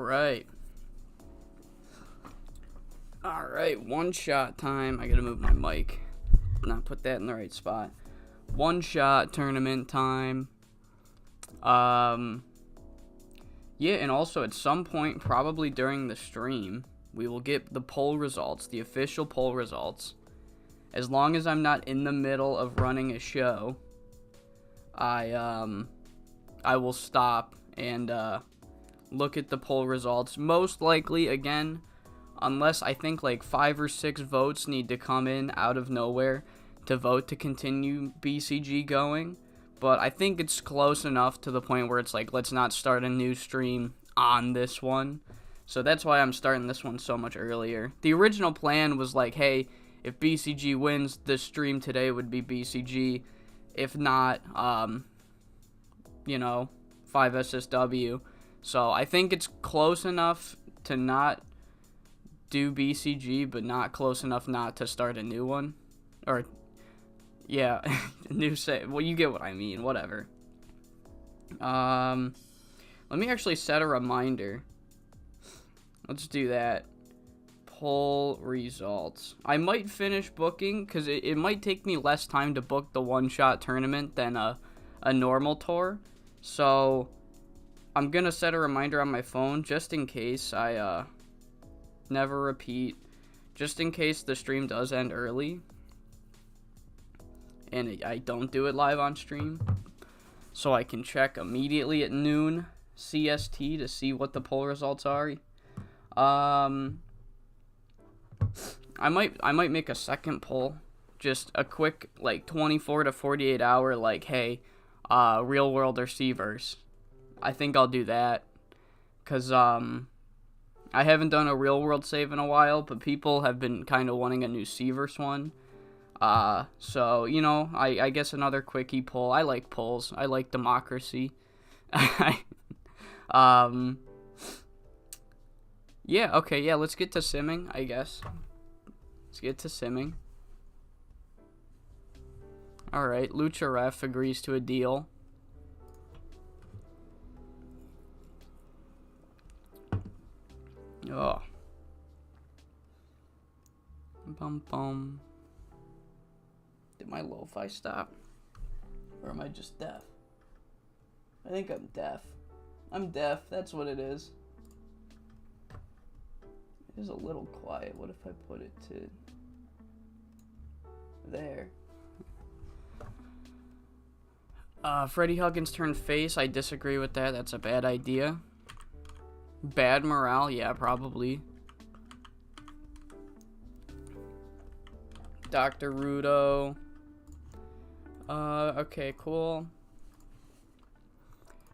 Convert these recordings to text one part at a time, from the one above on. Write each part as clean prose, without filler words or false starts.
right. Alright, one shot time. I gotta move my mic. Not put that in the right spot. One shot tournament time. Yeah, and also at some point, probably during the stream, we will get the poll results, the official poll results. As long as I'm not in the middle of running a show, I will stop and look at the poll results. Most likely, again, unless I think like 5 or 6 votes need to come in out of nowhere to vote to continue BCG going. But I think it's close enough to the point where it's like, let's not start a new stream on this one. So that's why I'm starting this one so much earlier. The original plan was like, hey, if BCG wins, the stream today would be BCG. If not, 5SSW. So I think it's close enough to not do BCG, but not close enough not to start a new one. Or, yeah, well, you get what I mean, whatever. Let me actually set a reminder. Let's do that. Poll results. I might finish booking, because it might take me less time to book the one-shot tournament than a normal tour. So, I'm going to set a reminder on my phone, just in case I, never repeat. Just in case the stream does end early. And I don't do it live on stream. So I can check immediately at noon CST to see what the poll results are. I might make a second poll, just a quick like 24 to 48 hour like, hey, real world or Cverse. I think I'll do that, cause I haven't done a real world save in a while, but people have been kind of wanting a new Cverse one. So I guess another quickie poll. I like polls. I like democracy. Yeah, okay, yeah, let's get to simming, I guess. Let's get to simming. Alright, Lucha Ref agrees to a deal. Oh. Bum bum. Did my lo-fi stop? Or am I just deaf? I think I'm deaf. I'm deaf, that's what it is. It is a little quiet. What if I put it to there? Freddie Huggins turned face. I disagree with that. That's a bad idea. Bad morale? Yeah, probably. Dr. Rudo. Okay, cool.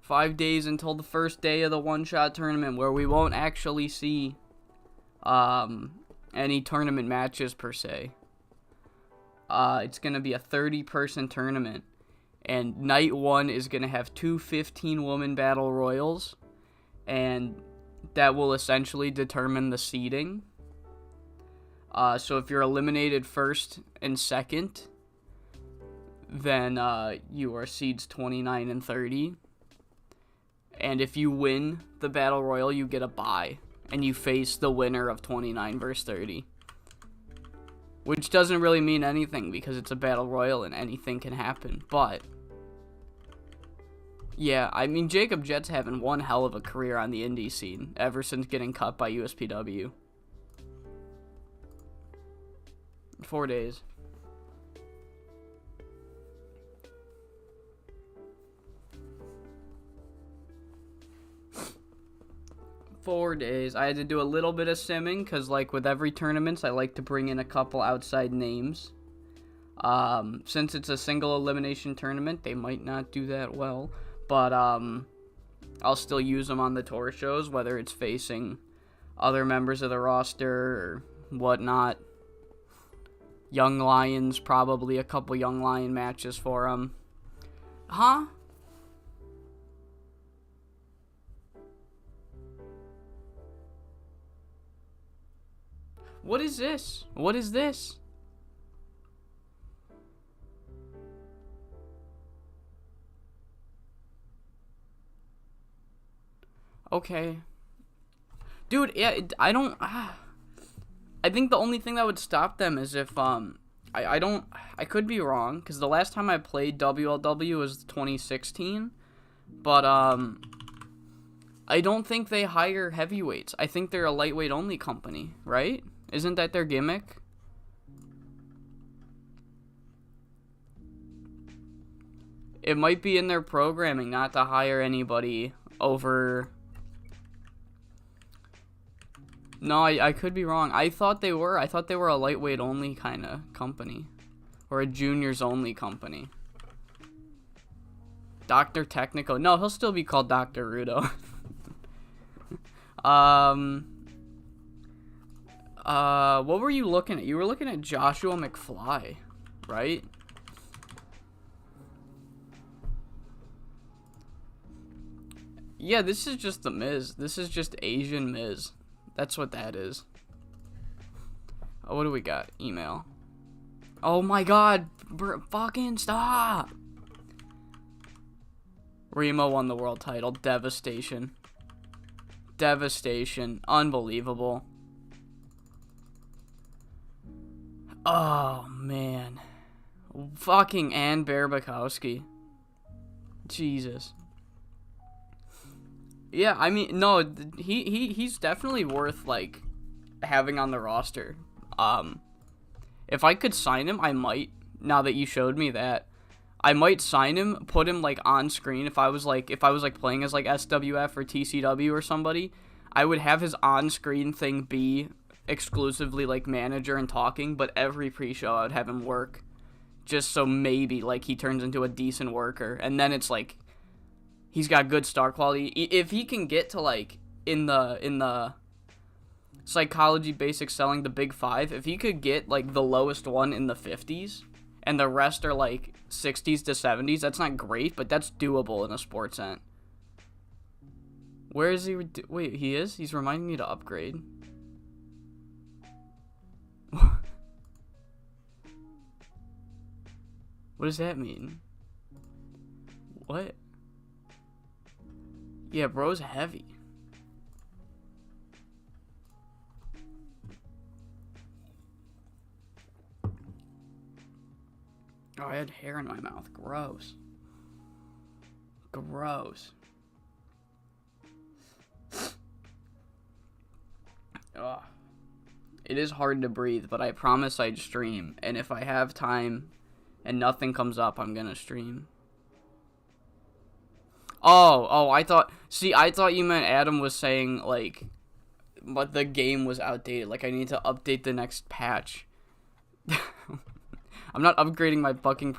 5 days until the first day of the one-shot tournament, where we won't actually see any tournament matches per se. It's gonna be a 30-person tournament, and night 1 is gonna have 2 15-woman battle royals, and that will essentially determine the seeding. So if you're eliminated first and second, then you are seeds 29 and 30. And if you win the battle royal, you get a bye, and you face the winner of 29 versus 30. Which doesn't really mean anything, because it's a battle royal and anything can happen. But yeah, I mean, Jacob Jett's having one hell of a career on the indie scene ever since getting cut by USPW. 4 days. I had to do a little bit of simming, because like with every tournament, I like to bring in a couple outside names. Since it's a single elimination tournament, they might not do that well, but I'll still use them on the tour shows, whether it's facing other members of the roster or whatnot. Young Lions, probably a couple Young Lion matches for them. Huh? What is this? What is this? Okay. Dude, yeah, I don't... I think the only thing that would stop them is if, I could be wrong, because the last time I played WLW was 2016, but, I don't think they hire heavyweights. I think they're a lightweight only company, right? Isn't that their gimmick? It might be in their programming not to hire anybody over... No, I could be wrong. I thought they were. I thought they were a lightweight only kind of company. Or a juniors only company. Dr. Technico. No, he'll still be called Dr. Rudo. What were you looking at? You were looking at Joshua McFly, right? Yeah, this is just the Miz. This is just Asian Miz. That's what that is. Oh, what do we got? Email. Oh my god. Fucking stop. Remo won the world title. Devastation. Devastation. Unbelievable. Oh, man. Fucking Ann Bear-Bukowski. Jesus. Yeah, I mean, no, he's definitely worth, like, having on the roster. If I could sign him, I might, now that you showed me that. I might sign him, put him, like, on screen. If I was playing as, like, SWF or TCW or somebody, I would have his on-screen thing be exclusively, like, manager and talking, but every pre-show I would have him work. Just so maybe, like, he turns into a decent worker. And then it's, like... He's got good star quality. If he can get to, like, in the psychology basic selling, the big five, if he could get, like, the lowest one in the 50s, and the rest are, like, 60s to 70s, that's not great, but that's doable in a sports ent. Where is he? Wait, he is? He's reminding me to upgrade. What does that mean? What? Yeah, bro's heavy. Oh, I had hair in my mouth. Gross. Gross. Ugh. It is hard to breathe, but I promise I'd stream. And if I have time and nothing comes up, I'm gonna stream. Oh, I thought you meant Adam was saying, like, but the game was outdated. Like, I need to update the next patch. I'm not upgrading my fucking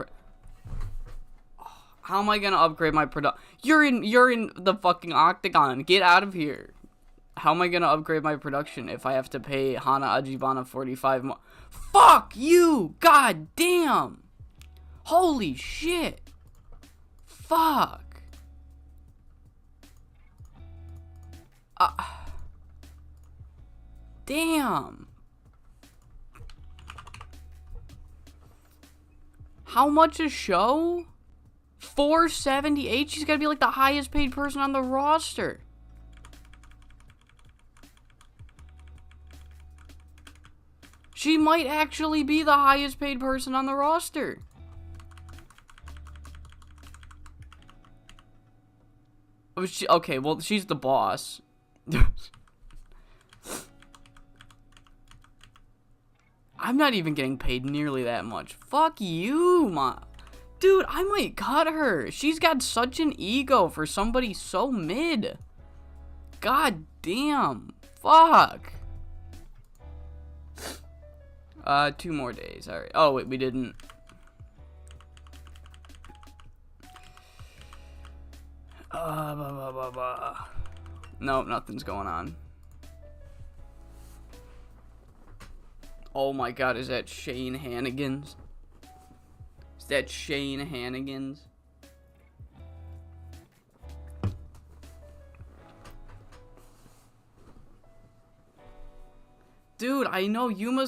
how am I gonna upgrade my product? You're in the fucking octagon. Get out of here. How am I gonna upgrade my production if I have to pay Hana Ajibana 45 more? Fuck you! God damn! Holy shit! Fuck! Damn. How much a show? $478? She's gotta be like the highest paid person on the roster. She might actually be the highest paid person on the roster. Okay, well, she's the boss. I'm not even getting paid nearly that much. Fuck you, dude, I might cut her. She's got such an ego for somebody so mid. God damn. Fuck. 2 more days. Alright. Oh, wait, we didn't. Nope, nothing's going on. Oh my god, is that Shane Hannigan's? Is that Shane Hannigan's? Dude, I know Yuma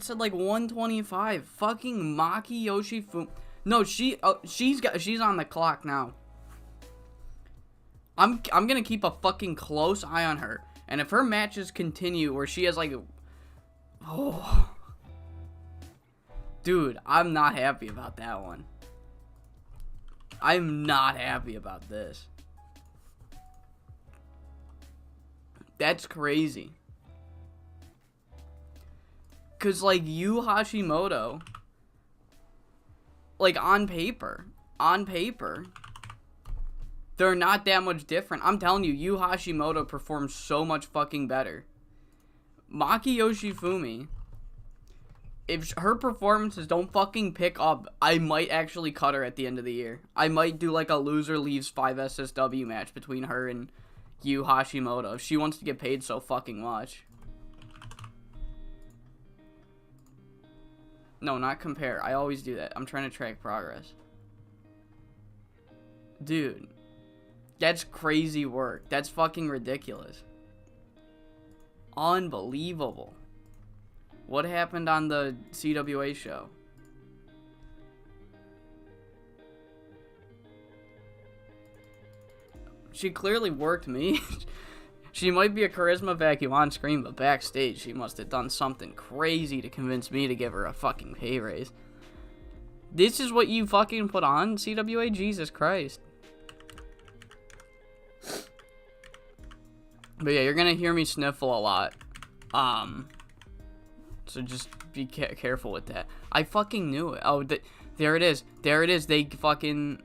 said like 125. Fucking Maki Yoshifu. No, she's on the clock now. I'm gonna keep a fucking close eye on her. And if her matches continue where she has like, oh, dude, I'm not happy about that one. I'm not happy about this. That's crazy. Cause like Yu Hashimoto, like on paper, they're not that much different. I'm telling you, Yu Hashimoto performs so much fucking better. Maki Yoshifumi, if her performances don't fucking pick up, I might actually cut her at the end of the year. I might do like a loser leaves 5 SSW match between her and Yu Hashimoto if she wants to get paid so fucking much. No, not compare. I always do that. I'm trying to track progress. Dude, that's crazy work. That's fucking ridiculous. Unbelievable. What happened on the CWA show? She clearly worked me. She might be a charisma vacuum on screen, but backstage she must have done something crazy to convince me to give her a fucking pay raise. This is what you fucking put on, CWA? Jesus Christ. But yeah, you're gonna hear me sniffle a lot. So just be careful with that. I fucking knew it. Oh, there it is. There it is. They fucking...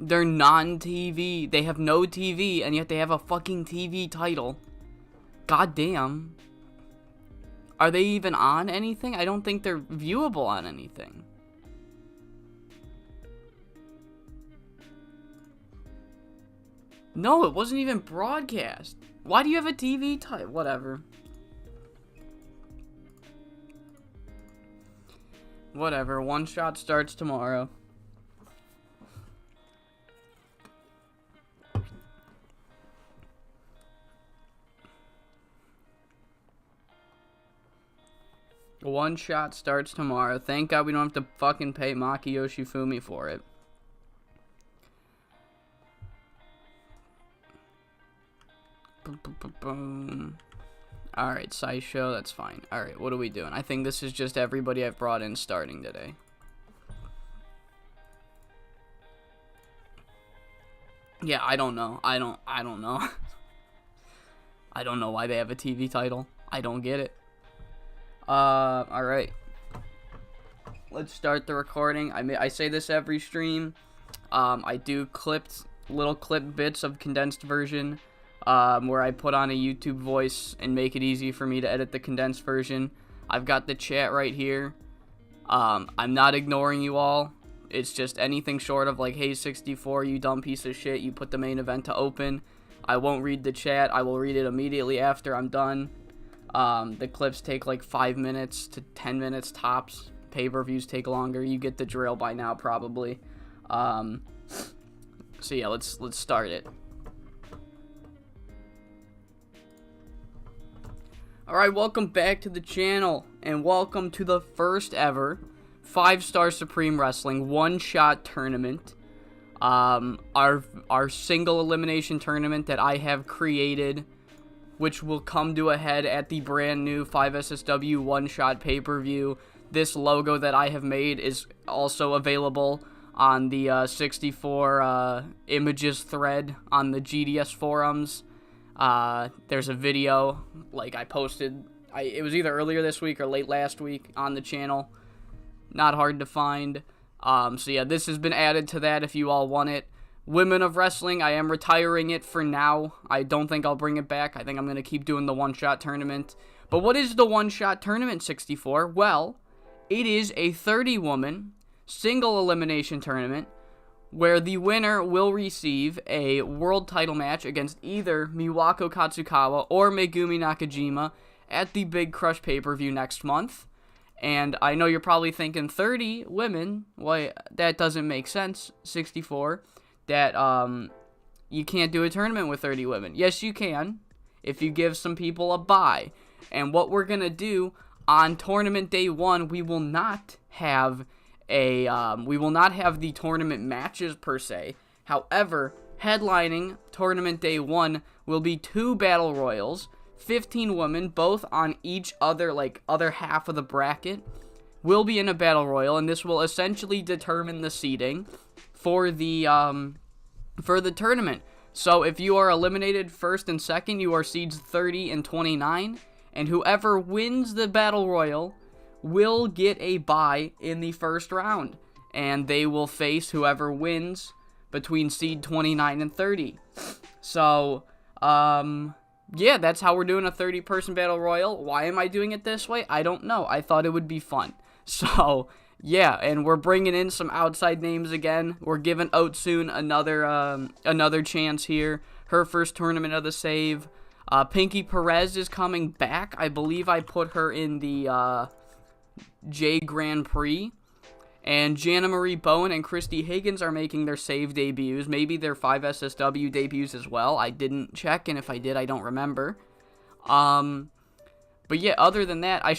They're non-TV. They have no TV, and yet they have a fucking TV title. God damn. Are they even on anything? I don't think they're viewable on anything. No, it wasn't even broadcast. Why do you have a TV title? Whatever. Whatever. One Shot starts tomorrow. One Shot starts tomorrow. Thank God we don't have to fucking pay Maki Yoshifumi for it. Boom. Alright, Sideshow, that's fine. Alright, what are we doing? I think this is just everybody I've brought in starting today. Yeah, I don't know. I don't know. I don't know why they have a TV title. I don't get it. Alright. Let's start the recording. I say this every stream. I do little clip bits of condensed version, where I put on a YouTube voice and make it easy for me to edit the condensed version. I've got the chat right here. I'm not ignoring you all. It's just anything short of like, hey 64, you dumb piece of shit, you put the main event to open. I won't read the chat. I will read it immediately after I'm done. The clips take like 5 minutes to 10 minutes tops. Pay-per-views take longer. You get the drill by now, probably. So yeah, let's start it. Alright, welcome back to the channel, and welcome to the first ever 5-Star Supreme Wrestling one-shot tournament. Our single elimination tournament that I have created, which will come to a head at the brand new 5SSW one-shot pay-per-view. This logo that I have made is also available on the 64 images thread on the GDS forums. There's a video, like I posted, it was either earlier this week or late last week on the channel. Not hard to find. So yeah, this has been added to that if you all want it. Women of Wrestling, I am retiring it for now. I don't think I'll bring it back. I think I'm going to keep doing the one-shot tournament. But what is the one-shot tournament, 64? Well, it is a 30-woman single elimination tournament where the winner will receive a world title match against either Miwako Katsukawa or Megumi Nakajima at the Big Crush pay-per-view next month. And I know you're probably thinking 30 women, why, that doesn't make sense, 64, that you can't do a tournament with 30 women. Yes, you can, if you give some people a bye. And what we're going to do on tournament day 1, we will not have the tournament matches per se. However, Headlining tournament day 1 will be 2 battle royals, 15 women, both on each other half of the bracket, will be in a battle royal, and this will essentially determine the seeding for the tournament. So if you are eliminated first and second, you are seeds 30 and 29, and whoever wins the battle royal will get a bye in the first round, and they will face whoever wins between seed 29 and 30. So, yeah, that's how we're doing a 30-person battle royal. Why am I doing it this way? I don't know. I thought it would be fun. So, yeah, and we're bringing in some outside names again. We're giving Otsun another chance here. Her first tournament of the save. Pinky Perez is coming back. I believe I put her in the J Grand Prix. And Jana Marie Bowen and Christy Higgins are making their save debuts. Maybe their 5SSW debuts as well. I didn't check, and if I did, I don't remember. But yeah, other than that, I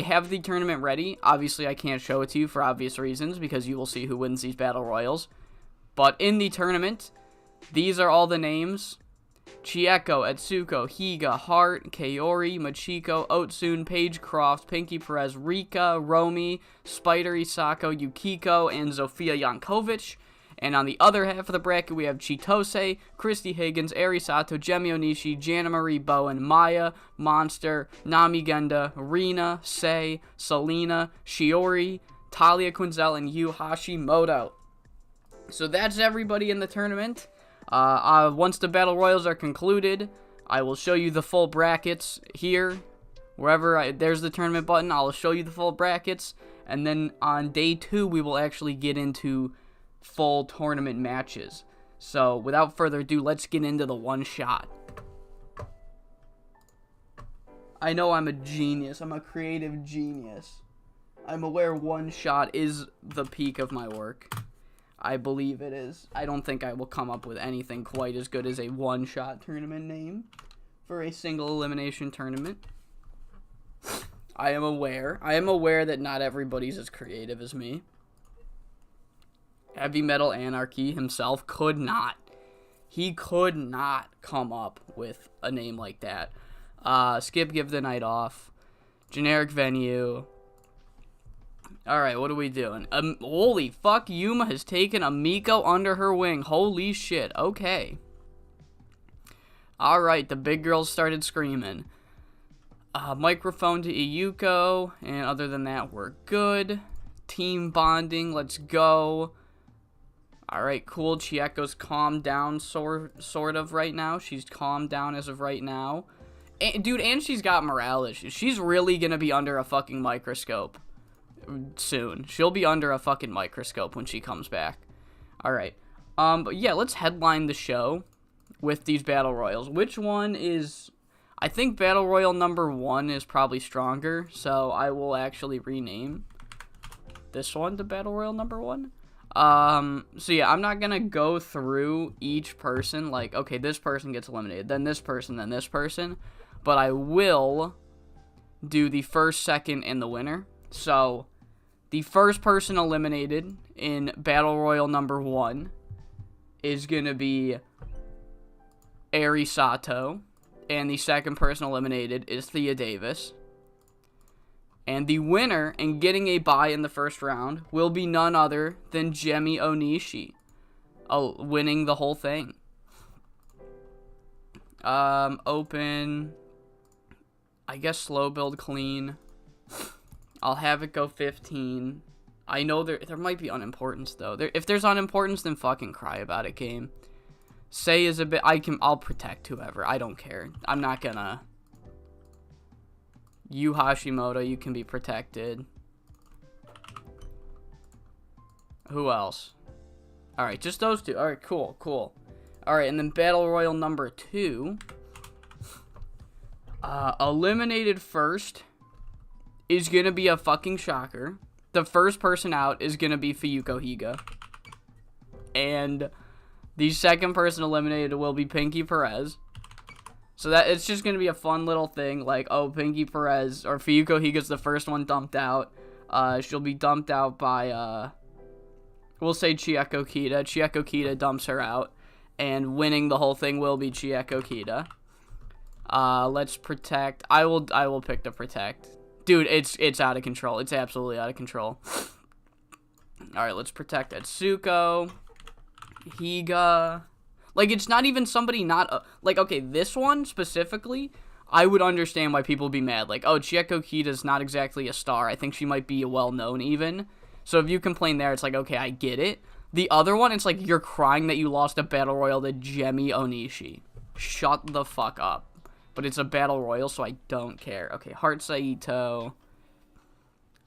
have the tournament ready. Obviously, I can't show it to you for obvious reasons, because you will see who wins these battle royals. But in the tournament, these are all the names: Chieko, Etsuko, Higa, Hart, Kaori, Machiko, Otsun, Paige Croft, Pinky Perez, Rika, Romy, Spider Isako, Yukiko, and Zofia Yankovic. And on the other half of the bracket, we have Chitose, Christy Higgins, Eri Sato, Jemi Onishi, Jana Marie Bowen, Maya, Monster, Nami Genda, Rina, Sei, Selena, Shiori, Talia Quinzel, and Yu Hashimoto. So that's everybody in the tournament. Once the battle royals are concluded, I will show you the full brackets here. There's the tournament button, I'll show you the full brackets. And then on day 2, we will actually get into full tournament matches. So without further ado, let's get into the one shot. I know I'm a genius. I'm a creative genius. I'm aware one shot is the peak of my work. I believe it is. I don't think I will come up with anything quite as good as a one-shot tournament name for a single elimination tournament. I am aware. I am aware that not everybody's as creative as me. Heavy Metal Anarchy himself could not. He could not come up with a name like that. Skip Give the Night Off. Generic Venue. Alright, what are we doing? Holy fuck, Yuma has taken a Miko under her wing. Holy shit, okay. Alright, the big girls started screaming. Microphone to Iyuko, and other than that, we're good. Team bonding, let's go. Alright, cool. Chieko's calmed down, sort of, right now. She's calmed down as of right now. And she's got morale issues. She's really gonna be under a fucking microscope soon. She'll be under a fucking microscope when she comes back. Alright. But yeah, let's headline the show with these battle royals. Which one is... I think battle royal number 1 is probably stronger, so I will actually rename this one to battle royal number 1. So yeah, I'm not gonna go through each person, like, okay, this person gets eliminated, then this person, then this person, but I will do the first, second, and the winner. So, the first person eliminated in Battle Royal number 1 is gonna be Eri Sato, and the second person eliminated is Thea Davis. And the winner and getting a bye in the first round will be none other than Jemi Onishi, winning the whole thing. Open, I guess slow build clean. I'll have it go 15. I know there might be unimportance though. If there's unimportance, then fucking cry about it, game. Say is a bit. I'll protect whoever. I don't care. I'm not gonna. Yu Hashimoto, you can be protected. Who else? Alright, just those two. Alright, cool. Alright, and then Battle Royal number 2. Eliminated first is gonna be a fucking shocker. The first person out is gonna be Fuyuko Higa. And the second person eliminated will be Pinky Perez. So that it's just gonna be a fun little thing, like, oh, Pinky Perez or Fuyuko Higa's the first one dumped out. She'll be dumped out by we'll say Chieko Kita. Chieko Kita dumps her out, And winning the whole thing will be Chieko Kita. Let's protect. I will pick to protect. Dude, it's out of control. It's absolutely out of control. Alright, let's protect Atsuko. Higa. Like, it's not even somebody not... like, okay, this one specifically, I would understand why people would be mad. Like, oh, Chieko Kita's not exactly a star. I think she might be well-known even. So if you complain there, it's like, okay, I get it. The other one, it's like you're crying that you lost a Battle Royal to Gemi Onishi. Shut the fuck up. But it's a Battle Royal, so I don't care. Okay, Heart Saito.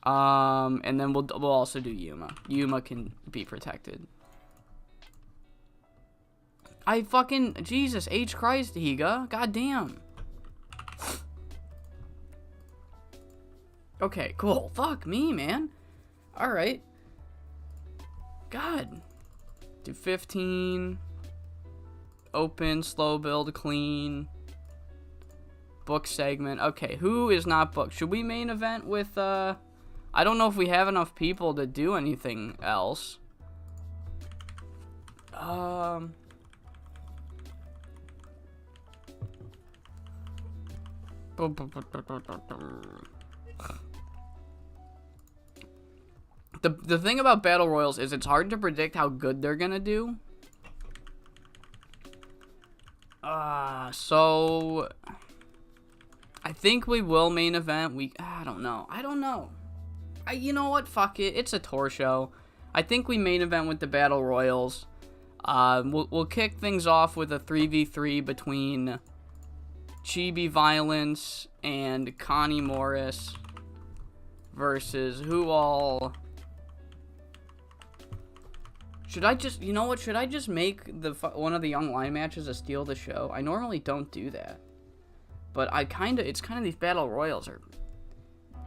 And then we'll also do Yuma. Yuma can be protected. I fucking... Jesus, H. Christ, Higa. God damn. Okay, cool. Fuck me, man. Alright. God. Do 15. Open, slow build, clean. Book segment. Okay, who is not booked? Should we main event with, I don't know if we have enough people to do anything else. The thing about Battle Royals is it's hard to predict how good they're gonna do. So I think we will main event. I don't know. You know what? Fuck it. It's a tour show. I think we main event with the Battle Royals. We'll kick things off with a 3v3 between Chibi Violence and Connie Morris versus who all... Should I just, you know what, should I just make one of the Young Lion matches a steal the show? I normally don't do that. But it's kind of these Battle Royals are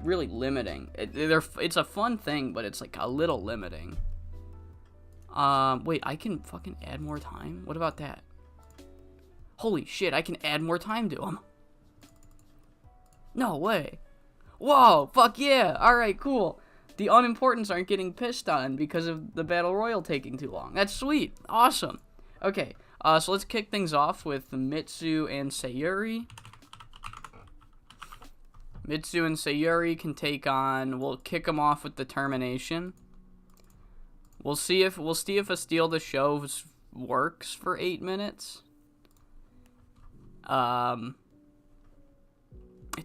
really limiting. It's a fun thing, but it's like a little limiting. Wait, I can fucking add more time? What about that? Holy shit, I can add more time to them. No way. Whoa, fuck yeah. Alright, cool. The unimportants aren't getting pissed on because of the Battle Royal taking too long. That's sweet. Awesome. Okay, so let's kick things off with Mitsu and Sayuri. Mitsu and Sayuri can take on... We'll kick them off with Determination. We'll see if a steal the show works for 8 minutes. It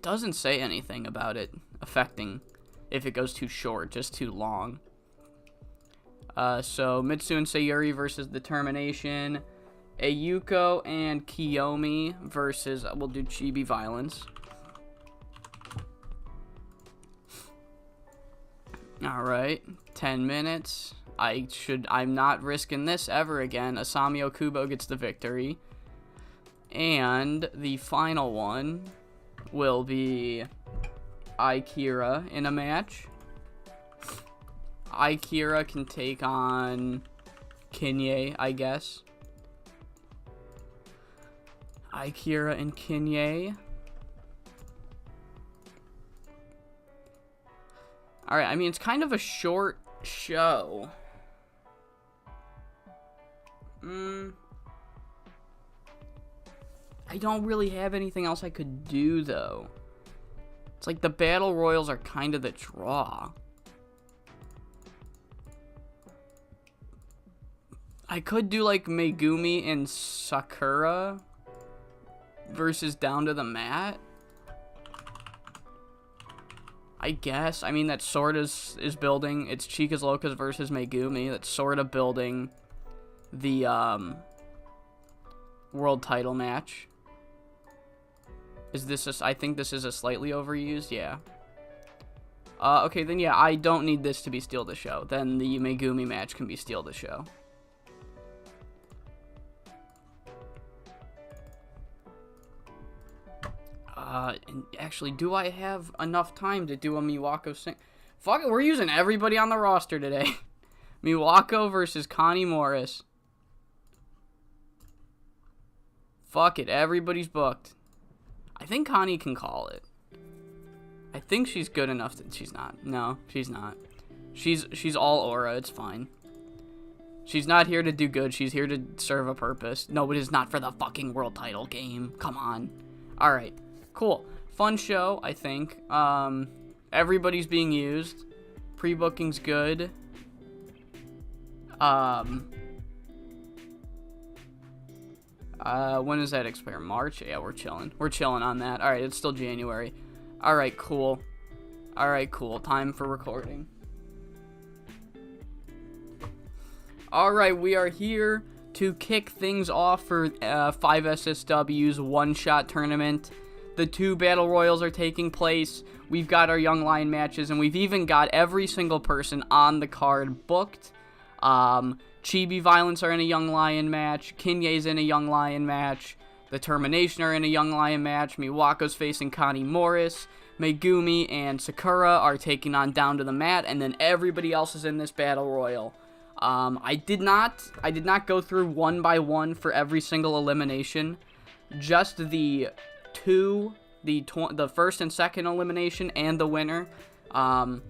doesn't say anything about it affecting if it goes too short, just too long. So Mitsu and Sayuri versus Determination. Ayuko and Kiyomi versus, we'll do Chibi Violence. Alright, 10 minutes. I'm not risking this ever again. Asami Okubo gets the victory. And the final one will be Akira in a match. Akira can take on Kinye, I guess. Akira and Kinye. Alright, I mean, it's kind of a short show. I don't really have anything else I could do, though. It's like the Battle Royals are kind of the draw. I could do, like, Megumi and Sakura versus Down to the Mat. I guess. I mean, that sort of is building. It's Chicas Locas versus Megumi. That's sort of building the world title match. Is this I think this is a slightly overused, yeah. Okay, then yeah, I don't need this to be steal the show. Then the Megumi match can be steal the show. And actually, do I have enough time to do a Miwako sing? Fuck it, we're using everybody on the roster today. Miwako versus Connie Morris. Fuck it, everybody's booked. I think Connie can call it. I think she's good enough that she's not. No, she's not. She's all aura, it's fine. She's not here to do good. She's here to serve a purpose. No, it is not for the fucking world title game. Come on. All right. Cool. Fun show, I think. Everybody's being used. Pre-booking's good. When does that expire? March? Yeah, we're chilling. We're chilling on that. All right, it's still January. All right, cool. All right, cool. Time for recording. All right, we are here to kick things off for 5 SSW's one-shot tournament. The 2 Battle Royals are taking place. We've got our Young Lion matches, and we've even got every single person on the card booked. Chibi Violence are in a Young Lion match. Kinye's in a Young Lion match. The Termination are in a Young Lion match. Miwako's facing Connie Morris. Megumi and Sakura are taking on Down to the Mat, and then everybody else is in this Battle Royal. I did not go through one by one for every single elimination. Just the first and second elimination and the winner. I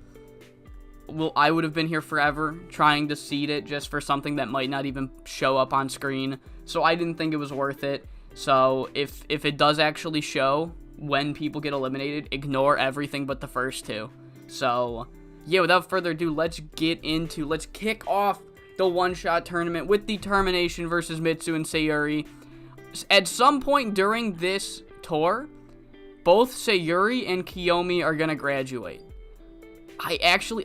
would have been here forever trying to seed it just for something that might not even show up on screen. So I didn't think it was worth it. So if it does actually show when people get eliminated, ignore everything but the first 2. So yeah, without further ado, let's kick off the one-shot tournament with the Termination versus Mitsu and Sayuri. At some point during this tour, both Sayuri and Kiyomi are gonna graduate.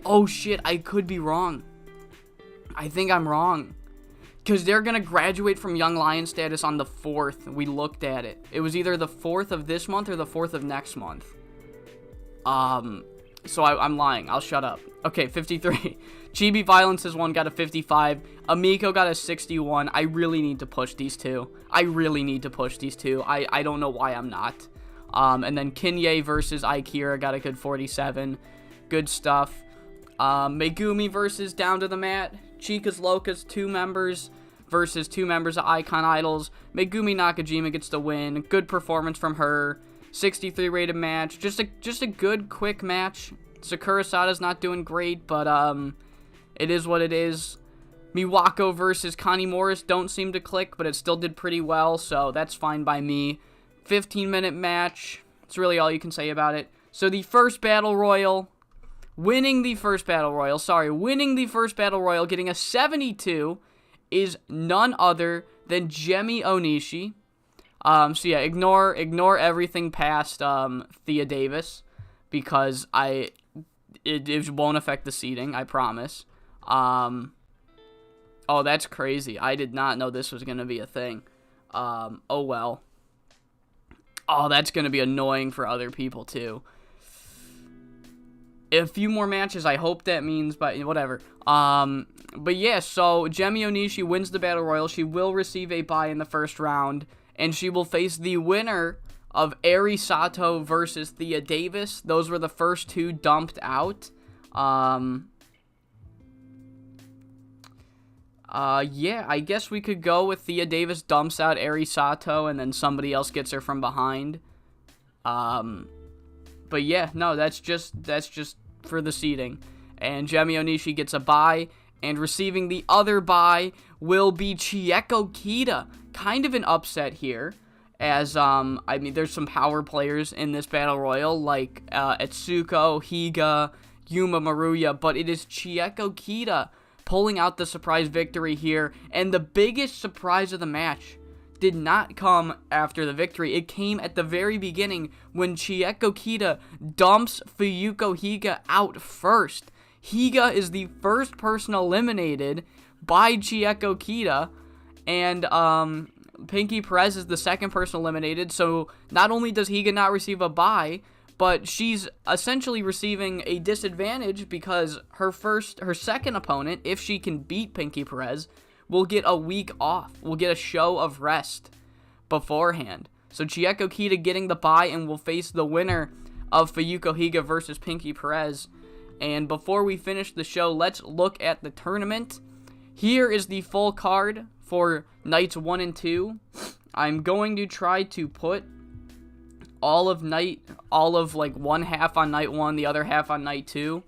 Oh shit, I could be wrong. I think I'm wrong. Because they're gonna graduate from Young Lion status on the 4th. We looked at it. It was either the 4th of this month or the 4th of next month. So I'm lying. I'll shut up. Okay, 53. Chibi Violence's one got a 55. Amiko got a 61. I really need to push these two. I don't know why I'm not. And then Kinye versus Aikira got a good 47. Good stuff. Megumi versus Down to the Mat. Chicas Locas, 2 members versus 2 members of Icon Idols. Megumi Nakajima gets the win. Good performance from her. 63 rated match. Just a good, quick match. Sakura Sada's not doing great, but it is what it is. Miwako versus Connie Morris don't seem to click, but it still did pretty well, so that's fine by me. 15-minute match. That's really all you can say about it. So the first Battle Royal, winning the first Battle Royal, getting a 72, is none other than Gemi Onishi. So yeah, ignore everything past Thea Davis, because it won't affect the seeding, I promise. Oh, that's crazy. I did not know this was going to be a thing. Oh well. Oh, that's going to be annoying for other people too. A few more matches, I hope that means, but whatever. But yeah, so Gemi Onishi wins the Battle Royal. She will receive a bye in the first round, and she will face the winner of Eri Sato versus Thea Davis. Those were the first 2 dumped out. Yeah, I guess we could go with Thea Davis dumps out Eri Sato, and then somebody else gets her from behind. But yeah, no, that's just for the seeding. And Gemi Onishi gets a bye, and receiving the other bye will be Chieko Kita. Kind of an upset here, as, I mean, there's some power players in this Battle Royal, like, Etsuko, Higa, Yuma Maruya, but it is Chieko Kita pulling out the surprise victory here, and the biggest surprise of the match did not come after the victory. It came at the very beginning when Chieko Kita dumps Fuyuko Higa out first. Higa is the first person eliminated by Chieko Kita, and Pinky Perez is the second person eliminated, so not only does Higa not receive a bye, but she's essentially receiving a disadvantage because her second opponent, if she can beat Pinky Perez, will get a week off, will get a show of rest beforehand. So Chieko Kita getting the bye and will face the winner of Fuyuko Higa versus Pinky Perez. And before we finish the show, let's look at the tournament. Here is the full card for nights 1 and 2. I'm going to try to put all of like one half on night 1, the other half on night 2.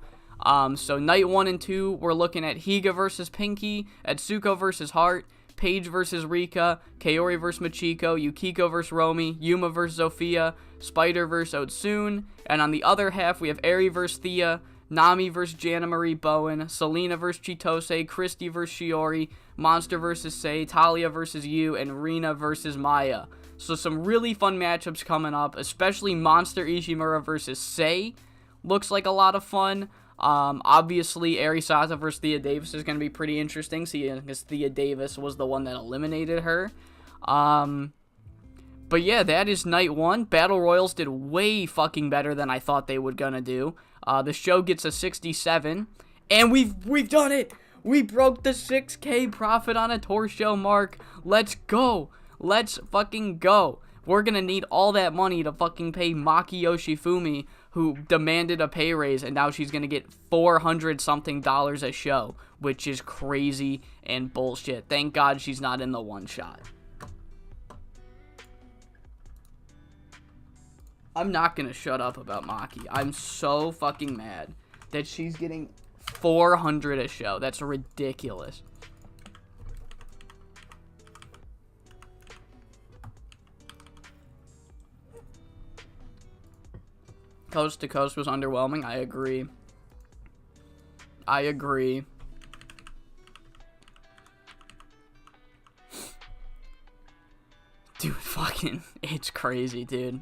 So night 1 and 2, we're looking at Higa versus Pinky, Atsuko versus Hart, Paige versus Rika, Kaori versus Machiko, Yukiko versus Romy, Yuma versus Zofia, Spider versus Otsun, and on the other half, we have Eri versus Thea, Nami versus Jana Marie Bowen, Selena versus Chitose, Christy versus Shiori, Monster versus Sei, Talia versus Yu, and Rina versus Maya. So some really fun matchups coming up, especially Monster Ishimura versus Sei. Looks like a lot of fun. Obviously, Eri Sata versus Thea Davis is going to be pretty interesting, because Thea Davis was the one that eliminated her. But yeah, that is night 1. Battle Royals did way fucking better than I thought they would gonna do. The show gets a 67, and we've done it. We broke the 6K profit on a tour show mark. Let's go. Let's fucking go. We're gonna need all that money to fucking pay Maki Yoshifumi, who demanded a pay raise, and now she's gonna get $400-something a show, which is crazy and bullshit. Thank God she's not in the one shot. I'm not gonna shut up about Maki. I'm so fucking mad that she's getting $400 a show. That's ridiculous. Coast to Coast was underwhelming. I agree. I agree. Dude, fucking, it's crazy, dude.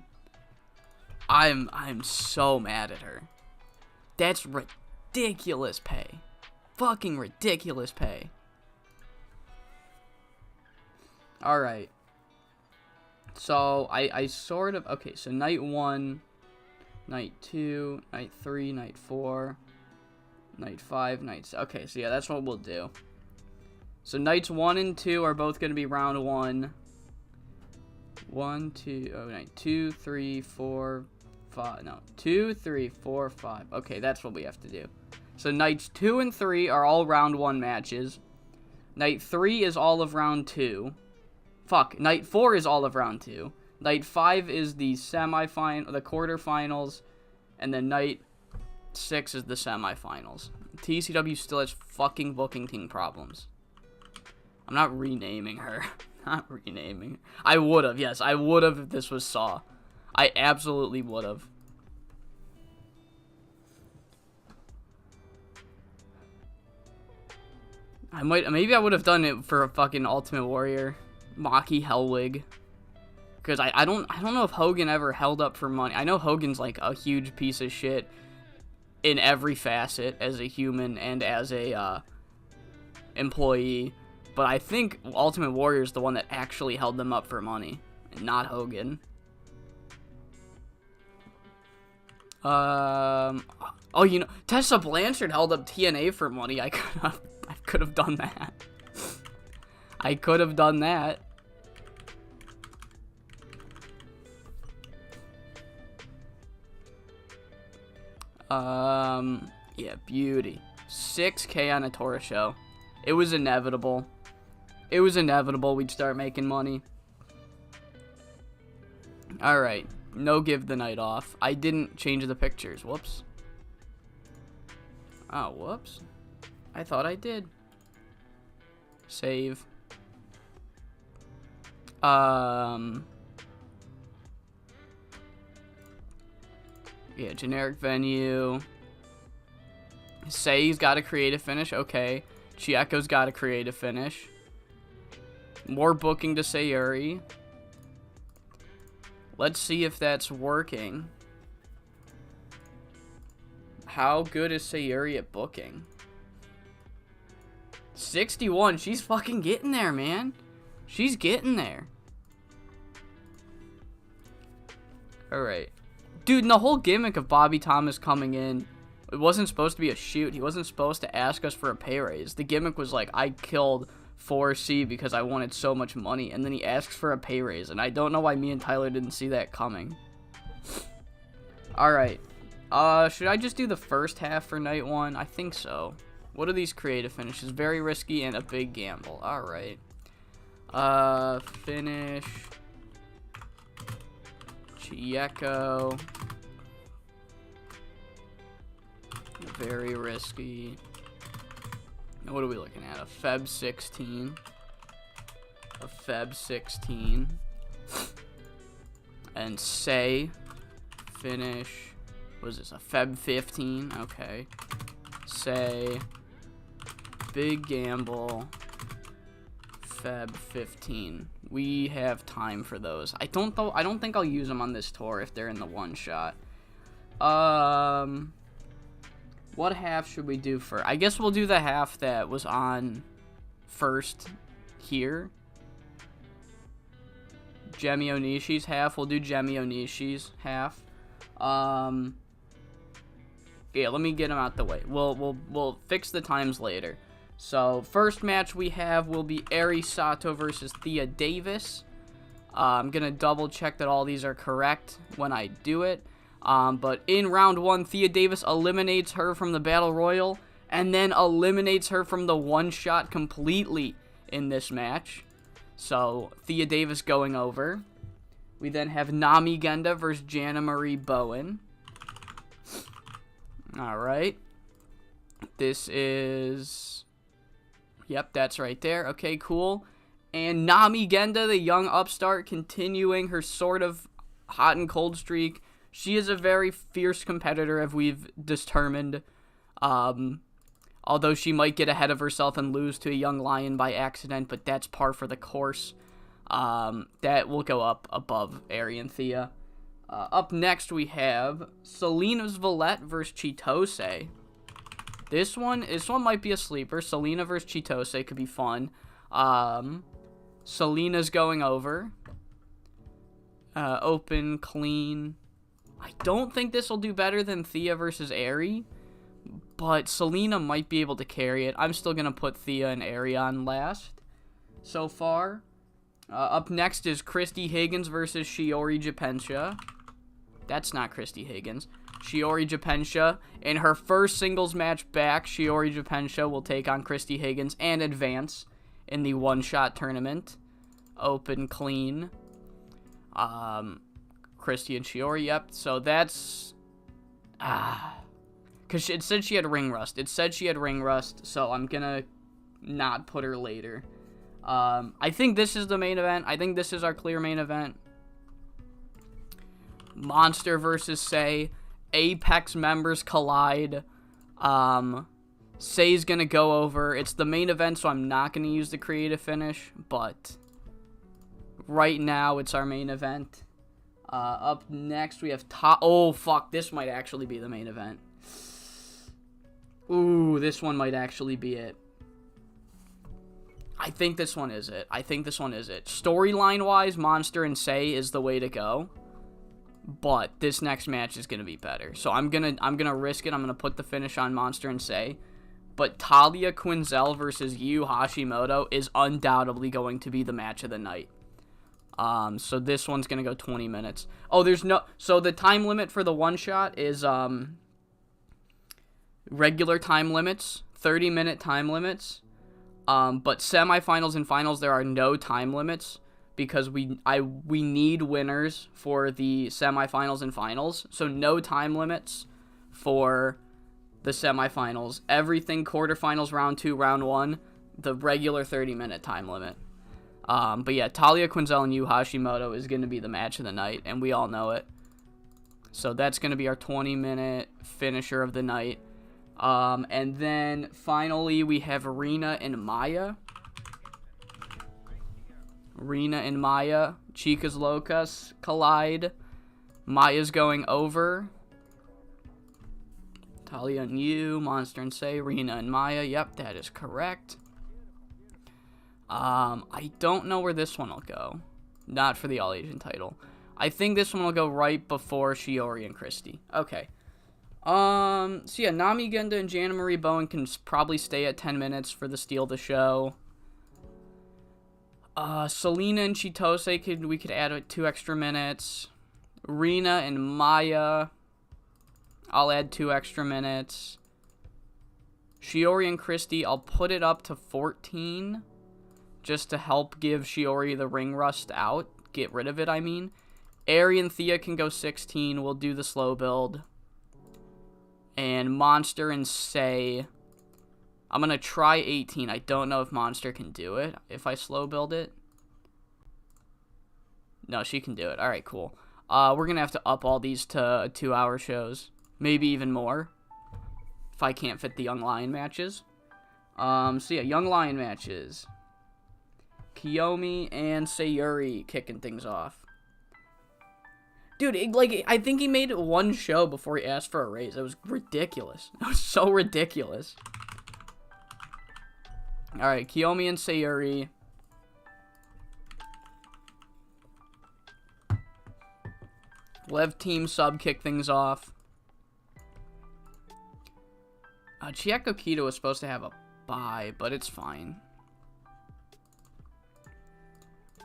I'm so mad at her. That's ridiculous pay. Fucking ridiculous pay. Alright. So, I sort of... Okay, so night 1, night 2, night 3, night 4, night 5, night... Okay, so yeah, that's what we'll do. So nights 1 and 2 are both going to be round 1. 1, 2... Oh, night 2, 3, 4... 5, no, 2, 3, 4, 5. Okay, that's what we have to do. So nights 2 and 3 are all round 1 matches. Night 3 is all of round 2. Fuck, night 4 is all of round 2. Night 5 is the quarterfinals, and then night 6 is the semifinals. TCW still has fucking booking team problems. I'm not renaming her. Not renaming. I would have, yes, I would have if this was Saw. I absolutely would have. Maybe I would have done it for a fucking Ultimate Warrior, Maki Hellwig, because I don't know if Hogan ever held up for money. I know Hogan's like a huge piece of shit in every facet as a human and as a employee, but I think Ultimate Warrior is the one that actually held them up for money, and not Hogan. Oh, you know, Tessa Blanchard held up TNA for money. I could have done that. I could have done that. Yeah, beauty. 6K on a tour show. It was inevitable. It was inevitable we'd start making money. Alright. No give the night off. I didn't change the pictures. Whoops. Oh, whoops. I thought I did. Save. Yeah, generic venue. Sei's got to create a finish. Okay. Chieko's got to create a finish. More booking to Sayuri. Let's see if that's working. How good is Sayuri at booking? 61. She's fucking getting there, man. She's getting there. Alright. Dude, and the whole gimmick of Bobby Thomas coming in, it wasn't supposed to be a shoot. He wasn't supposed to ask us for a pay raise. The gimmick was like, I killed 4C because I wanted so much money, and then he asks for a pay raise, and I don't know why me and Tyler didn't see that coming. Alright. Should I just do the first half for night 1? I think so. What are these creative finishes? Very risky and a big gamble. Alright. Finish. Chieko. Very risky. What are we looking at? A Feb 16. A Feb 16. And say finish. What is this? A Feb 15. Okay. Say big gamble. Feb 15. We have time for those. I don't think I'll use them on this tour if they're in the one shot. What half should we do for? I guess we'll do the half that was on first here. Jemi Onishi's half. We'll do Jemi Onishi's half. Yeah, let me get him out the way. We'll fix the times later. So, first match we have will be Eri Sato versus Thea Davis. I'm going to double check that all these are correct when I do it. But in round 1, Thea Davis eliminates her from the Battle Royal and then eliminates her from the one shot completely in this match. So, Thea Davis going over. We then have Nami Genda versus Jana Marie Bowen. Alright. This is... Yep, that's right there. Okay, cool. And Nami Genda, the young upstart, continuing her sort of hot and cold streak. She is a very fierce competitor, as we've determined. Although she might get ahead of herself and lose to a young lion by accident, but that's par for the course. That will go up above Eri and Thea. Up next, we have Selena Vallette versus Chitose. This one might be a sleeper. Selena versus Chitose could be fun. Selena's going over. Open, clean. I don't think this will do better than Thea versus Eri, but Selena might be able to carry it. I'm still going to put Thea and Eri on last so far. Up next is Christy Higgins versus Shiori Japensha. That's not Christy Higgins. Shiori Japensha. In her first singles match back, Shiori Japensha will take on Christy Higgins and advance in the one-shot tournament. Open, clean. Christy and Shiori, yep. So that's... Because it said she had ring rust. So I'm going to not put her later. I think this is the main event. I think this is our clear main event. Monster versus Say. Apex members collide. Say's gonna go over. It's the main event, so I'm not gonna use the creative finish, but right now it's our main event. Up next we have oh fuck, this might actually be the main event. Ooh, this one might actually be it. I think this one is it. Storyline wise, Monster and Say is the way to go. But this next match is gonna be better. So I'm gonna risk it. I'm gonna put the finish on Monster and Say. But Talia Quinzel versus Yu Hashimoto is undoubtedly going to be the match of the night. So this one's gonna go 20 minutes. Oh, so the time limit for the one shot is regular time limits, 30-minute time limits. But semifinals and finals there are no time limits. Because we need winners for the semifinals and finals. So no time limits for the semifinals. Everything quarterfinals, round 2, round 1. The regular 30-minute time limit. But yeah, Talia Quinzel and Yu Hashimoto is going to be the match of the night. And we all know it. So that's going to be our 20-minute finisher of the night. And then finally we have Rina and Maya. Rina and Maya, Chicas Locas collide. Maya's going over. Talia and Yu, Monster and Say, Rina and Maya. Yep, that is correct. I don't know where this one will go. Not for the All Asian title. I think this one will go right before Shiori and Christy. Okay. So yeah, Nami Genda and Jana Marie Bowen can probably stay at 10 minutes for the steal the show. Selena and Chitose, we could add 2 extra minutes. Rina and Maya, I'll add 2 extra minutes. Shiori and Christy, I'll put it up to 14, just to help give Shiori the ring rust out. Get rid of it, I mean. Eri and Thea can go 16, we'll do the slow build. And and Monster and Say. I'm going to try 18. I don't know if Monster can do it if I slow build it. No, she can do it. All right, cool. We're going to have to up all these to 2-hour shows. Maybe even more. If I can't fit the Young Lion matches. So yeah, Young Lion matches. Kiyomi and Sayuri kicking things off. Dude, I think he made it one show before he asked for a raise. That was ridiculous. That was so ridiculous. Alright, Kiyomi and Sayuri. We'll have Team Sub kick things off. Chieko Kita was supposed to have a bye, but it's fine.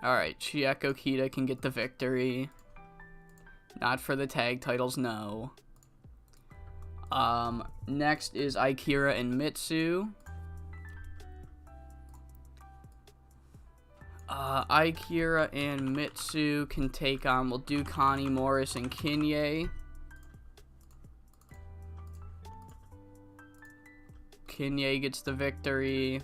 Alright, Chieko Kita can get the victory. Not for the tag titles, no. Next is Akira and Mitsu. Akira and Mitsu can take on, we'll do Connie Morris and Kinye. Kinye gets the victory.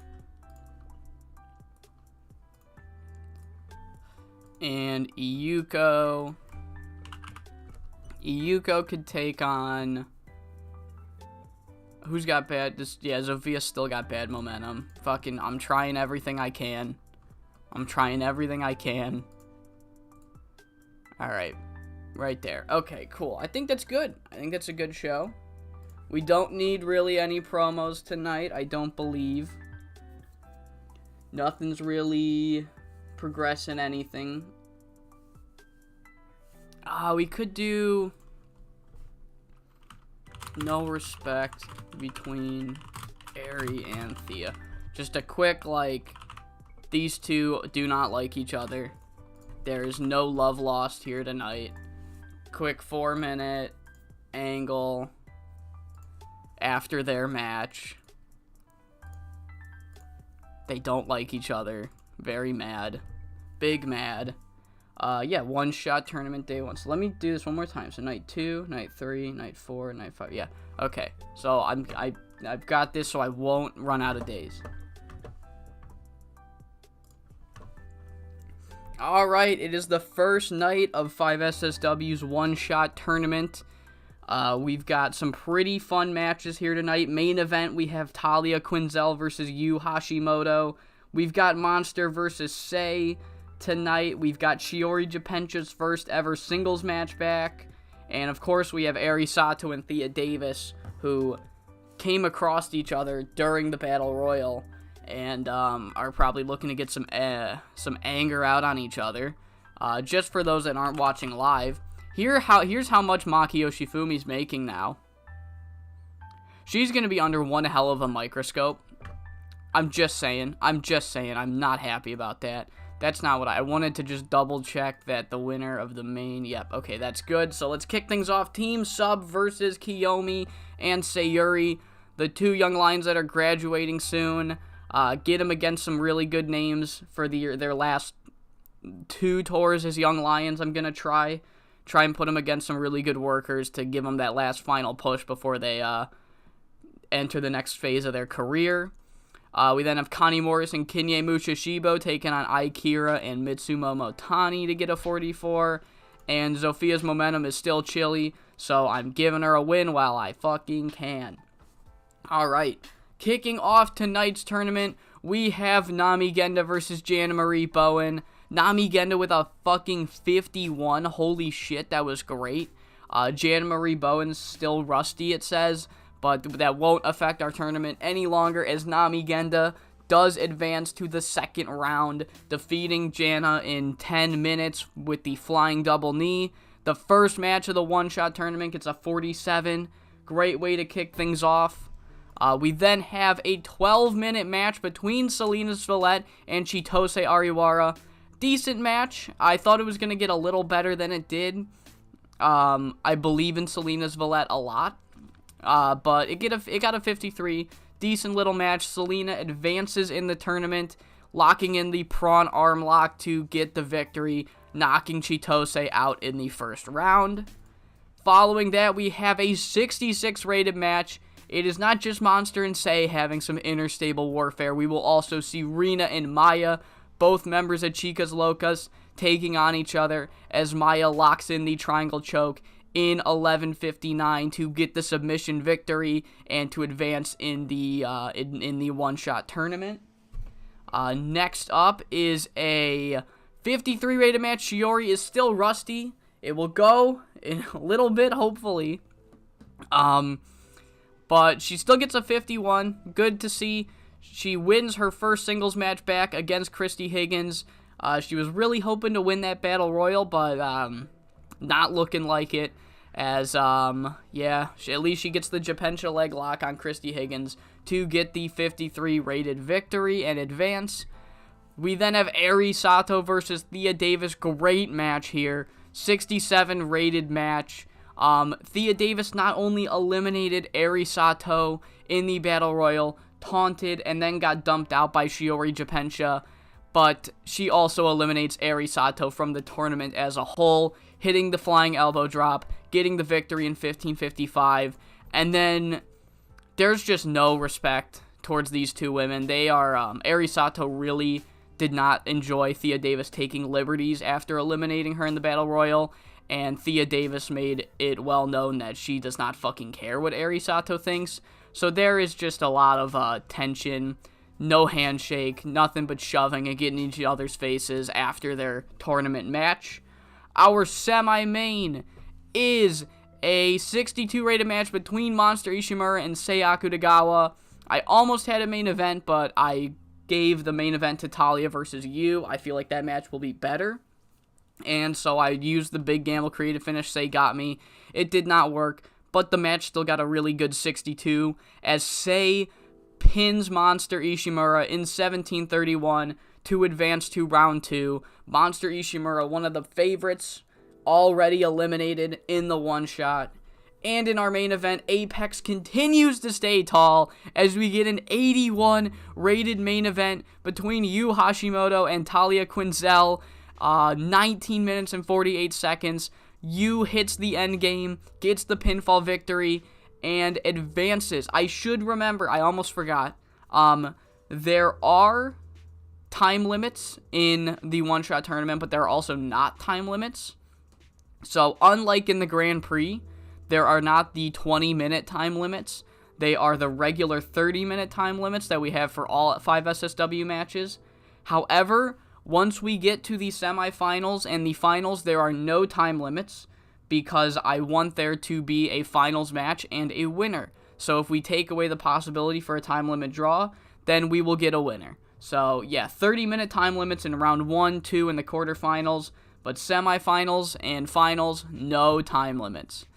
And Iyuko could take on... Who's got bad... Yeah, Zofia still got bad momentum. Fucking, I'm trying everything I can. Alright. Right there. Okay, cool. I think that's good. I think that's a good show. We don't need really any promos tonight, I don't believe. Nothing's really progressing anything. We could do no respect between Eri and Thea. Just a quick, like, these two do not like each other. There is no love lost here tonight. Quick 4-minute angle after their match. They don't like each other. Very mad. Big mad. Yeah, one-shot tournament day 1. So let me do this one more time. So night 2, night 3, night 4, night 5. Yeah, okay. So I've got this so I won't run out of days. Alright, it is the first night of 5SSW's one-shot tournament. We've got some pretty fun matches here tonight. Main event, we have Talia Quinzel versus Yu Hashimoto. We've got Monster versus Sei tonight. We've got Shiori Japencha's first ever singles match back. And of course, we have Eri Sato and Thea Davis, who came across each other during the Battle Royal and are probably looking to get some anger out on each other. Just for those that aren't watching live, here's how much Maki Yoshifumi's making now. She's going to be under one hell of a microscope. I'm just saying. I'm not happy about that. That's not what I wanted to just double check that the winner of the main. Yep, okay, that's good. So let's kick things off. Team Sub versus Kiyomi and Sayuri, the two young lions that are graduating soon. Get them against some really good names for their last 2 tours as young lions. I'm going to try and put them against some really good workers to give them that last final push before they enter the next phase of their career. We then have Connie Morris and Kinye Mushishibo taking on Akira and Mitsumomo Tani to get a 44. And Zofia's momentum is still chilly, so I'm giving her a win while I fucking can. Alright, kicking off tonight's tournament, we have Nami Genda versus Jana Marie Bowen. Nami Genda with a fucking 51. Holy shit, that was great. Jana Marie Bowen's still rusty, it says, but that won't affect our tournament any longer as Nami Genda does advance to the second round, defeating Jana in 10 minutes with the flying double knee. The first match of the one-shot tournament gets a 47. Great way to kick things off. We then have a 12-minute match between Selena Svilette and Chitose Ariwara. Decent match. I thought it was going to get a little better than it did. I believe in Selena Svilette a lot. But it got a 53. Decent little match. Selena advances in the tournament, locking in the prawn arm lock to get the victory, knocking Chitose out in the first round. Following that, we have a 66 rated match. It is not just Monster and Say having some interstable warfare. We will also see Rina and Maya, both members of Chicas Locas, taking on each other as Maya locks in the triangle choke in 11:59 to get the submission victory and to advance in the one-shot tournament. Next up is a 53 rated match. Shiori is still rusty. It will go in a little bit, hopefully. But she still gets a 51. Good to see. She wins her first singles match back against Christy Higgins. She was really hoping to win that Battle Royal, but not looking like it. As, at least she gets the Japencha leg lock on Christy Higgins to get the 53 rated victory and advance. We then have Eri Sato versus Thea Davis. Great match here. 67 rated match. Thea Davis not only eliminated Eri Sato in the Battle Royal, taunted, and then got dumped out by Shiori Japencha, but she also eliminates Eri Sato from the tournament as a whole, hitting the flying elbow drop, getting the victory in 15:55, and then there's just no respect towards these two women. They are, Eri Sato really did not enjoy Thea Davis taking liberties after eliminating her in the Battle Royal, and Thea Davis made it well known that she does not fucking care what Eri Sato thinks. So there is just a lot of tension, no handshake, nothing but shoving and getting in each other's faces after their tournament match. Our semi-main is a 62 rated match between Monster Ishimura and Sei Akutagawa. I almost had a main event, but I gave the main event to Talia versus Yu. I feel like that match will be better. And so I used the big gamble creative finish. Sei got me. It did not work, but the match still got a really good 62 as Sei pins Monster Ishimura in 17:31 to advance to round 2. Monster Ishimura, one of the favorites, already eliminated in the one shot. And in our main event, Apex continues to stay tall as we get an 81 rated main event between Yu Hashimoto and Talia Quinzel. 19 minutes and 48 seconds. Yu hits the end game, gets the pinfall victory, and advances. I should remember, I almost forgot. There are time limits in the one-shot tournament, but there are also not time limits. So, unlike in the Grand Prix, there are not the 20-minute time limits. They are the regular 30-minute time limits that we have for all 5 SSW matches. However, once we get to the semifinals and the finals, there are no time limits because I want there to be a finals match and a winner. So if we take away the possibility for a time limit draw, then we will get a winner. So yeah, 30-minute time limits in round 1, 2, and the quarterfinals, but semifinals and finals, no time limits.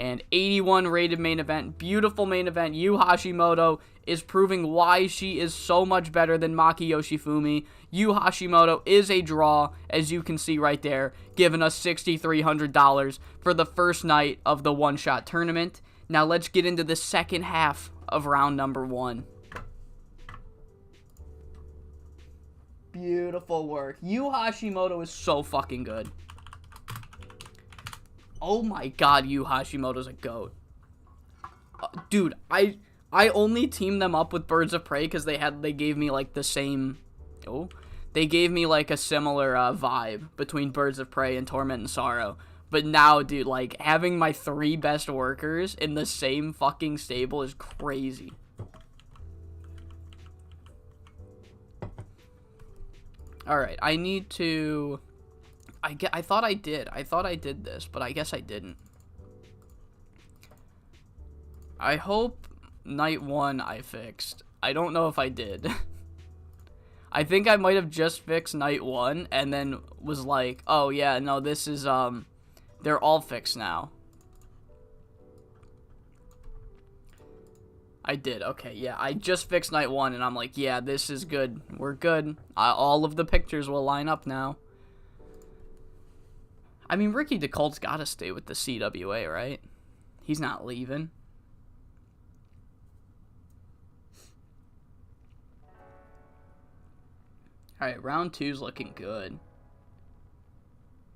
And 81 rated main event, beautiful main event. Yu Hashimoto is proving why she is so much better than Maki Yoshifumi. Yu Hashimoto is a draw, as you can see right there, giving us $6,300 for the first night of the one-shot tournament. Now let's get into the second half of round number 1. Beautiful work. Yu Hashimoto is so fucking good. Oh my god, Yu Hashimoto's a goat. Dude, I only teamed them up with Birds of Prey because they gave me like the same... Oh, they gave me like a similar vibe between Birds of Prey and Torment and Sorrow. But now, dude, like having my 3 best workers in the same fucking stable is crazy. Alright, I need to... I thought I did. I thought I did this, but I guess I didn't. I hope night 1 I fixed. I don't know if I did. I think I might have just fixed night 1 and then was like, oh yeah, no, this is, they're all fixed now. I did, okay, yeah, I just fixed night 1 and I'm like, yeah, this is good. We're good. All of the pictures will line up now. I mean, Ricky DeColt's gotta stay with the CWA, right? He's not leaving. Alright, round 2's looking good.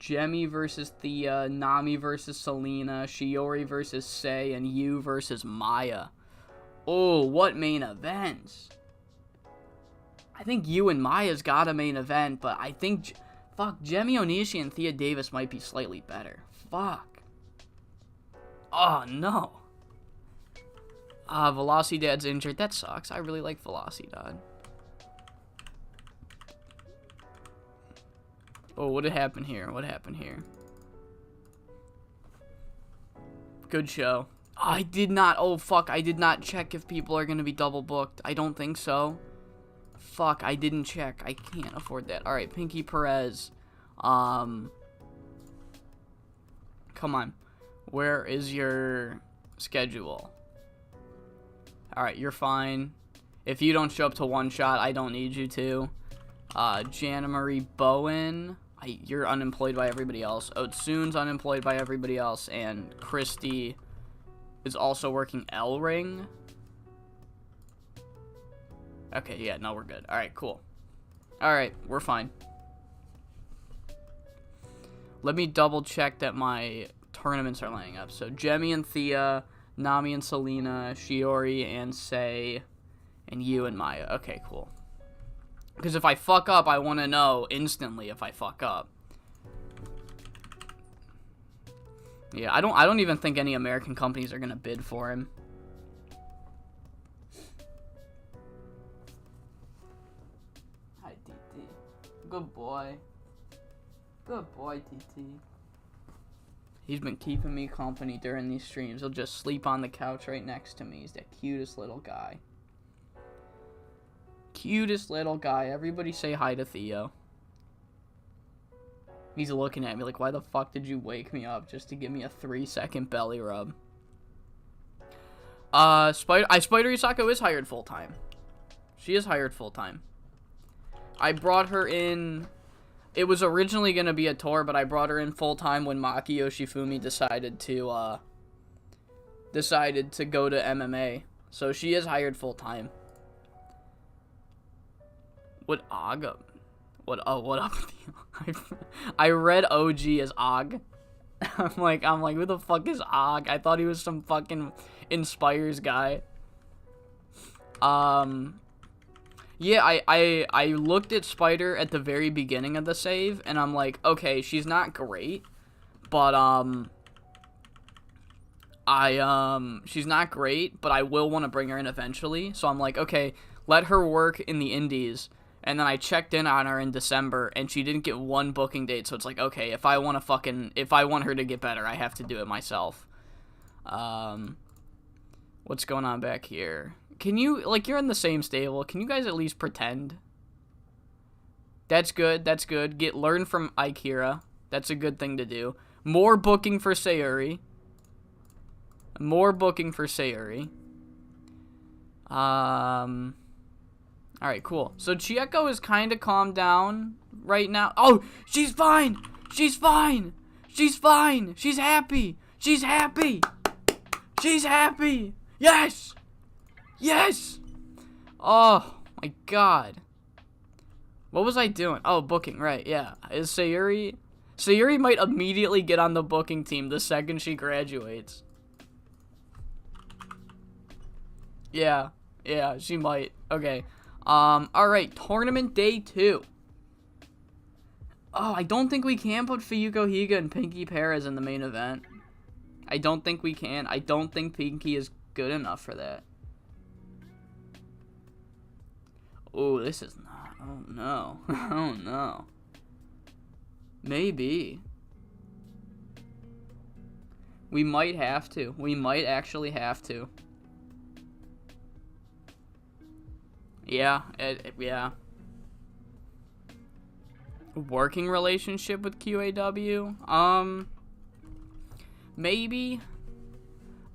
Jemmy versus Thea, Nami versus Selena, Shiori versus Sei, and Yu versus Maya. Oh, what main events? I think Yu and Maya's got a main event, but I think, fuck, Jemmy Onishi and Thea Davis might be slightly better. Fuck. Oh, no. Velocidad's injured. That sucks. I really like Velocidad. Oh, what did happen here? What happened here? Good show. Oh, I did not. Oh, fuck. I did not check if people are going to be double booked. I don't think so. Fuck. I didn't check. I can't afford that. All right. Pinky Perez. Come on. Where is your schedule? All right. You're fine. If you don't show up to one shot, I don't need you to. Jana Marie Bowen. You're unemployed by everybody else. Otsune's unemployed by everybody else. And Christy is also working L Ring. Okay, yeah, no, we're good. Alright, cool. Alright, we're fine. Let me double check that my tournaments are lining up. So, Jemmy and Thea, Nami and Selena, Shiori and Sei, and Yu and Maya. Okay, cool. Because if I fuck up, I want to know instantly if I fuck up. Yeah, I don't even think any American companies are going to bid for him. Hi, TT. Good boy. Good boy, TT. He's been keeping me company during these streams. He'll just sleep on the couch right next to me. He's the cutest little guy. Cutest little guy. Everybody say hi to Theo. He's looking at me like, why the fuck did you wake me up just to give me a 3-second belly rub? Spider Isako is hired full-time. She is hired full-time. I brought her in. It was originally going to be a tour, but I brought her in full-time when Maki Yoshifumi decided to go to MMA. So she is hired full-time. What Og? What up? I read OG as Og. I'm like, who the fuck is Og? I thought he was some fucking Inspires guy. Yeah, I looked at Spider at the very beginning of the save, and I'm like, okay, she's not great, but she's not great, but I will want to bring her in eventually. So I'm like, okay, let her work in the indies. And then I checked in on her in December, and she didn't get one booking date. So it's like, okay, if I want her to get better, I have to do it myself. What's going on back here? Can you, like, you're in the same stable. Can you guys at least pretend? That's good. That's good. Learn from Ikira. That's a good thing to do. More booking for Sayuri. More booking for Sayuri. Alright, cool. So Chieko is kind of calmed down right now. Oh, she's fine! She's fine! She's fine! She's happy! She's happy! She's happy! Yes! Yes! Oh, my God. What was I doing? Oh, booking, right, yeah. Is Sayuri... Sayuri might immediately get on the booking team the second she graduates. Yeah, she might. Okay. Alright, tournament day 2. Oh, I don't think we can put Fuyuko Higa and Pinky Perez in the main event. I don't think we can. I don't think Pinky is good enough for that. Oh, this is not. Oh, no. Oh, no. Maybe. We might have to. We might actually have to. Yeah, yeah. Working relationship with QAW? Maybe.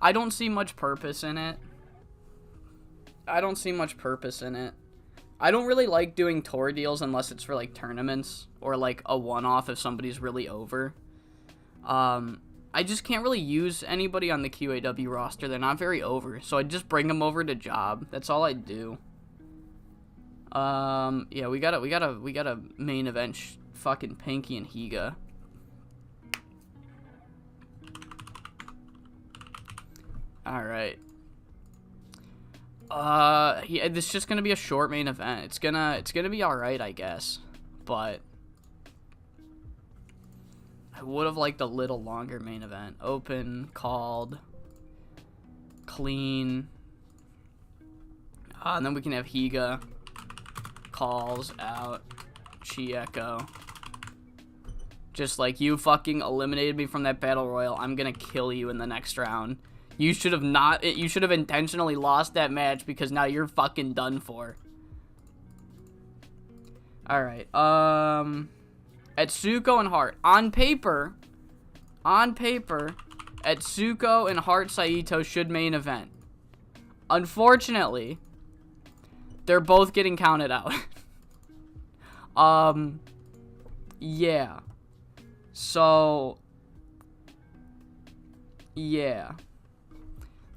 I don't see much purpose in it. I don't really like doing tour deals unless it's for, like, tournaments or, like, a one-off if somebody's really over. I just can't really use anybody on the QAW roster. They're not very over, so I just bring them over to job. That's all I do. Yeah, we gotta main event fucking Pinky and Higa. Alright. Yeah, this is just gonna be a short main event. It's gonna be alright, I guess. But I would have liked a little longer main event. Open, called, clean. And then we can have Higa, calls, out, Chieko. Just like, you fucking eliminated me from that battle royal, I'm gonna kill you in the next round. You should have intentionally lost that match because now you're fucking done for. Alright, Atsuko and Hart. On paper, Atsuko and Hart Saito should main event. Unfortunately, they're both getting counted out. Yeah. So, yeah.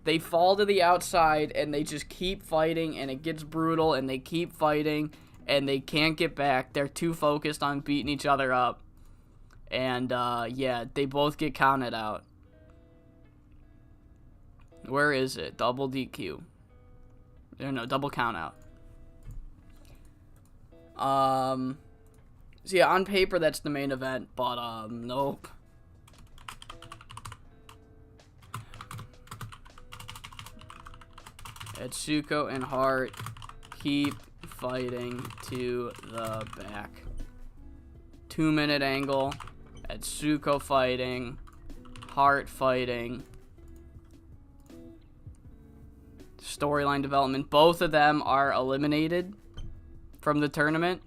They fall to the outside, and they just keep fighting, and it gets brutal, and they keep fighting, and they can't get back. They're too focused on beating each other up. And, yeah, they both get counted out. Where is it? Double DQ. No, double count out. So yeah, on paper that's the main event, but nope. Atsuko and Hart keep fighting to the back. 2-minute angle. Atsuko fighting. Hart fighting. Storyline development. Both of them are eliminated from the tournament.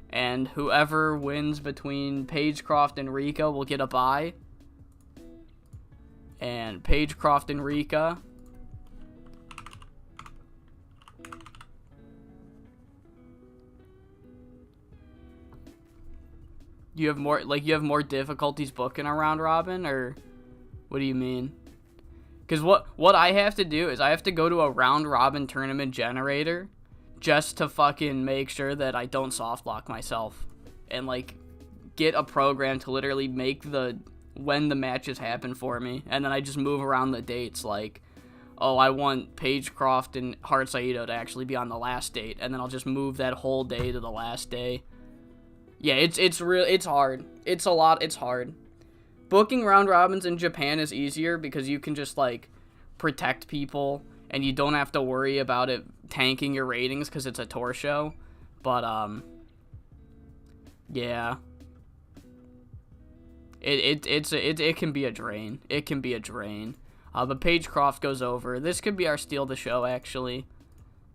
And whoever wins between Pagecroft and Rika will get a bye. And Pagecroft and Rika. You have more difficulties booking a round robin, or what do you mean? Because what I have to do is I have to go to a round robin tournament generator just to fucking make sure that I don't soft lock myself and like get a program to literally make when the matches happen for me, and then I just move around the dates. Like, oh, I want Pagecroft and Hart Saito to actually be on the last date, and then I'll just move that whole day to the last day. Yeah, it's hard. It's hard. Booking round robins in Japan is easier because you can just like protect people and you don't have to worry about it tanking your ratings because it's a tour show. But yeah, it can be a drain. It can be a drain. But Pagecroft goes over. This could be our steal the show actually.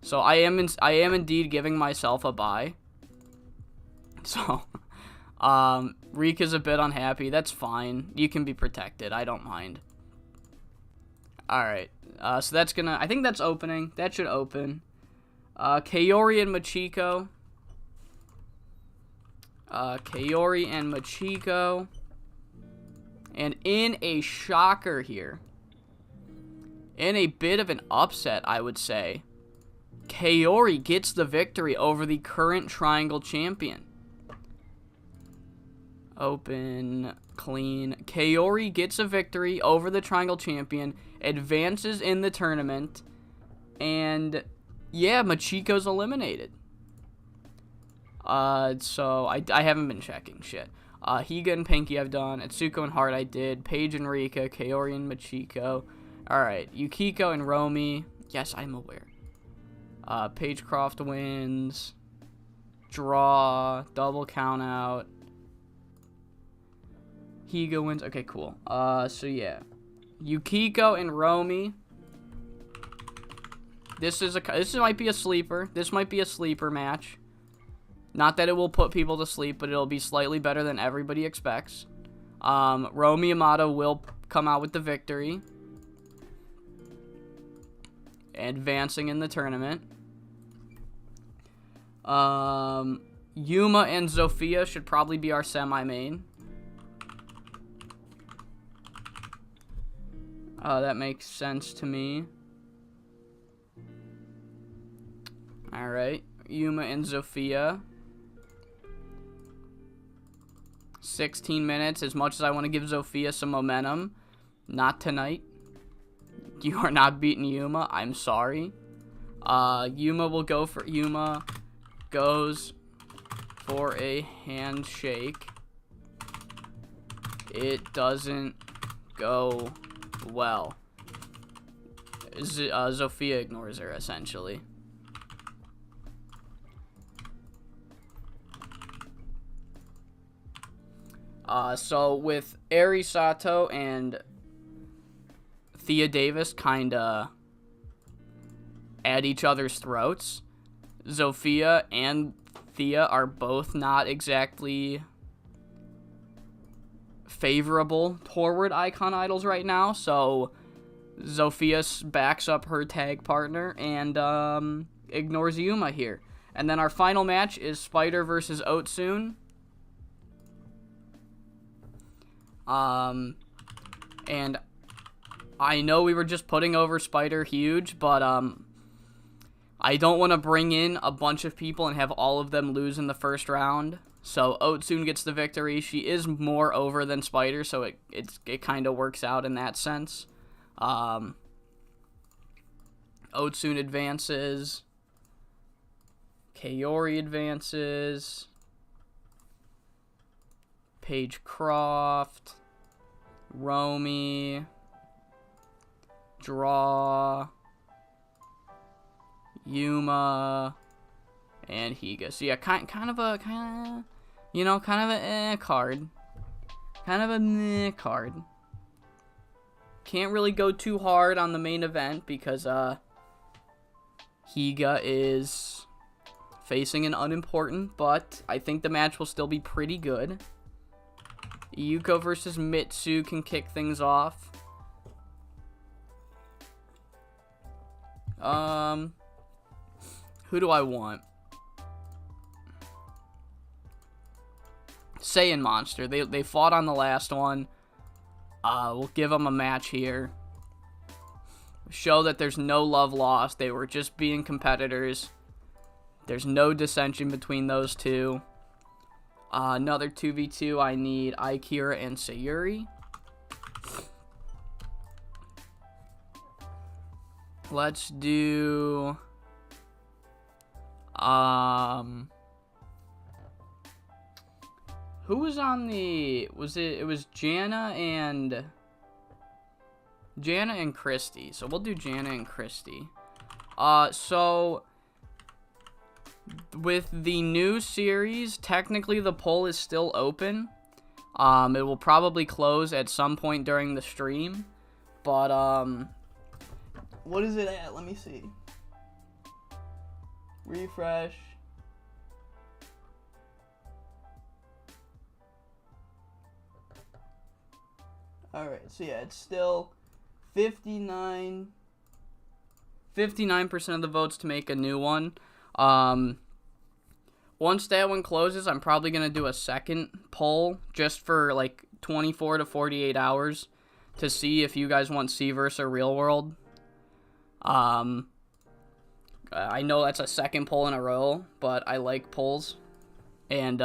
So I am indeed giving myself a bye. So, Rika's a bit unhappy. That's fine. You can be protected. I don't mind. Alright. So that's gonna... I think that's opening. That should open. Kaori and Machiko. Kaori and Machiko. And in a shocker here. In a bit of an upset, I would say. Kaori gets the victory over the current Triangle Champion. Open, clean. Kaori gets a victory over the Triangle Champion, advances in the tournament, and yeah, Machiko's eliminated. So I haven't been checking shit. Higa and Pinky I've done. Atsuko and Hart I did. Paige and Rika, Kaori and Machiko. Alright, Yukiko and Romy. Yes, I'm aware. Pagecroft wins. Draw. Double count out. Higa wins. Okay, cool. So yeah. Yukiko and Romy. This might be a sleeper. This might be a sleeper match. Not that it will put people to sleep, but it'll be slightly better than everybody expects. Romy Yamato will come out with the victory. Advancing in the tournament. Yuma and Zofia should probably be our semi-main. That makes sense to me. Alright. Yuma and Zofia. 16 minutes. As much as I want to give Zofia some momentum. Not tonight. You are not beating Yuma. I'm sorry. Yuma goes for a handshake. It doesn't go well. Zofia ignores her, essentially. So with Eri Sato and Thea Davis kinda at each other's throats, Zofia and Thea are both not exactly favorable toward Icon Idols right now, so Zofia backs up her tag partner and ignores Yuma here. And then our final match is Spider versus Otsun. And I know we were just putting over Spider huge, but I don't want to bring in a bunch of people and have all of them lose in the first round. So Otsun gets the victory. She is more over than Spider, so it kind of works out in that sense. Otsun advances. Kaori advances. Paige Croft. Romy. Draw. Yuma. And Higa. So yeah, kind of a card. Kind of a meh card. Can't really go too hard on the main event because Higa is facing an unimportant, but I think the match will still be pretty good. Yuko versus Mitsu can kick things off. Who do I want? Saiyan Monster. They fought on the last one. We'll give them a match here. Show that there's no love lost. They were just being competitors. There's no dissension between those two. Another 2v2. I need Akira and Sayuri. Let's do... Who was on the... It was Jana and Christy. So we'll do Jana and Christy. So with the new series, technically the poll is still open. It will probably close at some point during the stream. But, what is it at? Let me see. Refresh. Alright, so yeah, it's still 59% of the votes to make a new one. Once that one closes, I'm probably going to do a second poll just for like 24 to 48 hours to see if you guys want Cverse or Real World. I know that's a second poll in a row, but I like polls. And,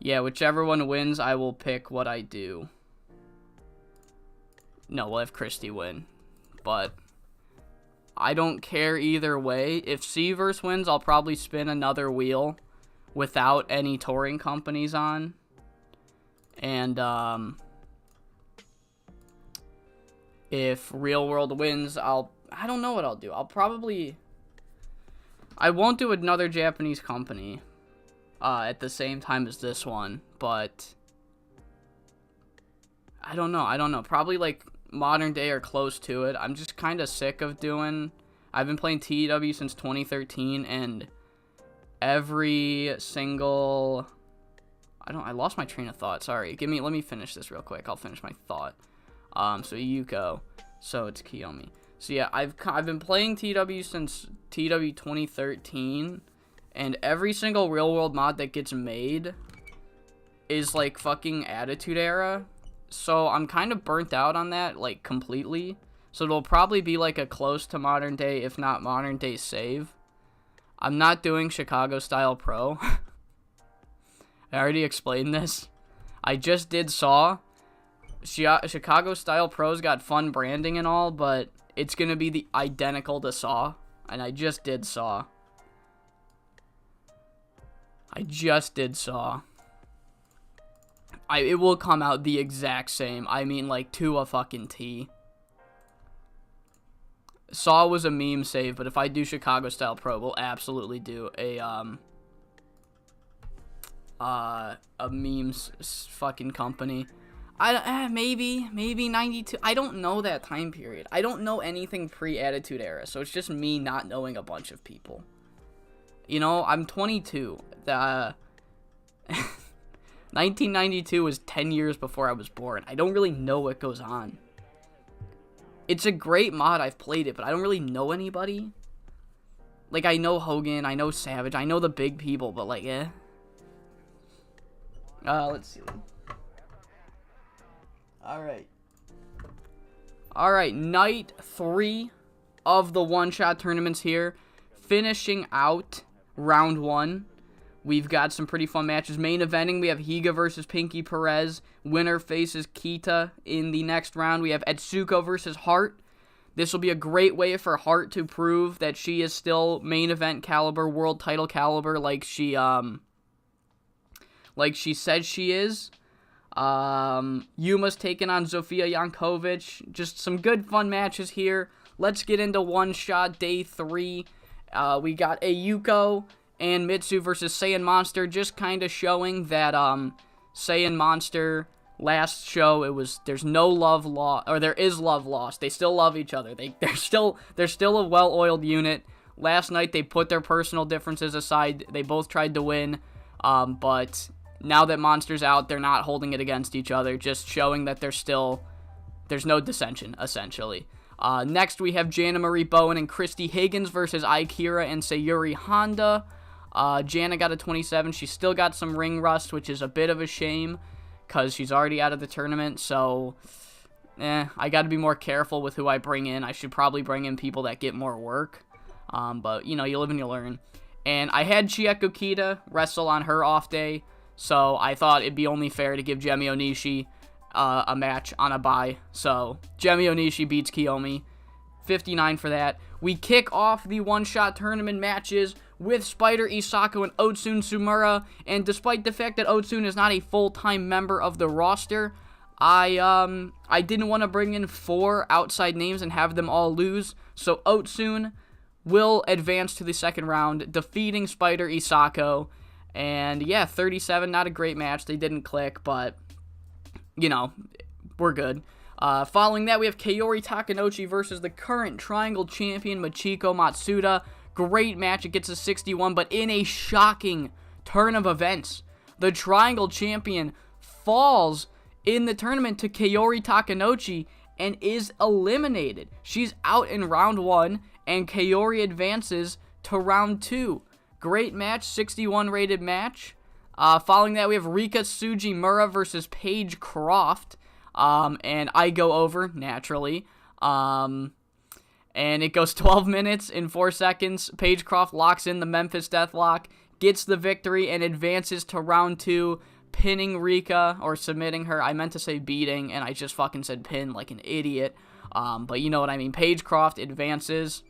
yeah, whichever one wins, I will pick what I do. No, we'll have Christy win. But I don't care either way. If Cverse wins, I'll probably spin another wheel without any touring companies on. And, if Real World wins, I don't know what I'll do. I won't do another Japanese company at the same time as this one, but I don't know. Probably like Modern Day or close to it. I'm just kind of sick of I've been playing TEW since 2013, and every single... I lost my train of thought. Sorry. Let me finish this real quick. I'll finish my thought. So Yuko. So it's Kiyomi. So yeah, I've been playing TEW since TEW 2013, and every single Real World mod that gets made is like fucking Attitude Era. So I'm kind of burnt out on that, like, completely. So it'll probably be like a close to Modern Day, if not Modern Day save. I'm not doing Chicago Style Pro. I already explained this. I just did Saw. Chicago Style Pros got fun branding and all, but it's going to be the identical to Saw. And I just did Saw. It will come out the exact same. I mean, like, to a fucking T. Saw was a meme save, but if I do Chicago Style Pro, we'll absolutely do a memes fucking company. Maybe 92. I don't know that time period. I don't know anything pre-Attitude Era, so it's just me not knowing a bunch of people. You know, I'm 22. 1992 was 10 years before I was born. I don't really know what goes on. It's a great mod. I've played it, but I don't really know anybody. Like, I know Hogan, I know Savage, I know the big people, but like, let's see. Alright, night 3 of the one-shot tournaments here. Finishing out round 1. We've got some pretty fun matches. Main eventing, we have Higa versus Pinky Perez. Winner faces Kita in the next round. We have Etsuko versus Hart. This will be a great way for Hart to prove that she is still main event caliber, world title caliber, like she said she is. Yuma's taking on Zofia Jankovic. Just some good fun matches here. Let's get into one shot day 3. We got Ayuko and Mitsu versus Saiyan Monster, just kind of showing that Saiyan Monster last show there's no love lost, or there is love lost. They still love each other. They're still a well-oiled unit. Last night they put their personal differences aside. They both tried to win, but now that Monster's out, they're not holding it against each other, just showing that there's no dissension, essentially. Next, we have Jana Marie Bowen and Christy Higgins versus Aikira and Sayuri Honda. Jana got a 27. She's still got some ring rust, which is a bit of a shame, because she's already out of the tournament, so I got to be more careful with who I bring in. I should probably bring in people that get more work, but, you know, you live and you learn. And I had Chieko Kita wrestle on her off day, so I thought it'd be only fair to give Gemi Onishi a match on a bye. So Gemi Onishi beats Kiyomi. 59 for that. We kick off the one-shot tournament matches with Spider Isako and Otsun Sumura, and despite the fact that Otsun is not a full-time member of the roster, I didn't want to bring in 4 outside names and have them all lose, so Otsun will advance to the second round, defeating Spider Isako, and yeah, 37, not a great match. They didn't click, but, you know, we're good. Following that, we have Kaori Takanouchi versus the current Triangle Champion, Machiko Matsuda. Great match. It gets a 61, but in a shocking turn of events, the Triangle Champion falls in the tournament to Kaori Takanouchi and is eliminated. She's out in round 1, and Kaori advances to round 2. Great match, 61 rated match. Following that, we have Rika Tsujimura versus Paige Croft. And I go over, naturally. And it goes 12 minutes and 4 seconds. Paige Croft locks in the Memphis Deathlock, gets the victory, and advances to round 2, pinning Rika, or submitting her. I meant to say beating, and I just fucking said pin like an idiot. But you know what I mean. Paige Croft advances.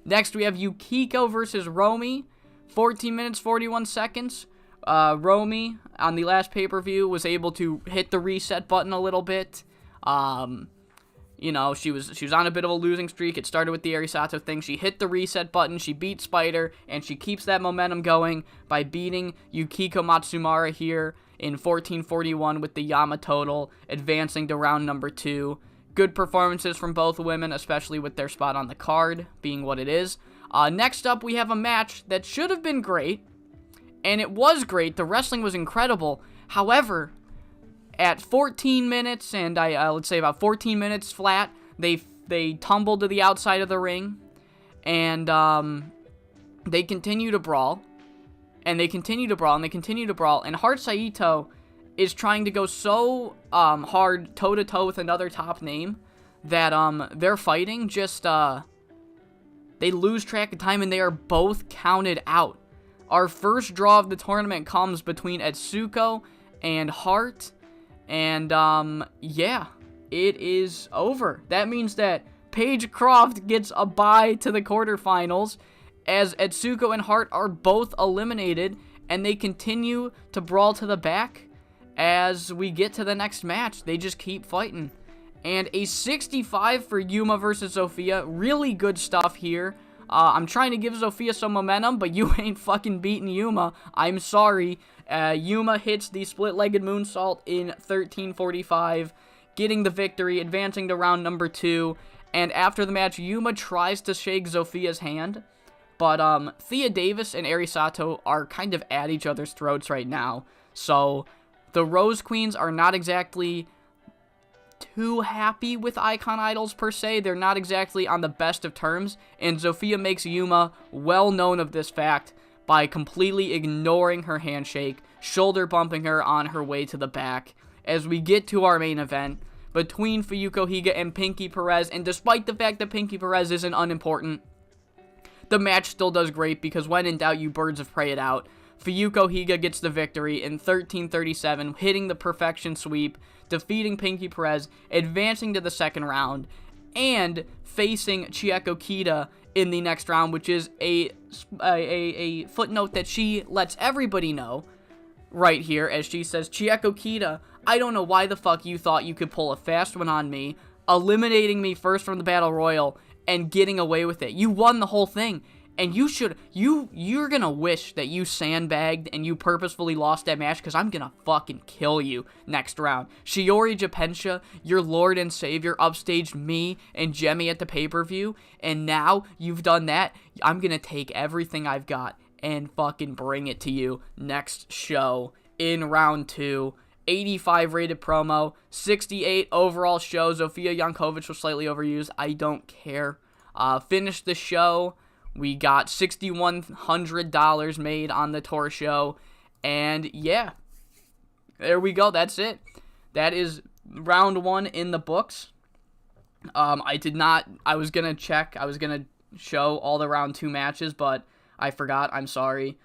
Next, we have Yukiko versus Romy. 14 minutes, 41 seconds. Romy, on the last pay-per-view, was able to hit the reset button a little bit. You know, she was on a bit of a losing streak. It started with the Arisato thing. She hit the reset button. She beat Spider, and she keeps that momentum going by beating Yukiko Matsumara here in 14:41 with the Yama total, advancing to round number 2. Good performances from both women, especially with their spot on the card being what it is. Next up, we have a match that should have been great, and it was great. The wrestling was incredible. However, at 14 minutes, and let's say about 14 minutes flat, they tumbled to the outside of the ring, and they continue to brawl, and they continue to brawl, and they continue to brawl, and Hart Saito is trying to go so hard toe-to-toe with another top name that they're fighting, just they lose track of time, and they are both counted out. Our first draw of the tournament comes between Etsuko and Hart, and yeah, it is over. That means that Paige Croft gets a bye to the quarterfinals, as Etsuko and Hart are both eliminated, and they continue to brawl to the back as we get to the next match. They just keep fighting. And a 65 for Yuma versus Sophia. Really good stuff here. I'm trying to give Sophia some momentum, but you ain't fucking beating Yuma. I'm sorry. Yuma hits the split-legged moonsault in 13:45, getting the victory, advancing to round number 2. And after the match, Yuma tries to shake Sophia's hand, but Thea Davis and Eri Sato are kind of at each other's throats right now. So the Rose Queens are not exactly too happy with Icon Idols per se. They're not exactly on the best of terms, and Sophia makes Yuma well known of this fact by completely ignoring her handshake, shoulder bumping her on her way to the back. As we get to our main event between Fuyuko Higa and Pinky Perez, and despite the fact that Pinky Perez isn't unimportant, the match still does great, because when in doubt, you birds of prey it out. Fuyuko Higa gets the victory in 13:37, hitting the perfection sweep, defeating Pinky Perez, advancing to the second round, and facing Chieko Kita in the next round, which is a footnote that she lets everybody know right here, as she says, Chieko Kita, I don't know why the fuck you thought you could pull a fast one on me, eliminating me first from the Battle Royal, and getting away with it. You won the whole thing. And you're gonna wish that you sandbagged and you purposefully lost that match, because I'm gonna fucking kill you next round. Shiori Japensha, your lord and savior, upstaged me and Jemmy at the pay-per-view, and now you've done that. I'm gonna take everything I've got and fucking bring it to you next show in round 2. 85 rated promo, 68 overall show. Zofia Jankovic was slightly overused. I don't care. Finished the show. We got $6,100 made on the tour show. And yeah, there we go. That's it. That is round 1 in the books. I was going to check. I was going to show all the round 2 matches, but I forgot. I'm sorry.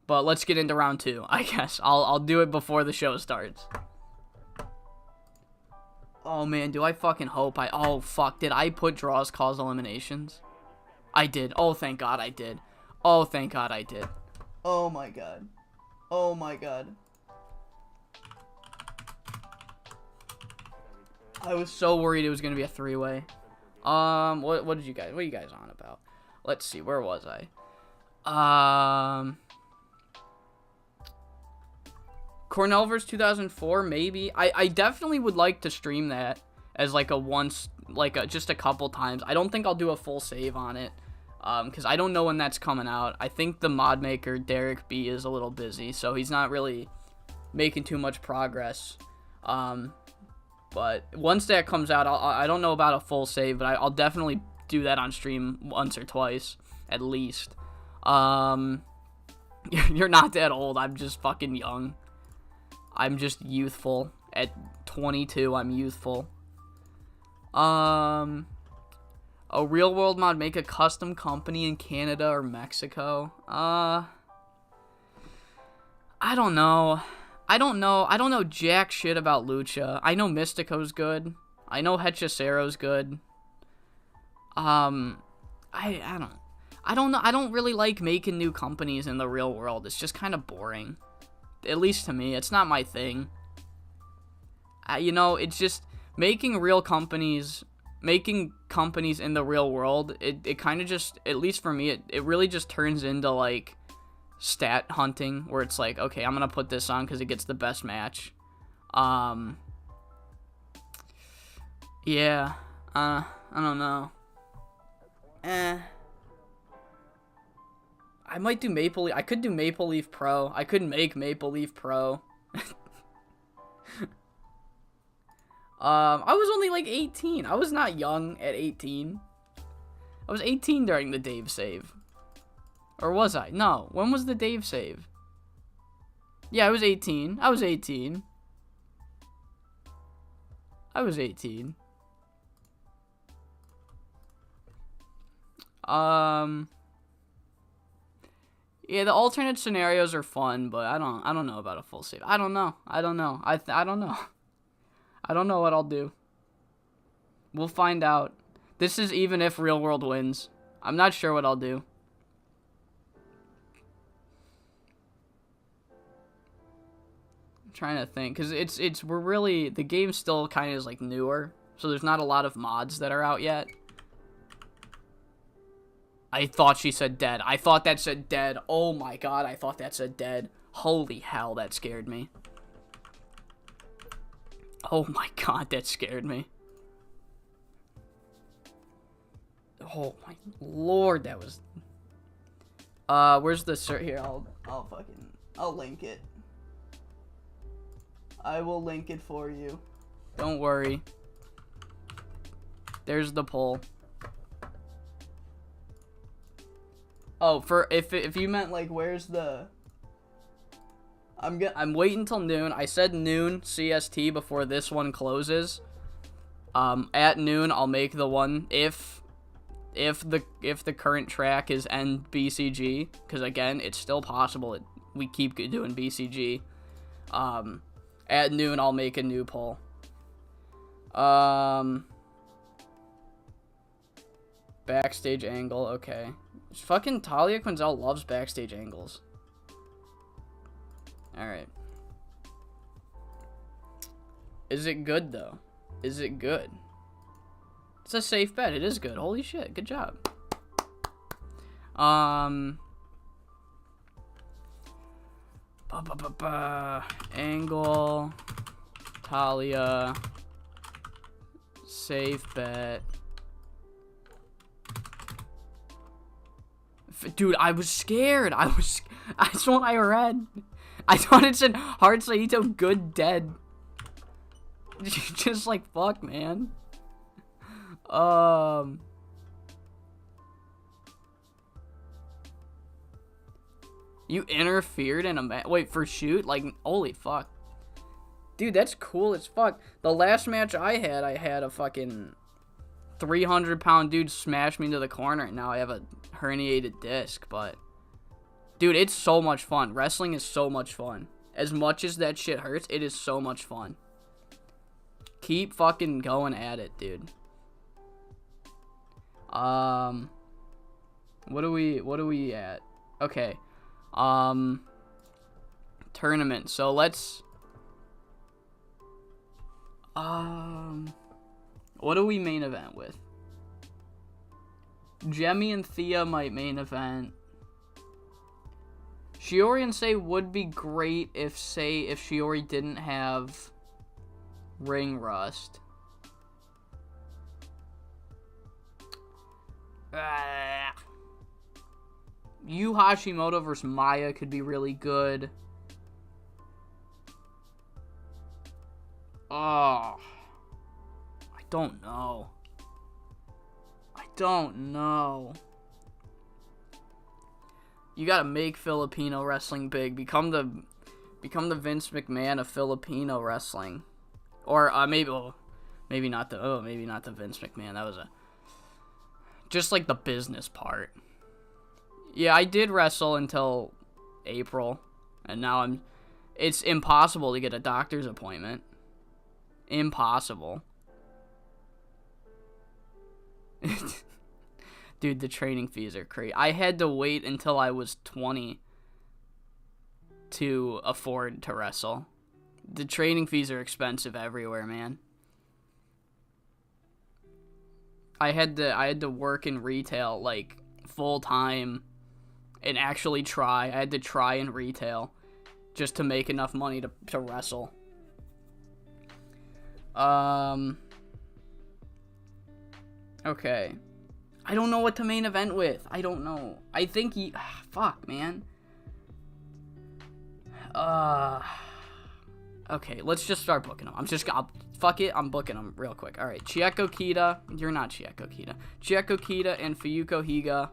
But let's get into round 2, I guess. I'll do it before the show starts. Oh, man, do I fucking hope oh, fuck, did I put draws cause eliminations? I did. Oh, thank God I did. Oh, thank God I did. Oh, my God. Oh, my God. I was so worried it was going to be a 3-way. What are you guys on about? Let's see, where was I? Cornell vs. 2004, maybe. I definitely would like to stream that as like just a couple times. I don't think I'll do a full save on it, because I don't know when that's coming out. I think the mod maker, Derek B, is a little busy, so he's not really making too much progress. But once that comes out, I don't know about a full save, but I'll definitely do that on stream once or twice, at least. You're not that old. I'm just fucking young. I'm just youthful. At 22, I'm youthful. A real world mod, make a custom company in Canada or Mexico. I don't know. I don't know jack shit about Lucha. I know Mystico's good. I know Hechicero's good. I don't know. I don't really like making new companies in the real world. It's just kind of boring. At least to me, it's not my thing. It's just making companies in the real world. It kind of just, at least for me, it really just turns into like stat hunting, where it's like, okay, I'm gonna put this on because it gets the best match. Yeah. I don't know. I might do Maple Leaf. I could do Maple Leaf Pro. I could make Maple Leaf Pro. I was only like 18. I was not young at 18. I was 18 during the Dave save. Or was I? No. When was the Dave save? Yeah, I was 18. I was 18. Yeah, the alternate scenarios are fun, but I don't know about a full save. I don't know. I don't know. I don't know what I'll do. We'll find out. This is even if Real World wins. I'm not sure what I'll do. I'm trying to think, because we're really, the game still kind of is like newer, so there's not a lot of mods that are out yet. I thought she said dead. I thought that said dead. Oh my god, I thought that said dead. Holy hell, that scared me. Oh my god, that scared me. Oh my lord, that was... where's the cert here? I'll link it. I will link it for you. Don't worry. There's the poll. Oh, for if you meant like where's the... I'm waiting till noon. I said noon CST before this one closes. At noon I'll make the one if the current track is NBCG, because again it's still possible we keep doing BCG. At noon I'll make a new poll. Backstage angle, okay. Fucking Talia Quinzel loves backstage angles. Alright. Is it good, though? Is it good? It's a safe bet. It is good. Holy shit. Good job. Angle. Talia. Safe bet. Dude, I was scared. That's what I read. I thought it said Hard Saito good dead. Just like fuck, man. You interfered in a match. Wait, for shoot? Like, holy fuck. Dude, that's cool as fuck. The last match I had a fucking 300-pound dude smash me into the corner, and now I have a herniated disc, but dude, it's so much fun. Wrestling is so much fun. As much as that shit hurts, it is so much fun. Keep fucking going at it, dude. What are we at? Okay. Tournament. So let's what do we main event with? Jemmy and Thea might main event. Shiori and Sei would be great if Shiori didn't have ring rust. Yu Hashimoto versus Maya could be really good. Oh, I don't know. You gotta make Filipino wrestling big. Become the Vince McMahon of Filipino wrestling, or maybe not the Vince McMahon. That was just like the business part. Yeah, I did wrestle until April, and now it's impossible to get a doctor's appointment. Impossible. Dude, the training fees are crazy. I had to wait until I was 20 to afford to wrestle. The training fees are expensive everywhere, man. I had to work in retail like full time and actually try. I had to try in retail just to make enough money to wrestle. Okay. I don't know what to main event with. I don't know. I think fuck, man. Okay, let's just start booking them. Fuck it, I'm booking them real quick. All right, Chieko Kita. You're not Chieko Kita. Chieko Kita and Fuyuko Higa.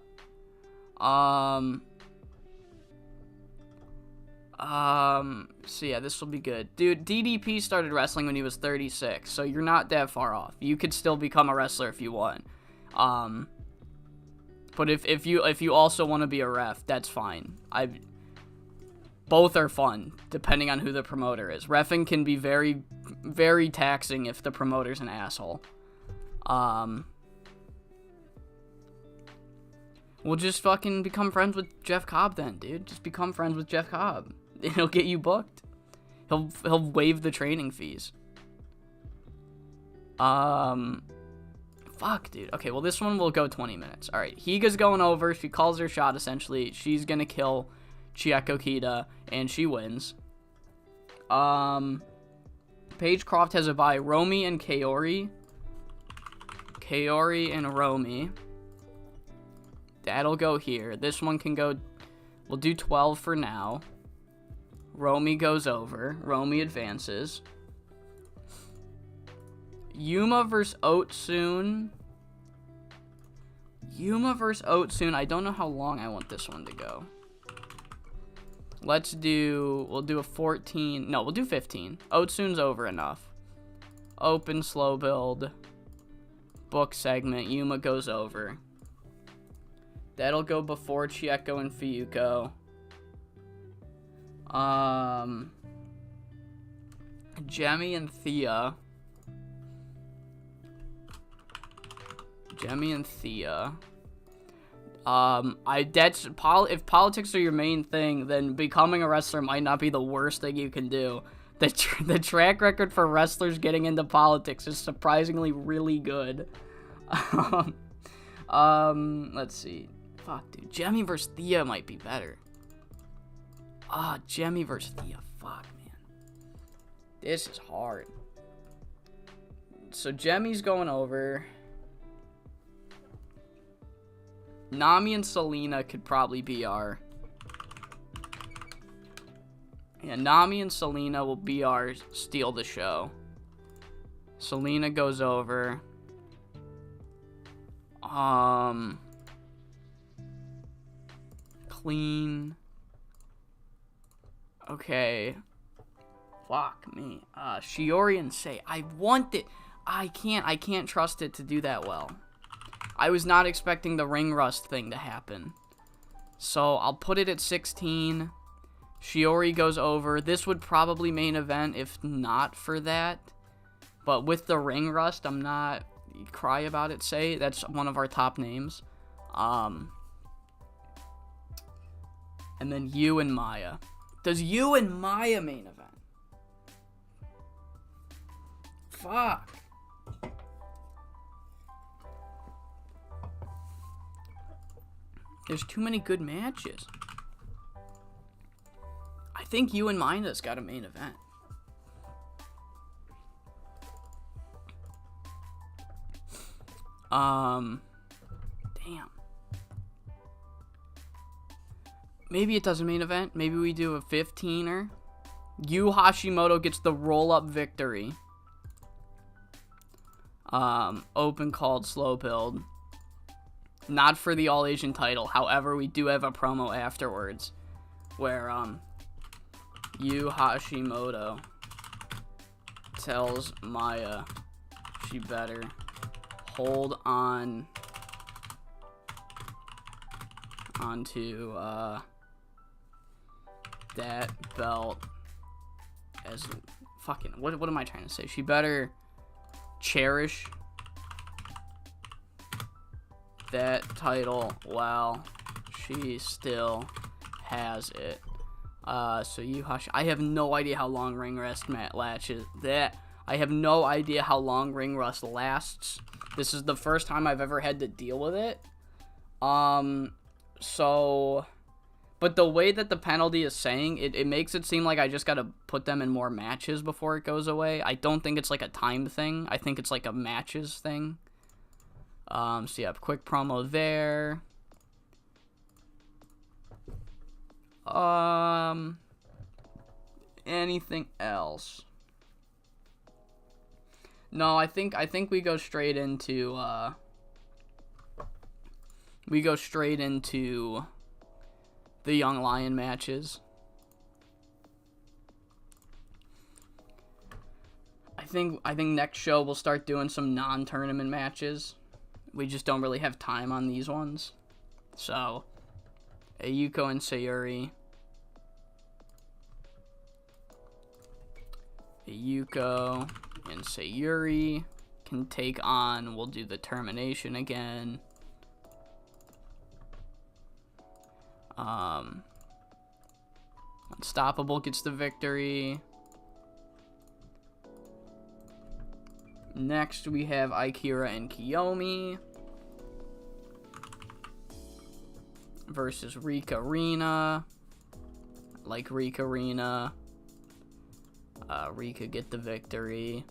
So yeah, this will be good. Dude, DDP started wrestling when he was 36, so you're not that far off. You could still become a wrestler if you want. But if you also want to be a ref, that's fine. Both are fun, depending on who the promoter is. Reffing can be very very taxing if the promoter's an asshole. We'll just fucking become friends with Jeff Cobb then, dude. Just become friends with Jeff Cobb. He'll get you booked. He'll waive the training fees. Fuck, dude. Okay, well, this one will go 20 minutes. All right, Higa's going over. She calls her shot, essentially. She's gonna kill Chieko Kita, and she wins. Paige Croft has a bye. Romy and Kaori. Kaori and Romy. That'll go here. This one can go... We'll do 12 for now. Romy goes over. Romy advances. Yuma versus Otsun. Yuma versus Otsun. I don't know how long I want this one to go. We'll do a 14. No, we'll do 15. Otsun's over enough. Open, slow build. Book segment. Yuma goes over. That'll go before Chieko and Fuyuko. Jemmy and Thea. If politics are your main thing, then becoming a wrestler might not be the worst thing you can do. The track record for wrestlers getting into politics is surprisingly really good. Let's see. Fuck, dude. Jemmy versus Thea might be better. Jemmy versus Thea. Fuck, man. This is hard. So Jemmy's going over. Nami and Selena could probably be our... Yeah, Nami and Selena will be our steal the show. Selena goes over. Clean. Okay. Fuck me. Shiori and Sei. I want it. I can't trust it to do that well. I was not expecting the ring rust thing to happen. So I'll put it at 16. Shiori goes over. This would probably main event if not for that. But with the ring rust, I'm not cry about it. Say that's one of our top names. And then you and Maya. Does you and Maya main event? Fuck. There's too many good matches. I think you and Maya's got a main event. Damn. Maybe it does a main event. Maybe we do a 15er. Yu Hashimoto gets the roll-up victory. Open called slow build. Not for the All-Asian title. However, we do have a promo afterwards where Yu Hashimoto tells Maya she better hold on onto that belt as fucking what am I trying to say? She better cherish that title while she still has it. So Yu Hashi, I have no idea how long ring rust latches. I have no idea how long ring rust lasts. This is the first time I've ever had to deal with it. So, but the way that the penalty is saying, it makes it seem like I just gotta put them in more matches before it goes away. I don't think it's like a time thing. I think it's like a matches thing. So yeah, quick promo there. Anything else? No, I think we go straight into the Young Lion matches. I think next show we'll start doing some non-tournament matches. We just don't really have time on these ones. So, Ayuko and Sayuri. Yuko and Sayuri can take on. We'll do the termination again. Unstoppable gets the victory. Next, we have Akira and Kiyomi versus Rika Rina. Like Rika Rina. Rika get the victory.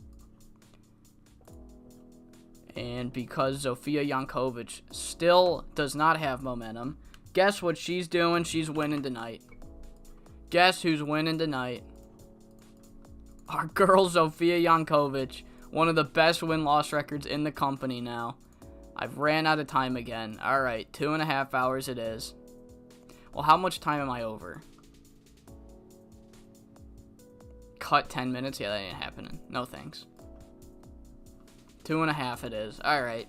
And because Zofia Jankovic still does not have momentum, guess what she's doing? She's winning tonight. Guess who's winning tonight? Our girl Zofia Jankovic. One of the best win-loss records in the company now. I've ran out of time again. Alright, 2.5 hours it is. Well, how much time am I over? Cut 10 minutes? Yeah, that ain't happening. No thanks. 2.5 it is. Alright.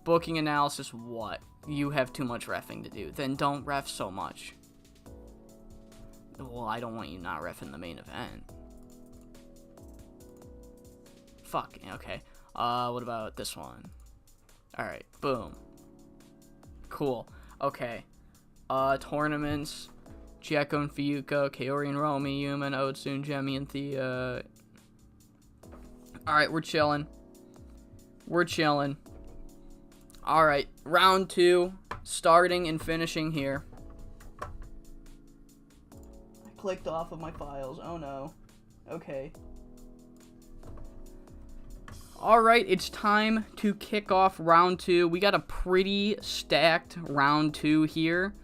Booking analysis, what? You have too much reffing to do. Then don't ref so much. Well, I don't want you not reffing the main event. Fuck, okay. What about this one? Alright, boom. Cool. Okay. Tournaments. Chieko and Fuyuko, Kaori and Romy, Yuma and Otsu, Jemmy and Thea. Alright, we're chilling. We're chilling. Alright, round 2. Starting and finishing here. I clicked off of my files. Oh no. Okay. Alright, it's time to kick off round 2. We got a pretty stacked round 2 here.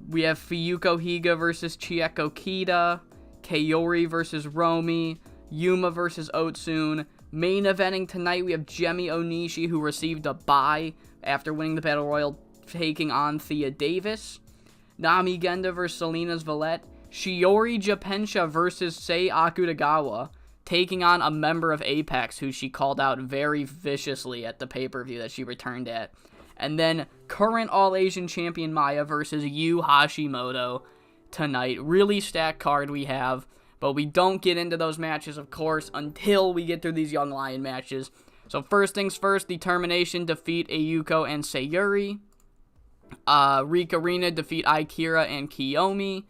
We have Fuyuko Higa versus Chieko Kita, Kaori versus Romy, Yuma versus Otsun. Main eventing tonight, we have Jemmy Onishi, who received a bye after winning the Battle Royal, taking on Thea Davis. Nami Genda versus Selena's Valette. Shiori Japensha versus Sei Akutagawa, taking on a member of Apex, who she called out very viciously at the pay-per-view that she returned at. And then current All-Asian Champion Maya versus Yu Hashimoto tonight. Really stacked card we have, but we don't get into those matches, of course, until we get through these Young Lion matches. So first things first, Determination defeat Ayuko and Sayuri. Rika Rina defeat Akira and Kiyomi.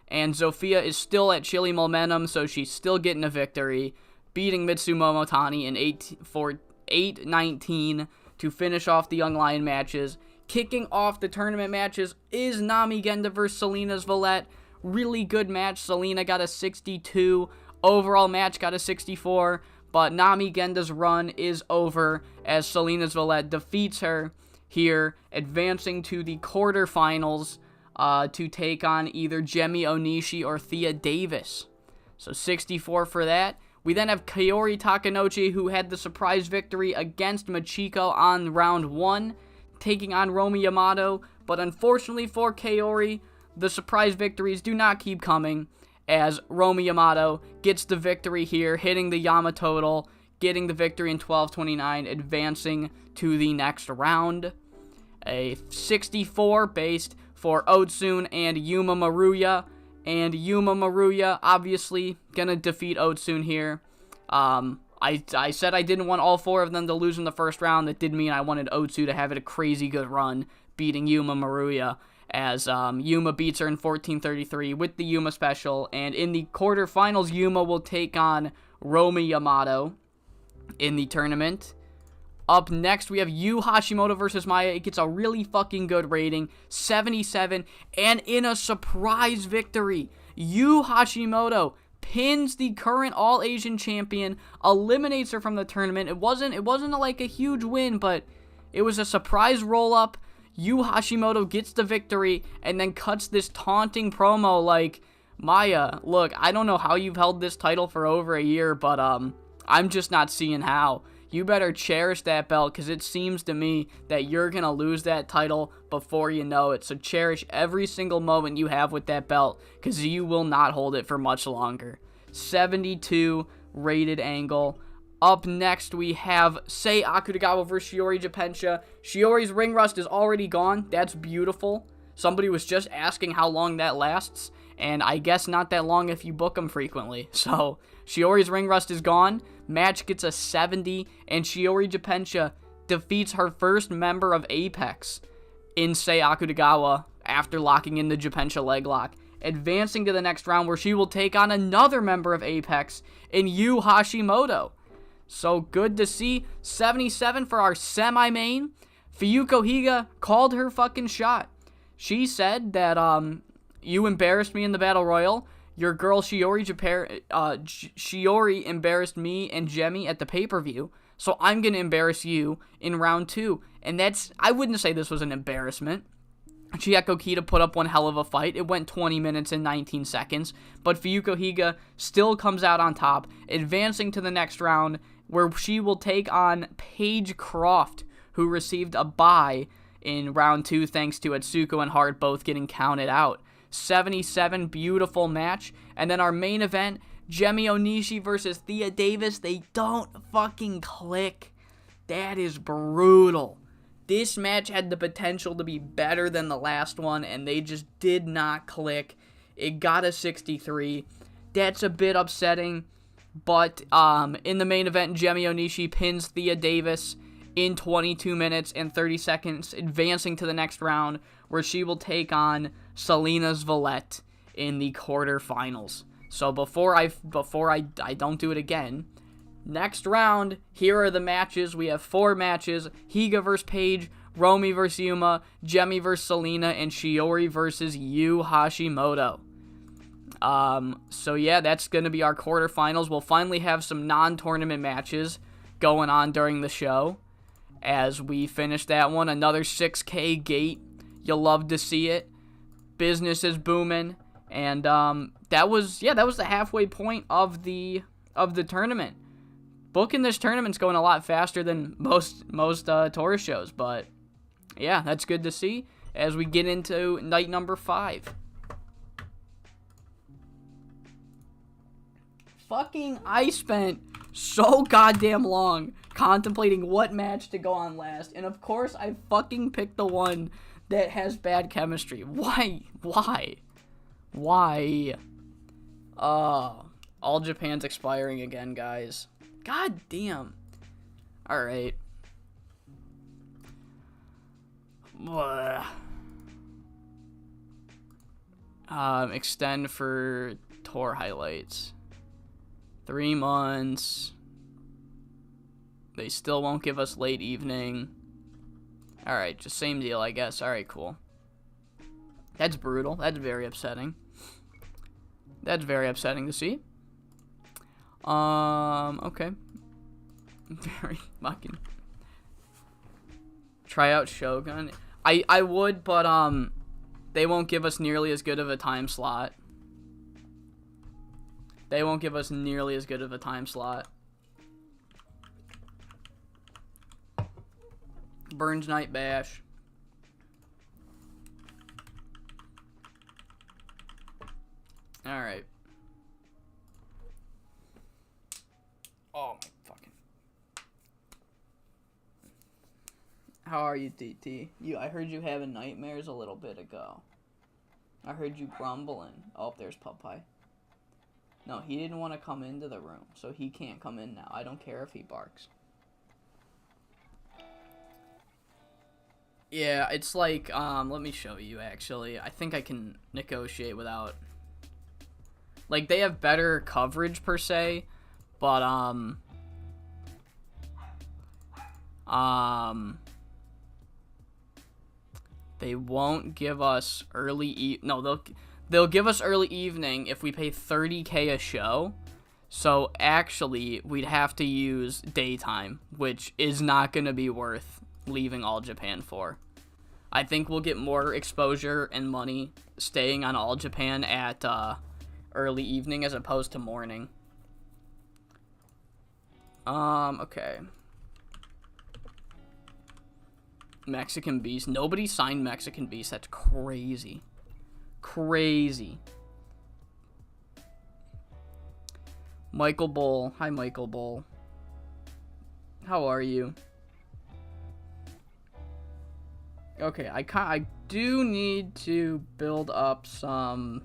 And Zofia is still at chilly momentum, so she's still getting a victory, beating Mitsu Momotani in 8-19 to finish off the Young Lion matches. Kicking off the tournament matches is Nami Genda versus Selena's Valette. Really good match. Selena got a 62. Overall match got a 64. But Nami Genda's run is over as Selena's Valette defeats her here, advancing to the quarterfinals to take on either Jemmy Onishi or Thea Davis. So 64 for that. We then have Kaori Takanouchi, who had the surprise victory against Machiko on round 1, taking on Romy Yamato. But unfortunately for Kaori, the surprise victories do not keep coming, as Romy Yamato gets the victory here, hitting the Yama total, getting the victory in 12:29, advancing to the next round. A 64 based for Otsun and Yuma Maruya. And Yuma Maruya, obviously, gonna defeat Otsun here. I said I didn't want all 4 of them to lose in the first round. That did mean I wanted Otsu to have a crazy good run, beating Yuma Maruya, as Yuma beats her in 14:33 with the Yuma special. And in the quarterfinals, Yuma will take on Romy Yamato in the tournament. Up next, we have Yu Hashimoto versus Maya. It gets a really fucking good rating, 77, and in a surprise victory, Yu Hashimoto pins the current All-Asian champion, eliminates her from the tournament. It wasn't like a huge win, but it was a surprise roll-up. Yu Hashimoto gets the victory, and then cuts this taunting promo like, Maya, look, I don't know how you've held this title for over a year, but I'm just not seeing how. You better cherish that belt, because it seems to me that you're going to lose that title before you know it. So cherish every single moment you have with that belt, because you will not hold it for much longer. 72 rated angle. Up next, we have Sei Akutagawa versus Shiori Japensha. Shiori's ring rust is already gone. That's beautiful. Somebody was just asking how long that lasts, and I guess not that long if you book them frequently. So, Shiori's ring rust is gone, match gets a 70, and Shiori Japensha defeats her first member of Apex in Sei Akutagawa after locking in the Japensha leg lock, advancing to the next round where she will take on another member of Apex in Yu Hashimoto. So good to see. 77 for our semi-main. Fuyuko Higa called her fucking shot. She said that, you embarrassed me in the Battle Royal. Your girl Shiori embarrassed me and Jemmy at the pay-per-view. So I'm going to embarrass you in round 2. And I wouldn't say this was an embarrassment. Chieko Kita put up one hell of a fight. It went 20 minutes and 19 seconds. But Fuyuko Higa still comes out on top, advancing to the next round, where she will take on Paige Croft, who received a bye in round 2 thanks to Atsuko and Hart both getting counted out. 77, beautiful match. And then our main event, Jemi Onishi versus Thea Davis. They don't fucking click. That is brutal. This match had the potential to be better than the last one, and they just did not click. It got a 63. That's a bit upsetting, but in the main event, Jemi Onishi pins Thea Davis in 22 minutes and 30 seconds, advancing to the next round, where she will take on Selena Zvalette in the quarterfinals. So before I don't do it again, next round, here are the matches. We have 4 matches: Higa versus Paige, Romy versus Yuma, Jemmy versus Selena, and Shiori versus Yu Hashimoto. So yeah, that's going to be our quarterfinals. We'll finally have some non-tournament matches going on during the show as we finish that one. Another 6K gate. You'll love to see it. Business is booming. And that was the halfway point of the tournament. Booking this tournament's going a lot faster than most tour shows, but yeah, that's good to see as we get into night number 5. Fucking, I spent so goddamn long contemplating what match to go on last, and of course I fucking picked the one that has bad chemistry. Why? All Japan's expiring again, guys. God damn. Alright. Extend for tour highlights. 3 months. They still won't give us late evening. Alright, just same deal, I guess. Alright, cool. That's brutal. That's very upsetting. That's very upsetting to see. Okay. Very fucking... Try out Shogun. I would, but, they won't give us nearly as good of a time slot. Burns Night Bash. Alright. Oh my fucking... How are you, DT? I heard you having nightmares a little bit ago. I heard you grumbling. Oh, there's Popeye. No, he didn't want to come into the room, so he can't come in now. I don't care if he barks. Yeah, it's like, let me show you, actually. I think I can negotiate without... Like, they have better coverage, per se, but, they won't give us early they'll give us early evening if we pay $30K a show. So actually, we'd have to use daytime, which is not going to be worth leaving All Japan for. I think we'll get more exposure and money staying on All Japan at early evening as opposed to morning. Okay. Mexican Beast. Nobody signed Mexican Beast. That's crazy. Crazy. Michael Bull. Hi, Michael Bull. How are you? Okay, I do need to build up some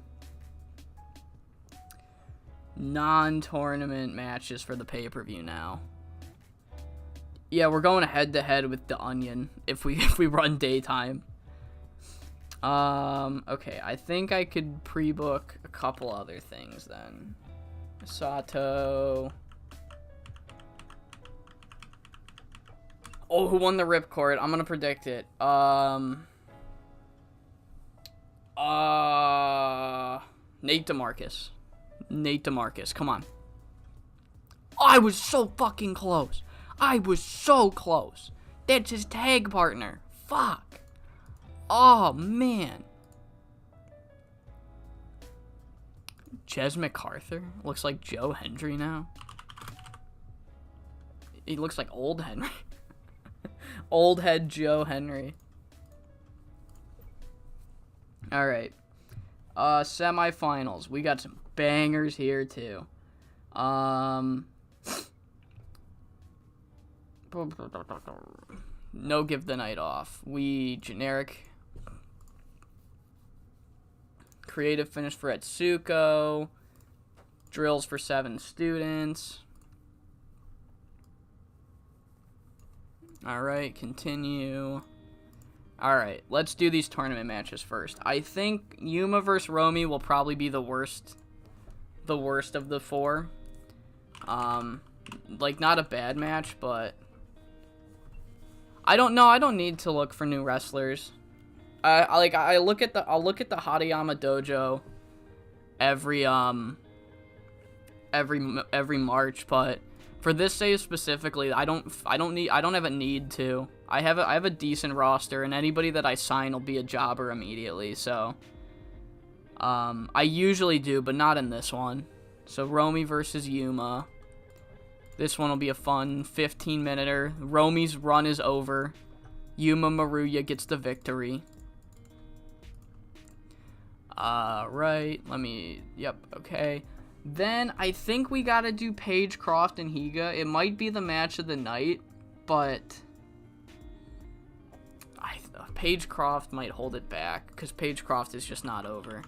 non-tournament matches for the pay-per-view now. Yeah, we're going head-to-head with the Onion if we run daytime. Okay, I think I could pre-book a couple other things then. Sato. Oh, who won the Ripcord? I'm gonna predict it. Nate DeMarcus. Nate DeMarcus, come on. Oh, I was so fucking close. I was so close. That's his tag partner. Fuck. Oh, man. Jez MacArthur? Looks like Joe Hendry now. He looks like old Henry. Old head Joe Henry. Alright. Semifinals. We got some bangers here, too. No give the night off. We generic. Creative finish for Etsuko. Drills for 7 students. Alright, continue. Alright, let's do these tournament matches first. I think Yuma vs. Romy will probably be the worst of the 4. Like, not a bad match, but I don't know. I don't need to look for new wrestlers. I'll look at the Harayama Dojo every March, but for this save specifically, I don't have a need to. I have a decent roster, and anybody that I sign will be a jobber immediately. So I usually do, but not in this one. So Romy versus Yuma. This one will be a fun 15-minute-er. Romy's run is over. Yuma Maruya gets the victory. Right. Yep, okay. Then I think we gotta do Paige Croft and Higa. It might be the match of the night, but Paige Croft might hold it back because Paige Croft is just not over.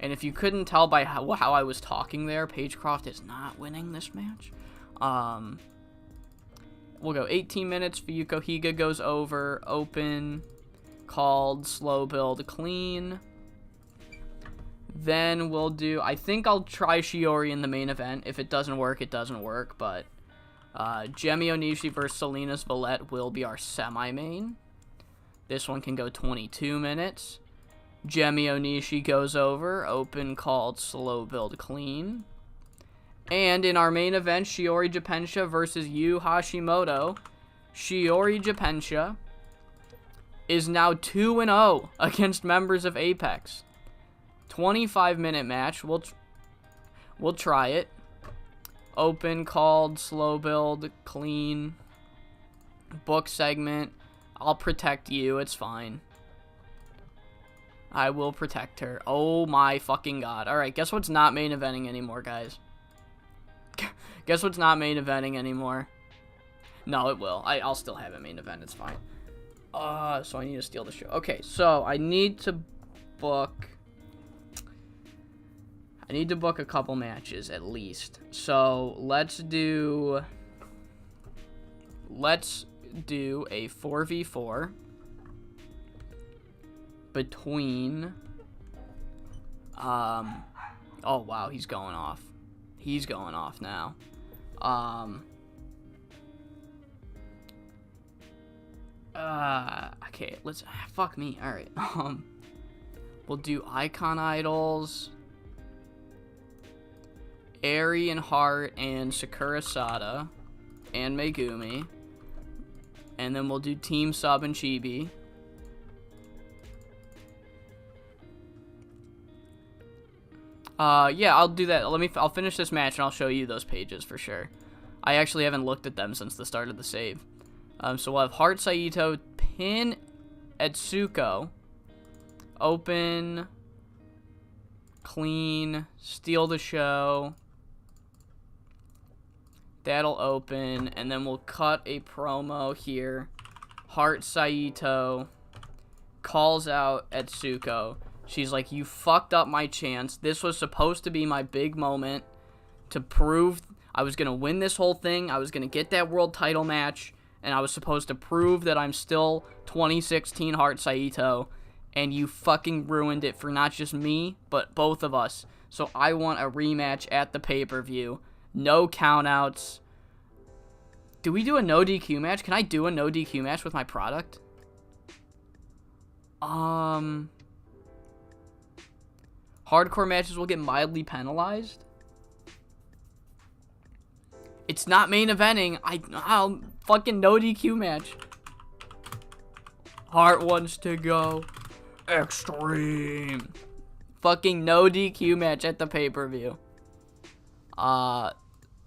And if you couldn't tell by how I was talking there, Paige Croft is not winning this match. We'll go 18 minutes. Fuyuko Higa goes over. Open. Called. Slow build. Clean. Then we'll do... I think I'll try Shiori in the main event. If it doesn't work, it doesn't work. But Gemi Onishi versus Salinas Valette will be our semi-main. This one can go 22 minutes. Gemi Onishi goes over. Open, called, slow build, clean. And in our main event, Shiori Japensha versus Yu Hashimoto. Shiori Japensha is now 2-0 against members of Apex. 25-minute match. We'll try it. Open, called, slow build, clean. Book segment. I'll protect you. It's fine. I will protect her. Oh my fucking god. Alright, guess what's not main eventing anymore, guys? Guess what's not main eventing anymore? No, it will. I'll still have it main event. It's fine. So I need to steal the show. Okay, so I need to book a couple matches at least. So let's do a 4v4 between oh wow, he's going off. He's going off now. Okay, let's fuck me. All right. We'll do Icon Idols, Eri and Hart and Sakura Sada and Megumi. And then we'll do Team Sub and Chibi. Yeah, I'll do that. I'll finish this match and I'll show you those pages for sure. I actually haven't looked at them since the start of the save. So we'll have Hart Saito pin Etsuko. Open. Clean. Steal the show. That'll open. And then we'll cut a promo here. Hart Saito calls out Etsuko. She's like, you fucked up my chance. This was supposed to be my big moment to prove I was going to win this whole thing. I was going to get that world title match, and I was supposed to prove that I'm still 2016 Heart Saito, and you fucking ruined it for not just me, but both of us. So I want a rematch at the pay-per-view. No countouts. Do we do a no DQ match? Can I do a no DQ match with my product? Hardcore matches will get mildly penalized. It's not main eventing. I'll fucking no DQ match. Hart wants to go extreme. Fucking no DQ match at the pay-per-view.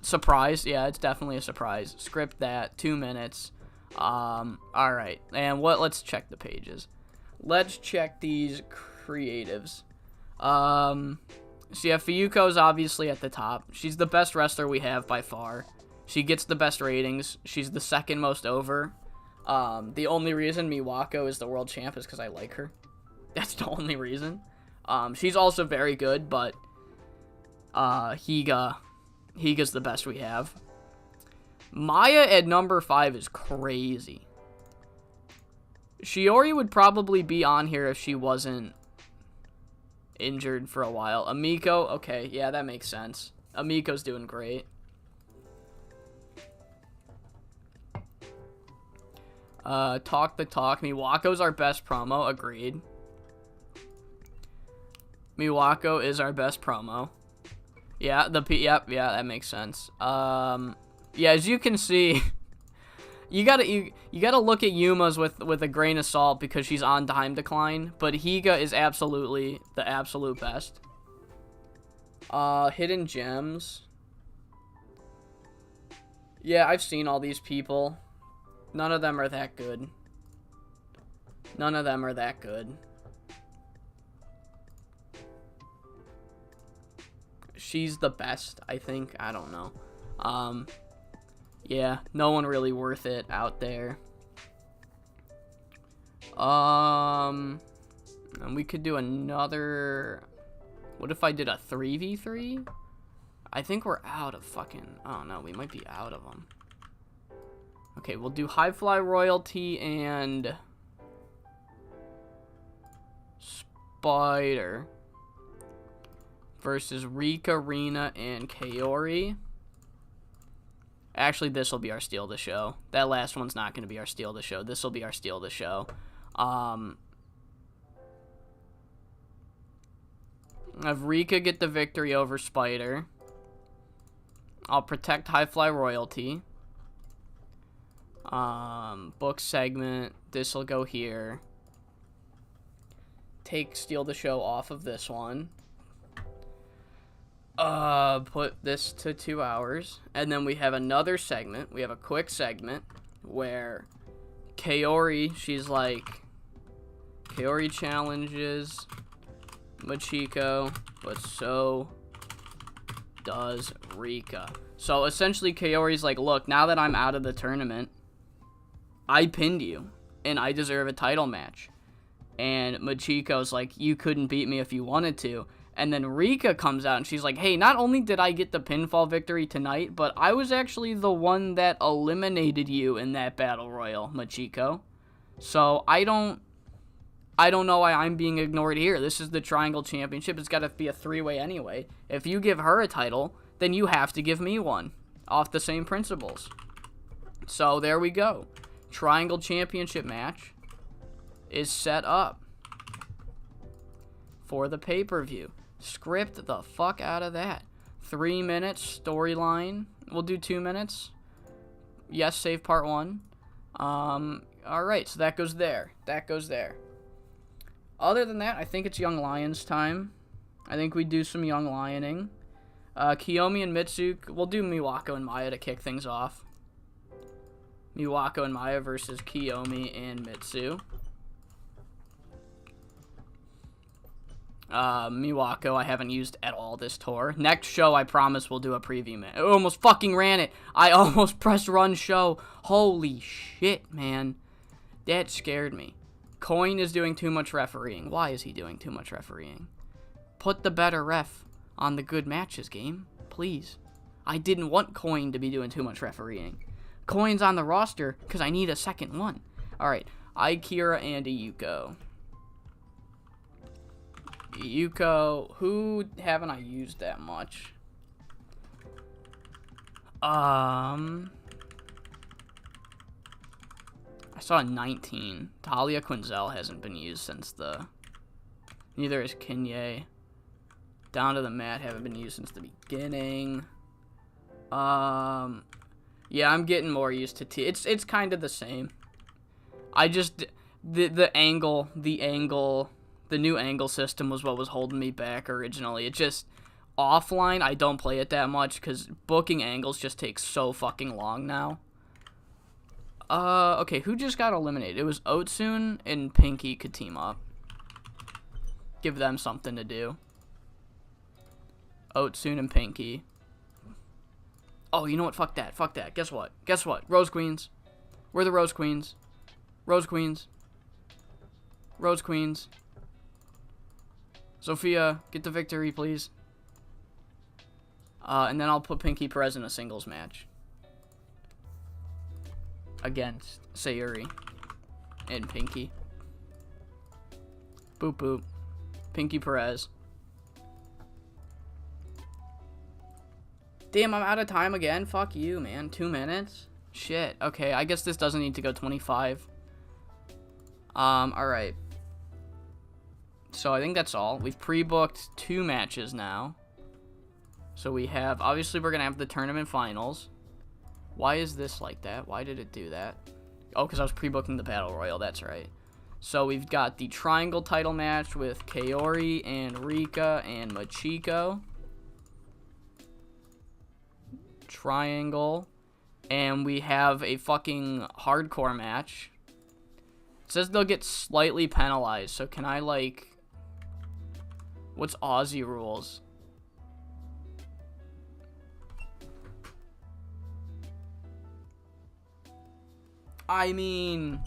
Surprise. Yeah, it's definitely a surprise. Script that. 2 minutes. Alright. And let's check the pages. Let's check these creatives. So yeah, Fuyuko's obviously at the top. She's the best wrestler we have by far. She gets the best ratings. She's the second most over. The only reason Miwako is the world champ is because I like her. That's the only reason. She's also very good, but Higa's the best we have. Maya at number 5 is crazy. Shiori would probably be on here if she wasn't injured for a while. Amiko, okay, yeah, that makes sense. Amiko's doing great. Talk the talk. Miwako's our best promo, agreed. Miwako is our best promo. Yeah, yep, yeah, that makes sense. Yeah, as you can see, you gotta look at Yuma's with a grain of salt because she's on time decline, but Higa is absolutely the absolute best. Hidden gems. Yeah, I've seen all these people. None of them are that good. None of them are that good. She's the best, I think. I don't know. Yeah, no one really worth it out there. And we could do another... What if I did a 3v3? I think we're out of fucking... I don't know, we might be out of them. Okay, we'll do High Fly Royalty and... Spider. Versus Rika, Rina, and Kaori. Actually, this will be our steal the show. That last one's not going to be our steal the show. This will be our steal the show. Have Rika get the victory over Spider. I'll protect High Fly Royalty. Book segment. This will go here. Take steal the show off of this one. Put this to 2 hours, and then we have another segment. We have a quick segment where Kaori, she's like, Kaori challenges Machiko, but so does Rika. So essentially Kaori's like, look, now that I'm out of the tournament, I pinned you, and I deserve a title match. And Machiko's like, you couldn't beat me if you wanted to. And then Rika comes out and she's like, hey, not only did I get the pinfall victory tonight, but I was actually the one that eliminated you in that battle royal, Machiko. So I don't know why I'm being ignored here. This is the Triangle Championship. It's got to be a 3-way anyway. If you give her a title, then you have to give me one. Off the same principles. So there we go. Triangle Championship match is set up for the pay-per-view. Script the fuck out of that. 3 minutes storyline. We'll do 2 minutes. Yes, save part 1. Alright, so that goes there. That goes there. Other than that, I think it's Young Lions time. I think we do some Young Lioning. Kiyomi and Mitsu. We'll do Miwako and Maya to kick things off. Miwako and Maya versus Kiyomi and Mitsu. Miwako I haven't used at all this tour. Next show, I promise we'll do a preview, man. I almost fucking ran it. I almost pressed run show. Holy shit, man. That scared me. Coin is doing too much refereeing. Why is he doing too much refereeing? Put the better ref on the good matches, game. Please. I didn't want Coin to be doing too much refereeing. Coin's on the roster because I need a second one. Alright. Akira and Iyuko. Iyuko, who haven't I used that much? I saw a 19. Talia Quinzel hasn't been used since the... Neither is Kinye. Down to the mat haven't been used since the beginning. Yeah, I'm getting more used to T. It's kind of the same. I just... The new angle system was what was holding me back originally. It just... Offline, I don't play it that much because booking angles just takes so fucking long now. Okay, who just got eliminated? It was Otsun and Pinky could team up. Give them something to do. Otsun and Pinky. Oh, you know what? Fuck that. Fuck that. Guess what? Guess what? Rose Queens. We're the Rose Queens. Rose Queens. Rose Queens. Sophia, get the victory, please. And then I'll put Pinky Perez in a singles match. Against Sayuri. And Pinky. Boop boop. Pinky Perez. Damn, I'm out of time again. Fuck you, man. 2 minutes? Shit. Okay, I guess this doesn't need to go 25. Alright. So I think that's all. We've pre-booked 2 matches now. So we have, obviously we're going to have the tournament finals. Why is this like that? Why did it do that? Oh, because I was pre-booking the Battle Royal, that's right. So we've got the triangle title match with Kaori and Rika and Machiko. Triangle. And we have a fucking hardcore match. It says they'll get slightly penalized, so can I like... What's Aussie rules? I mean,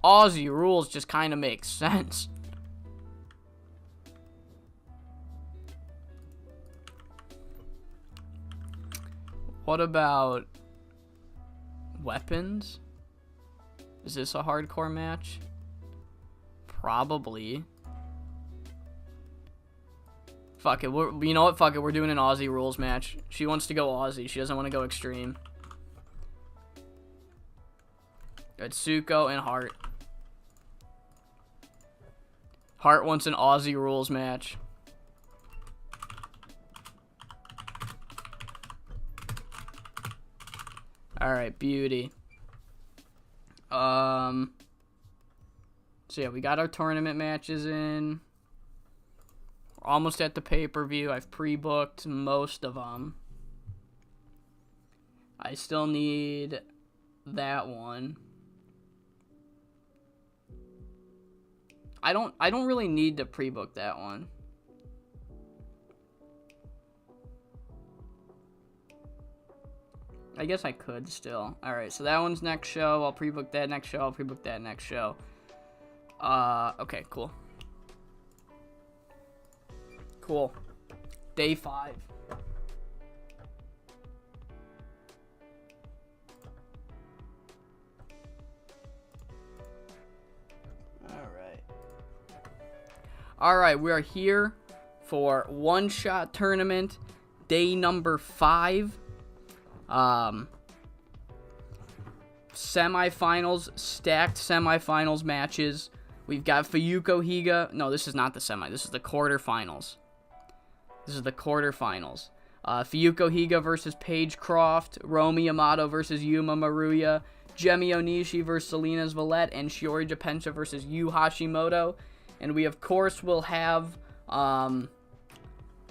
Aussie rules just kind of make sense. What about weapons? Is this a hardcore match? Probably. Fuck it. You know what? Fuck it. We're doing an Aussie rules match. She wants to go Aussie. She doesn't want to go extreme. Atsuko and Hart. Hart wants an Aussie rules match. Alright, beauty. So yeah, we got our tournament matches in. We're almost at the pay-per-view. I've pre-booked most of them. I still need that one. I don't really need to pre-book that one. I guess I could still. Alright, so that one's next show. I'll pre-book that next show. I'll pre-book that next show. Okay, cool. Cool. Day 5. Alright, we are here for one-shot tournament, day number 5. Semifinals, stacked semifinals matches. We've got Fuyuko Higa. No, this is not the semi. This is the quarterfinals. This is the quarterfinals. Fuyuko Higa versus Paige Croft. Romi Yamato versus Yuma Maruya. Jemi Onishi versus Selena Zvalette. And Shiori Japencha versus Yu Hashimoto. And we, of course, will have some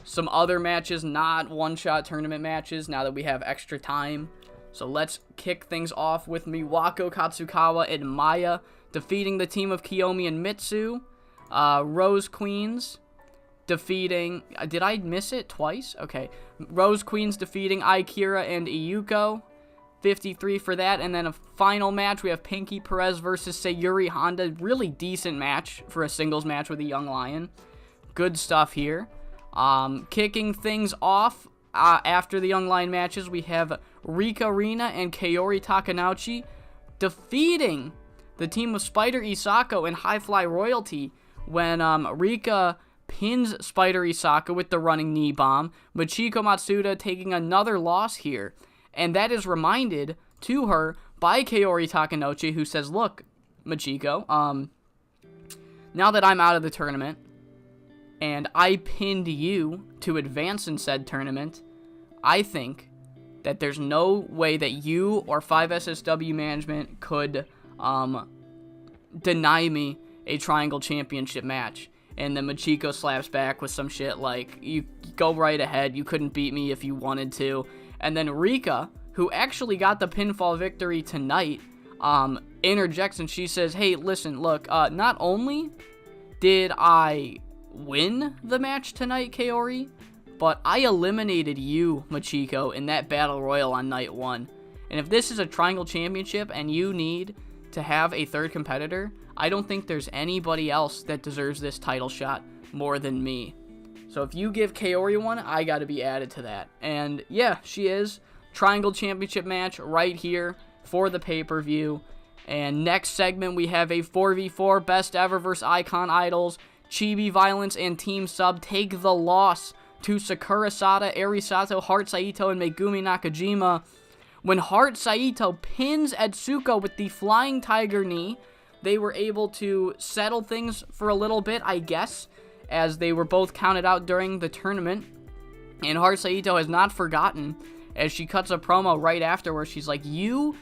other matches, not one-shot tournament matches, now that we have extra time. So let's kick things off with Miwako Katsukawa and Maya defeating the team of Kiyomi and Mitsu. Rose Queens defeating... Did I miss it twice? Okay. Rose Queens defeating Akira and Iyuko. 53 for that. And then a final match, we have Pinky Perez versus Sayuri Honda. Really decent match for a singles match with a young lion. Good stuff here. Kicking things off after the young lion matches, we have Rika Rina and Kaori Takanouchi defeating the team of Spider Isako and High Fly Royalty when Rika pins Spider Isako with the running knee bomb. Michiko Matsuda taking another loss here. And that is reminded to her by Kaori Takanouchi, who says, look, Michiko, now that I'm out of the tournament, and I pinned you to advance in said tournament, I think that there's no way that you or 5SSW management could deny me a Triangle Championship match. And then Michiko slaps back with some shit like, you go right ahead, you couldn't beat me if you wanted to. And then Rika, who actually got the pinfall victory tonight, interjects and she says, hey, listen, look, not only did I win the match tonight, Kaori, but I eliminated you, Michiko, in that Battle Royal on night 1. And if this is a Triangle Championship and you need to have a third competitor, I don't think there's anybody else that deserves this title shot more than me. So if you give Kaori one, I gotta be added to that. And yeah, she is. Triangle Championship match right here for the pay-per-view. And next segment, we have a 4v4 Best Ever vs. Icon Idols. Chibi Violence and Team Sub take the loss to Sakura Sada, Eri Sato, Heart Saito, and Megumi Nakajima. When Heart Saito pins Etsuko with the Flying Tiger knee, they were able to settle things for a little bit, I guess, as they were both counted out during the tournament. And Heart Saito has not forgotten, as she cuts a promo right after where she's like, you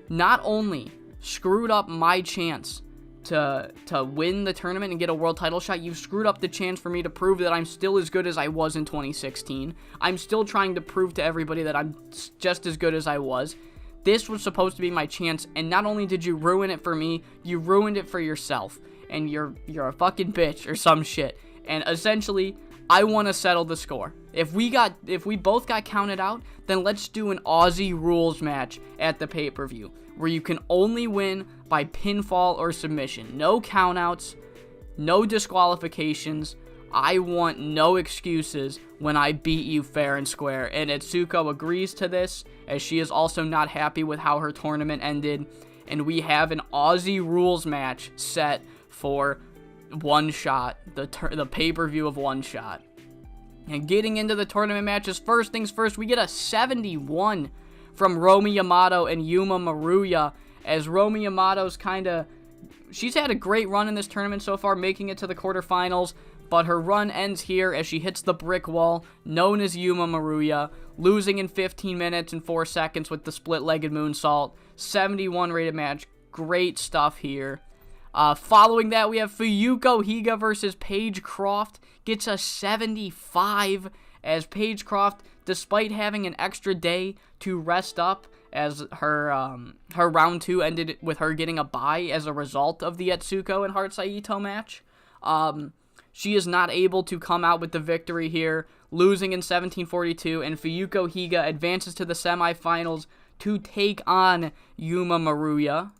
not only screwed up my chance to win the tournament and get a world title shot, you've screwed up the chance for me to prove that I'm still as good as I was in 2016. I'm still trying to prove to everybody that I'm just as good as I was. This was supposed to be my chance, and not only did you ruin it for me, you ruined it for yourself. And you're a fucking bitch or some shit. And essentially, I want to settle the score. If we both got counted out, then let's do an Aussie rules match at the pay-per-view, where you can only win by pinfall or submission. No countouts, no disqualifications. I want no excuses when I beat you fair and square. And Etsuko agrees to this, as she is also not happy with how her tournament ended. And we have an Aussie rules match set for One Shot, the pay-per-view of One Shot. And getting into the tournament matches, first things first, we get a 71 from Romi Yamato and Yuma Maruya, as Romi Yamato's she's had a great run in this tournament so far, making it to the quarterfinals, but her run ends here as she hits the brick wall, known as Yuma Maruya, losing in 15 minutes and 4 seconds with the split-legged moonsault. 71 rated match, great stuff here. Following that, we have Fuyuko Higa versus Paige Croft. Gets a 75 as Paige Croft, despite having an extra day to rest up, as her round 2 ended with her getting a bye as a result of the Etsuko and Heart Saito match. She is not able to come out with the victory here, losing in 17:42, and Fuyuko Higa advances to the semifinals to take on Yuma Maruya.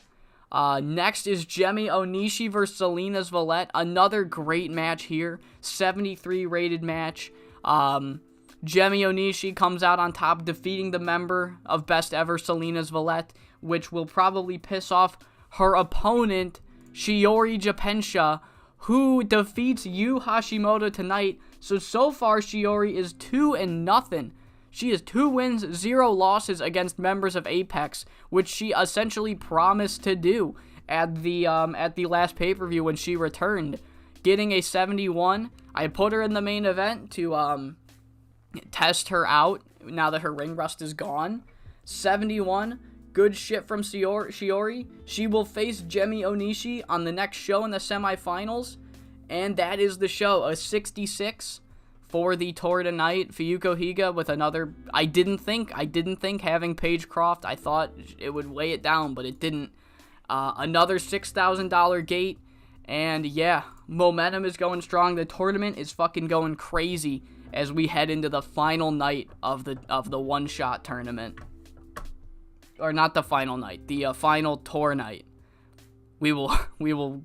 Next is Jemi Onishi versus Selena Zvalette. Another great match here. 73 rated match. Jemi Onishi comes out on top, defeating the member of Best Ever, Selena Zvalette, which will probably piss off her opponent, Shiori Japensha, who defeats Yu Hashimoto tonight. So far, Shiori is 2-0. She has 2 wins, 0 losses against members of Apex, which she essentially promised to do at the last pay-per-view when she returned. Getting a 71, I put her in the main event to test her out now that her ring rust is gone. 71, good shit from Shiori. She will face Jemi Onishi on the next show in the semifinals, and that is the show. A 66 for the tour tonight. Fuyuko Higa with another. I didn't think having Paige Croft, I thought it would weigh it down, but it didn't. Another $6,000 gate, and yeah, momentum is going strong. The tournament is fucking going crazy as we head into the final night of the one-shot tournament. or not the final night, the final tour night, we will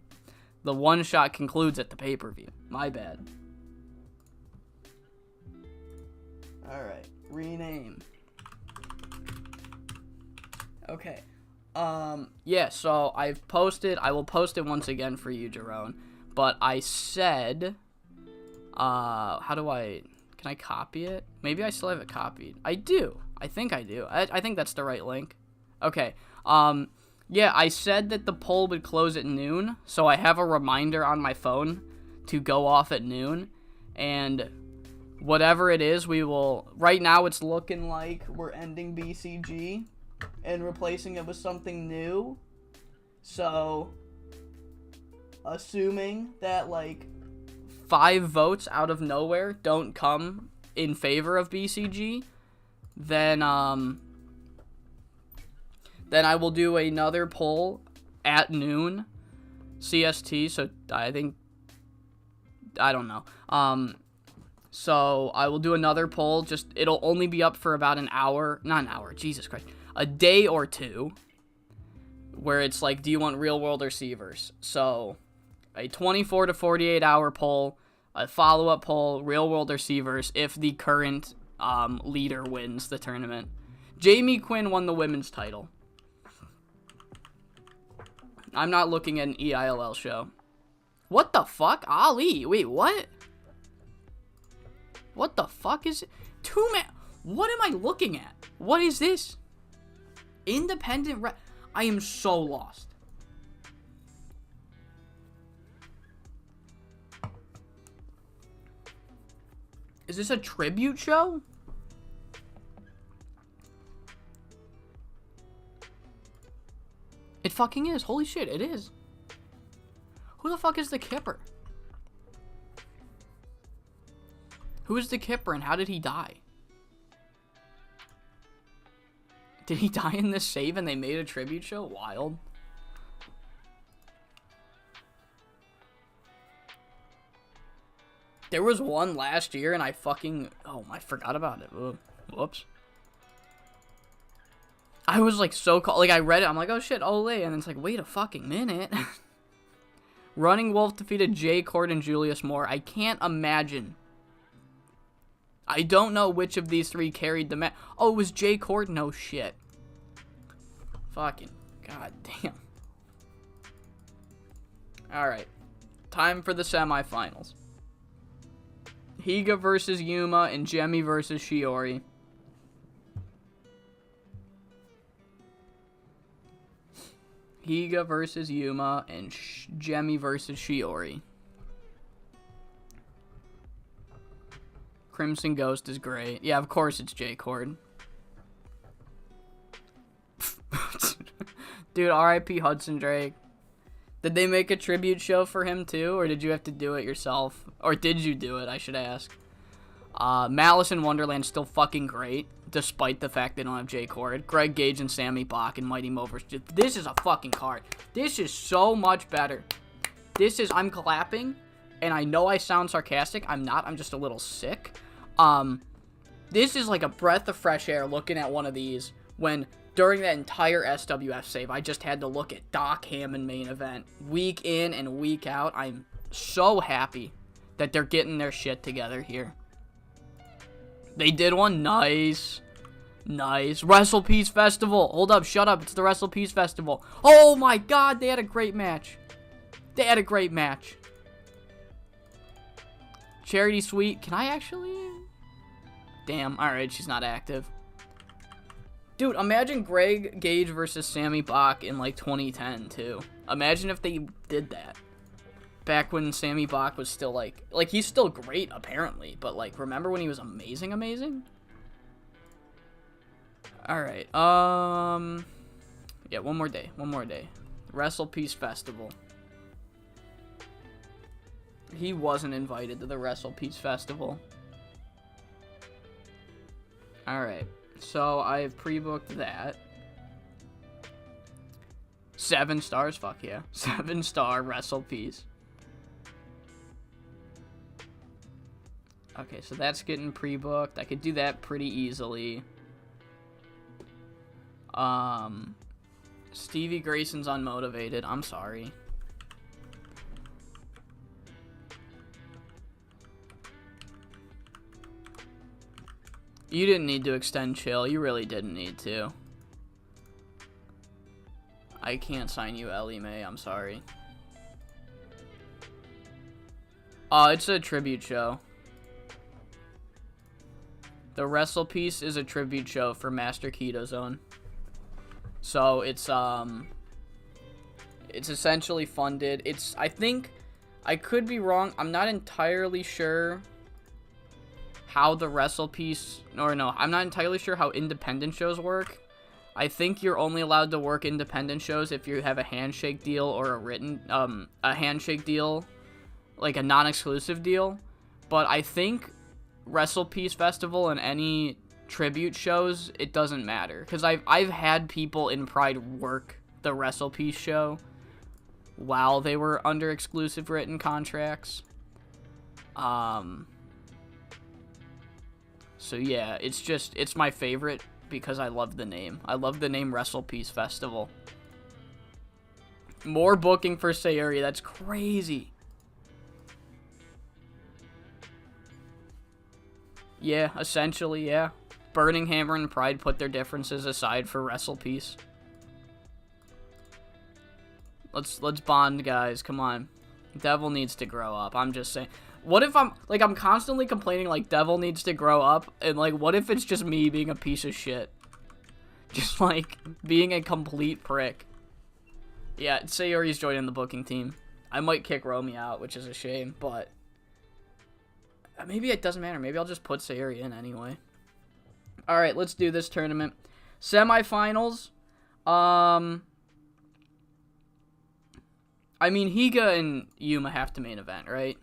the one shot concludes at the pay-per-view. My bad. All right, rename. Okay. Yeah, so I will post it once again for you, Jerome. But I said, can I copy it? Maybe I still have it copied. I do. I think I do. I think that's the right link. Okay. Yeah, I said that the poll would close at noon, so I have a reminder on my phone to go off at noon, and whatever it is, right now it's looking like we're ending BCG and replacing it with something new. So, assuming that, 5 votes out of nowhere don't come in favor of BCG, then I will do another poll at noon CST, so I don't know. So I will do another poll, it'll only be up for about Jesus Christ, a day or two, where it's like, do you want real world or Seavers? So, a 24 to 48 hour poll, a follow-up poll, real world or Seavers, if the current leader wins the tournament. Jamie Quinn won the women's title. I'm not looking at an EILL show. What the fuck? Ali? Wait, what? What the fuck is it? What am I looking at? What is this? Independent I am so lost. Is this a tribute show? It fucking is. Holy shit, it is. Who the fuck is the Kipper? Who is the Kipper and how did he die? Did he die in this save and they made a tribute show? Wild. There was one last year and I forgot about it. Whoops. I was I read it, I'm like, oh shit, Olay, and it's like, wait a fucking minute. Running Wolf defeated Jay Cord and Julius Moore. I can't imagine. I don't know which of these three carried the match. Oh, it was Jay Cord? No shit. Fucking goddamn. Alright. Time for the semifinals. Higa versus Yuma and Jemmy versus Shiori. Higa versus Yuma and Jemmy versus Shiori. Crimson Ghost is great. Yeah, of course it's Jay Cord. Dude, R.I.P. Hudson Drake. Did they make a tribute show for him too, or did you have to do it yourself? Or did you do it, I should ask. Malice in Wonderland's still fucking great, despite the fact they don't have Jay Cord. Greg Gage and Sammy Bach and Mighty Movers. This is a fucking card. This is so much better. I'm clapping, and I know I sound sarcastic. I'm not, I'm just a little sick. This is like a breath of fresh air looking at one of these when during that entire SWF save, I just had to look at Doc Hammond main event. Week in and week out, I'm so happy that they're getting their shit together here. They did one. Nice. Nice. Wrestle Peace Festival. Hold up. Shut up. It's the Wrestle Peace Festival. Oh my god. They had a great match. Charity Suite. Can I actually? Damn. Alright. She's not active. Dude, imagine Greg Gage versus Sammy Bach in 2010 too. Imagine if they did that. Back when Sammy Bach was still he's still great apparently, but remember when he was amazing? Alright, yeah, one more day. Wrestle Peace Festival. He wasn't invited to the Wrestle Peace Festival. Alright, so I've pre-booked that. 7 stars, fuck yeah. 7-star Wrestle Peace. Okay, so that's getting pre-booked. I could do that pretty easily. Stevie Grayson's unmotivated. I'm sorry. You didn't need to extend chill. You really didn't need to. I can't sign you, Ellie Mae. I'm sorry. It's a tribute show. The Wrestle Piece is a tribute show for Master Keto Zone. So it's essentially funded. I think, I could be wrong. I'm not entirely sure how the Wrestle Piece, or no, I'm not entirely sure how independent shows work. I think you're only allowed to work independent shows if you have a handshake deal or a written, a handshake deal, like a non-exclusive deal. But I think Wrestle Piece Festival and any tribute shows, it doesn't matter. Because I've had people in Pride work the Wrestle Piece show while they were under exclusive written contracts. So yeah, it's my favorite because I love the name. I love the name Wrestle Piece Festival. More booking for Sayuri, that's crazy. Yeah, essentially, yeah. Burning Hammer and Pride put their differences aside for Wrestle Piece. Let's bond, guys. Come on. Devil needs to grow up. I'm just saying. What if I'm constantly complaining like Devil needs to grow up, and like what if it's just me being a piece of shit? Just like being a complete prick. Yeah, Sayuri's joining the booking team. I might kick Romy out, which is a shame, but maybe it doesn't matter. Maybe I'll just put Sayuri in anyway. Alright, let's do this tournament. Semifinals. I mean, Higa and Yuma have to main event, right?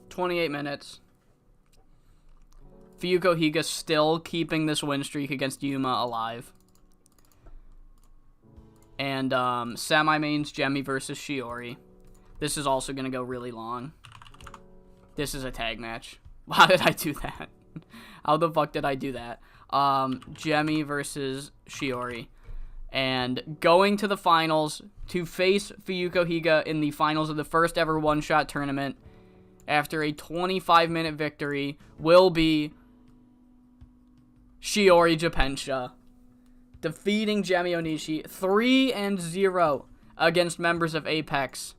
"28 minutes. Fuyuko Higa still keeping this win streak against Yuma alive. And semi-mains Jemmy versus Shiori. This is also going to go really long. This is a tag match. How did I do that? How the fuck did I do that? Jemmy versus Shiori. And going to the finals to face Fuyuko Higa in the finals of the first ever one-shot tournament after a 25-minute victory will be Shiori Japensha, defeating Jemmy Onishi 3-0 against members of Apex.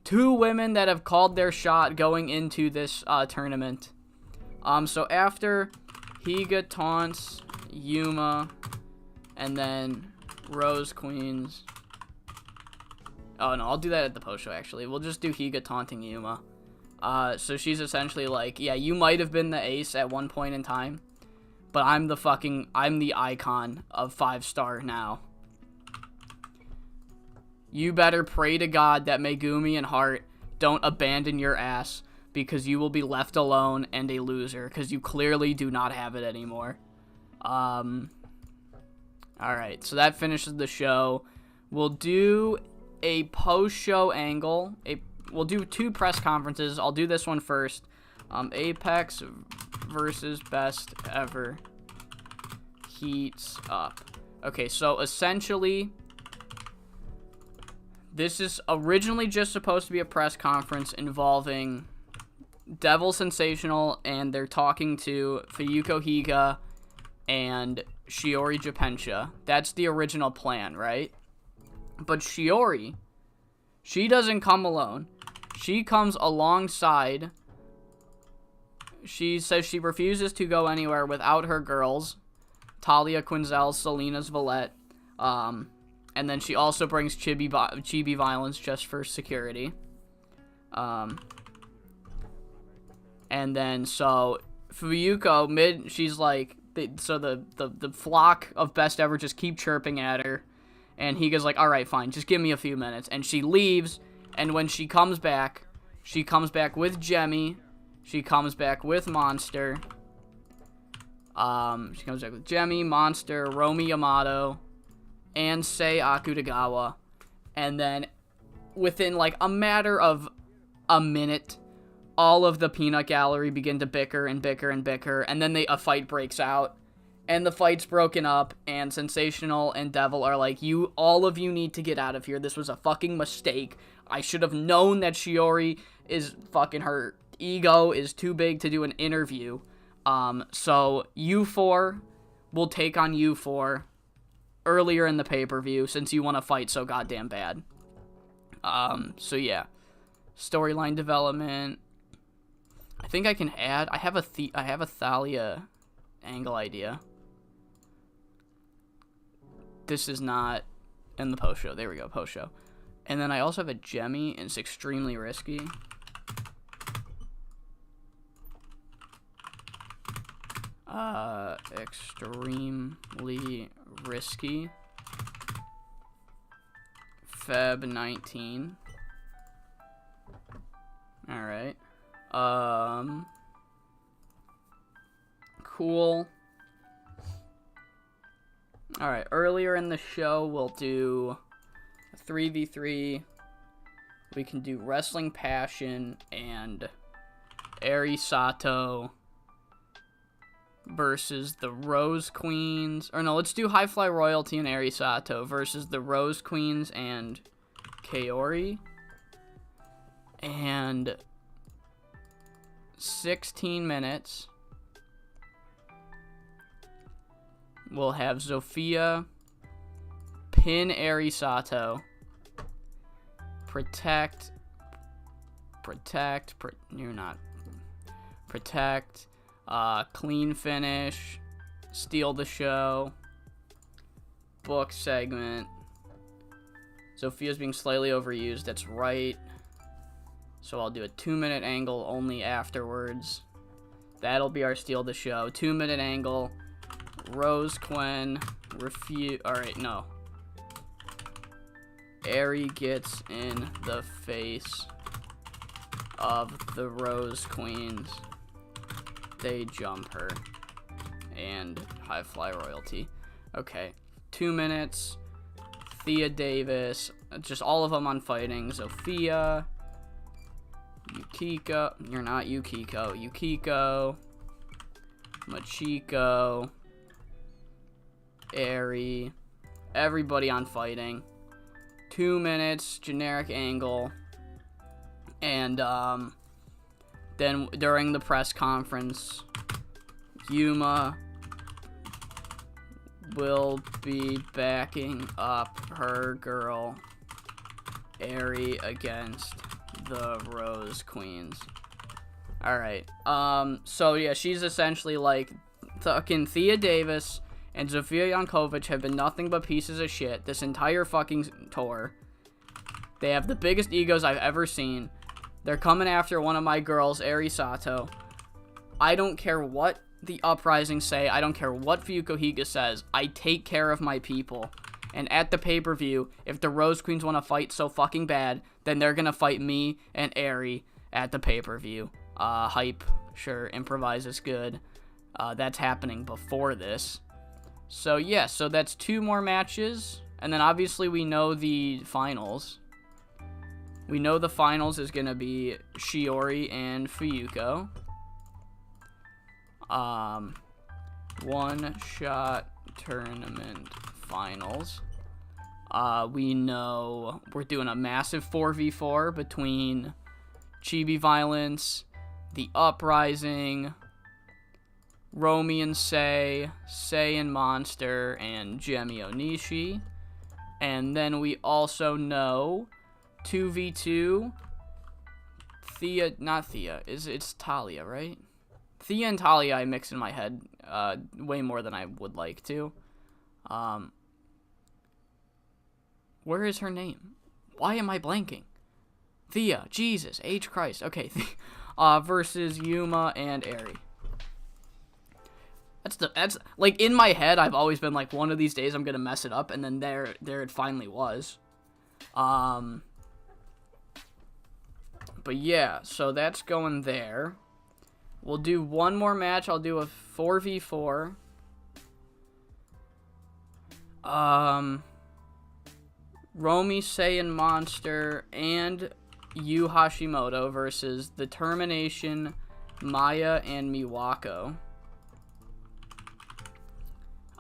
Two women that have called their shot going into this tournament. So after Higa taunts Yuma, and then Rose Queens. Oh no, I'll do that at the post show actually. We'll just do Higa taunting Yuma. So she's essentially like, yeah, you might have been the ace at one point in time, but I'm the icon of 5-star now. You better pray to God that Megumi and Heart don't abandon your ass, because you will be left alone and a loser, because you clearly do not have it anymore. Alright, so that finishes the show. We'll do a post-show angle. We'll do 2 press conferences. I'll do this one first. Apex versus Best Ever heats up. Okay, so essentially, this is originally just supposed to be a press conference involving Devil Sensational, and they're talking to Fuyuko Higa and Shiori Japensha. That's the original plan, right? But Shiori, she doesn't come alone. She comes alongside. She says she refuses to go anywhere without her girls, Talia Quinzel, Selena's Valette, and then she also brings Chibi Violence just for security. And then, so, Fuyuko, she's like, the flock of Best Ever just keep chirping at her, and he goes like, alright, fine, just give me a few minutes, and she leaves, and when she comes back with Jemmy, she comes back with Monster, Monster, Romy Yamato, and Sei Akutagawa, and then, within, like, a matter of a minute, all of the peanut gallery begin to bicker and bicker and bicker, and then a fight breaks out, and the fight's broken up, and Sensational and Devil are like, all of you need to get out of here. This was a fucking mistake. I should have known that Shiori is fucking, her ego is too big to do an interview. So you four will take on you four earlier in the pay-per-view since you want to fight so goddamn bad. So yeah. Storyline development. I think I can add, I have a Thalia angle idea. This is not in the post show. There we go, post show. And then I also have a Jemmy, and it's extremely risky. Extremely risky. Feb 19. Alright. Cool. Alright, earlier in the show, we'll do a 3v3. We can do Wrestling Passion and Eri Sato versus the Rose Queens. Or no, let's do High Fly Royalty and Eri Sato versus the Rose Queens and Kaori. And 16 minutes. We'll have Zofia pin Eri Sato. Protect. Clean finish. Steal the show. Book segment. Zofia's being slightly overused. That's right. So I'll do a 2-minute angle only afterwards. That'll be our steal the show. 2-minute angle. Rose Quinn. Alright, no. Eri gets in the face of the Rose Queens. They jump her. And High Fly Royalty. Okay. 2 minutes. Thea Davis. Just all of them on fighting. Zofia. Yukiko. You're not Yukiko. Yukiko. Machiko. Eri. Everybody on fighting. 2 minutes. Generic angle. And, then during the press conference, Yuma will be backing up her girl, Eri, against the Rose Queens. Alright, so yeah, she's essentially like, fucking Thea Davis and Zofia Yankovic have been nothing but pieces of shit this entire fucking tour. They have the biggest egos I've ever seen. They're coming after one of my girls, Eri Sato. I don't care what the Uprising say. I don't care what Fukuhika says. I take care of my people. And at the pay-per-view, if the Rose Queens want to fight so fucking bad, then they're going to fight me and Eri at the pay-per-view. Hype, sure. Improvise is good. That's happening before this. So, yeah. So, that's 2 more matches. And then, obviously, we know the finals. We know the finals is going to be Shiori and Fuyuko. One-shot tournament finals. We know we're doing a massive 4v4 between Chibi Violence, The Uprising, Romy and Sei and Monster, and Jemi Onishi. And then we also know 2v2, it's Talia, right? Thea and Talia I mix in my head way more than I would like to. Where is her name? Why am I blanking? Thea, Jesus, H Christ. Okay, versus Yuma and Eri. That's like in my head I've always been like one of these days I'm gonna mess it up, and then there it finally was. But yeah, so that's going there. We'll do one more match. I'll do a 4v4. Romy, Sei, and Monster, and Yu Hashimoto versus the Termination, Maya, and Miwako.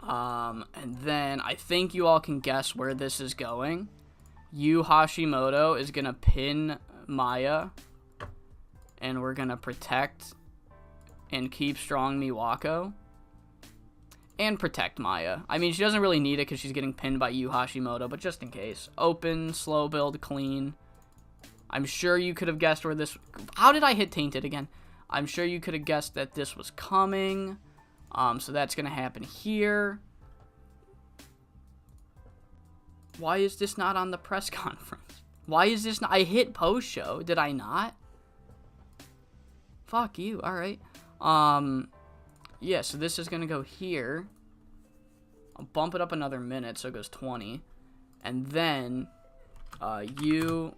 And then I think you all can guess where this is going. Yu Hashimoto is going to pin Maya, and we're going to protect and keep strong Miwako. And protect Maya. I mean, she doesn't really need it because she's getting pinned by Yu Hashimoto, but just in case. Open, slow build, clean. I'm sure you could have guessed where this... How did I hit Tainted again? I'm sure you could have guessed that this was coming. So that's going to happen here. Why is this not on the press conference? Why is this not... I hit post-show. Did I not? Fuck you. Alright. Yeah, so this is going to go here. I'll bump it up another minute, so it goes 20. And then, Yu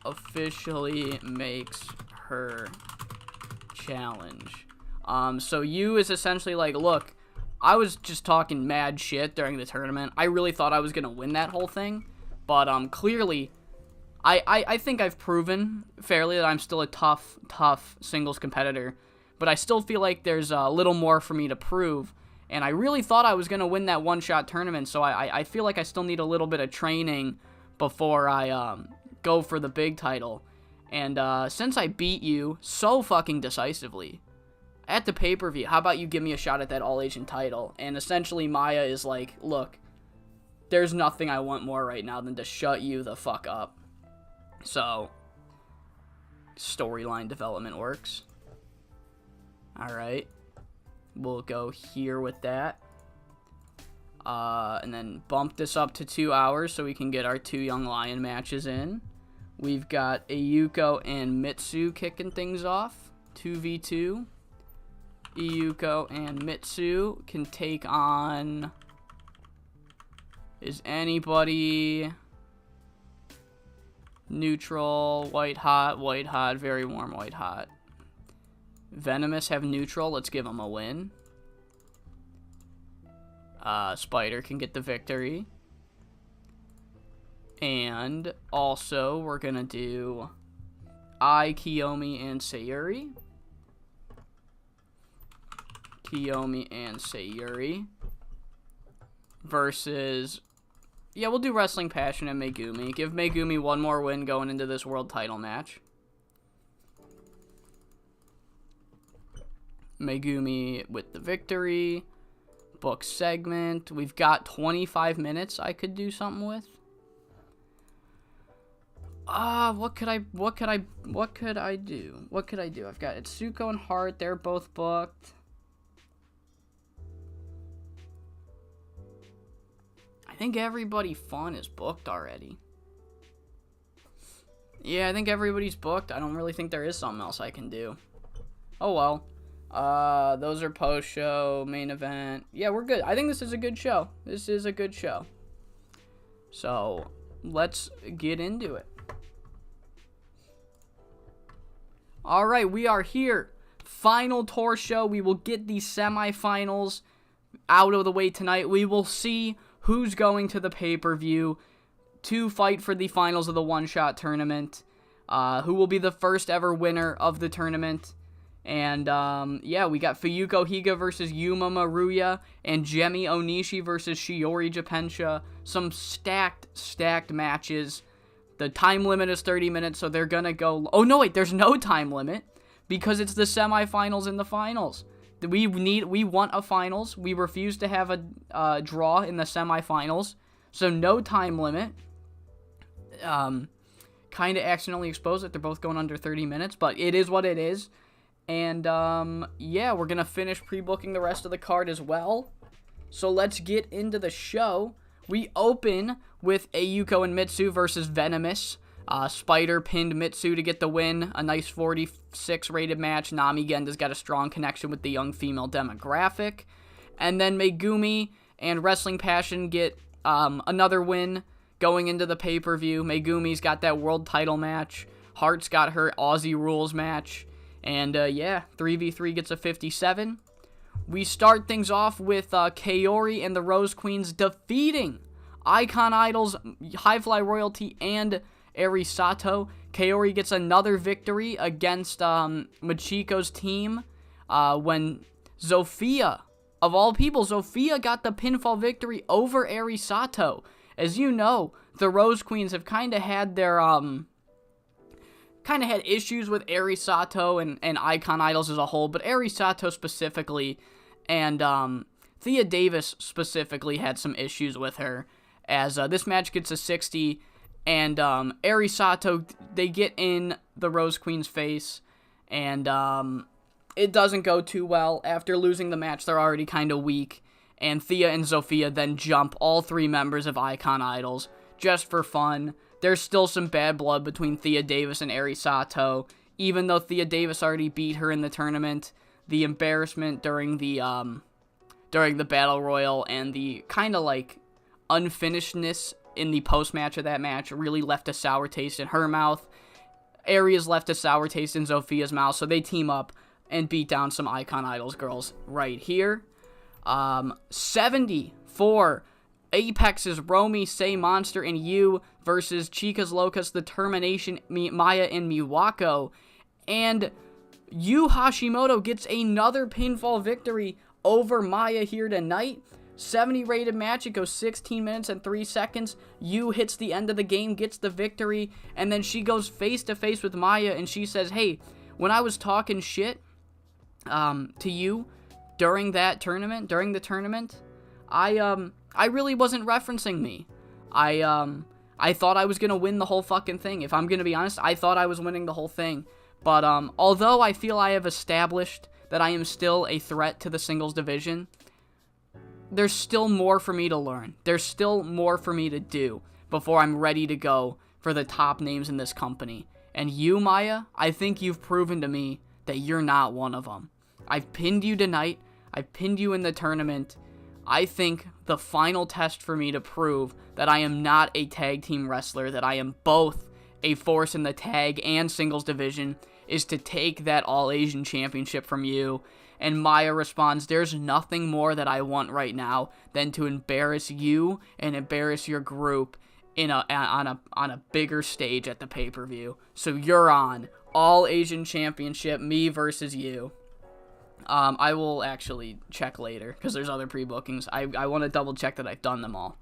officially makes her challenge. So Yu is essentially like, look, I was just talking mad shit during the tournament. I really thought I was going to win that whole thing. But, clearly, I think I've proven fairly that I'm still a tough singles competitor. But I still feel like there's a little more for me to prove. And I really thought I was going to win that one-shot tournament, so I feel like I still need a little bit of training before I go for the big title. And since I beat you so fucking decisively at the pay-per-view, how about you give me a shot at that All-Asian title? And essentially Maya is like, look, there's nothing I want more right now than to shut you the fuck up. So, storyline development works. Alright, we'll go here with that, and then bump this up to 2 hours so we can get our 2 Young Lion matches in. We've got Iyuko and Mitsu kicking things off, 2v2. Iyuko and Mitsu can take on, is anybody neutral, white hot, very warm, white hot. Venomous have neutral. Let's give them a win. Spider can get the victory. And also, we're going to do Kiyomi, and Sayuri. Kiyomi and Sayuri. Versus... Yeah, we'll do Wrestling Passion and Megumi. Give Megumi one more win going into this world title match. Megumi with the victory. Book segment. We've got 25 minutes I could do something with. What could I do? I've got Itsuko and Hart. They're both booked. I think everybody fun is booked already. Yeah, I think everybody's booked. I don't really think there is something else I can do. Oh well. Those are post-show, main event. Yeah, we're good. I think this is a good show. This is a good show. So, let's get into it. Alright, we are here. Final tour show. We will get these semifinals out of the way tonight. We will see who's going to the pay-per-view to fight for the finals of the one-shot tournament. Who will be the first ever winner of the tournament. And, yeah, we got Fuyuko Higa versus Yuma Maruya, and Jemi Onishi versus Shiori Japensha. Some stacked matches. The time limit is 30 minutes, so they're gonna go... Oh, no, wait, there's no time limit, because it's the semifinals and the finals. We want a finals. We refuse to have a draw in the semifinals, so no time limit. Kind of accidentally exposed that they're both going under 30 minutes, but it is what it is. And, yeah, we're going to finish pre-booking the rest of the card as well. So let's get into the show. We open with Iyuko and Mitsu versus Venomous. Spider pinned Mitsu to get the win. A nice 46 rated match. Nami Genda's got a strong connection with the young female demographic. And then Megumi and Wrestling Passion get another win going into the pay-per-view. Megumi's got that world title match. Hart's got her Aussie Rules match. And, yeah, 3v3 gets a 57. We start things off with Kaori and the Rose Queens defeating Icon Idols, High Fly Royalty, and Eri Sato. Kaori gets another victory against Machiko's team when Zofia, of all people, Zofia got the pinfall victory over Eri Sato. As you know, the Rose Queens have kind of had their issues with Eri Sato and Icon Idols as a whole, but Eri Sato specifically, and Thea Davis specifically had some issues with her, as this match gets a 60, and Eri Sato, they get in the Rose Queen's face, and it doesn't go too well. After losing the match, they're already kind of weak, and Thea and Zofia then jump all 3 members of Icon Idols, just for fun. There's still some bad blood between Thea Davis and Eri Sato, even though Thea Davis already beat her in the tournament. The embarrassment during the Battle Royal and the kind of like unfinishedness in the post-match of that match really left a sour taste in her mouth. Eri has left a sour taste in Zofia's mouth, so they team up and beat down some Icon Idols girls right here. 70 for Apex's Romy, Say Monster, and Yu versus Chicas Locas, The Termination, Maya, and Miwako. And Yu Hashimoto gets another pinfall victory over Maya here tonight. 70 rated match. It goes 16 minutes and 3 seconds. Yu hits the end of the game, gets the victory, and then she goes face to face with Maya, and she says, "Hey, when I was talking shit to you during the tournament, I really wasn't referencing me. I thought I was gonna win the whole fucking thing. If I'm gonna be honest, I thought I was winning the whole thing. But although I feel I have established that I am still a threat to the singles division, there's still more for me to learn. There's still more for me to do before I'm ready to go for the top names in this company. And you, Maya, I think you've proven to me that you're not one of them. I've pinned you tonight. I've pinned you in the tournament. I think the final test for me to prove that I am not a tag team wrestler, that I am both a force in the tag and singles division, is to take that All-Asian Championship from you." And Maya responds, "There's nothing more that I want right now than to embarrass you and embarrass your group on a bigger stage at the pay-per-view. So you're on. All-Asian Championship, me versus you." I will actually check later, because there's other pre-bookings. I want to double-check that I've done them all.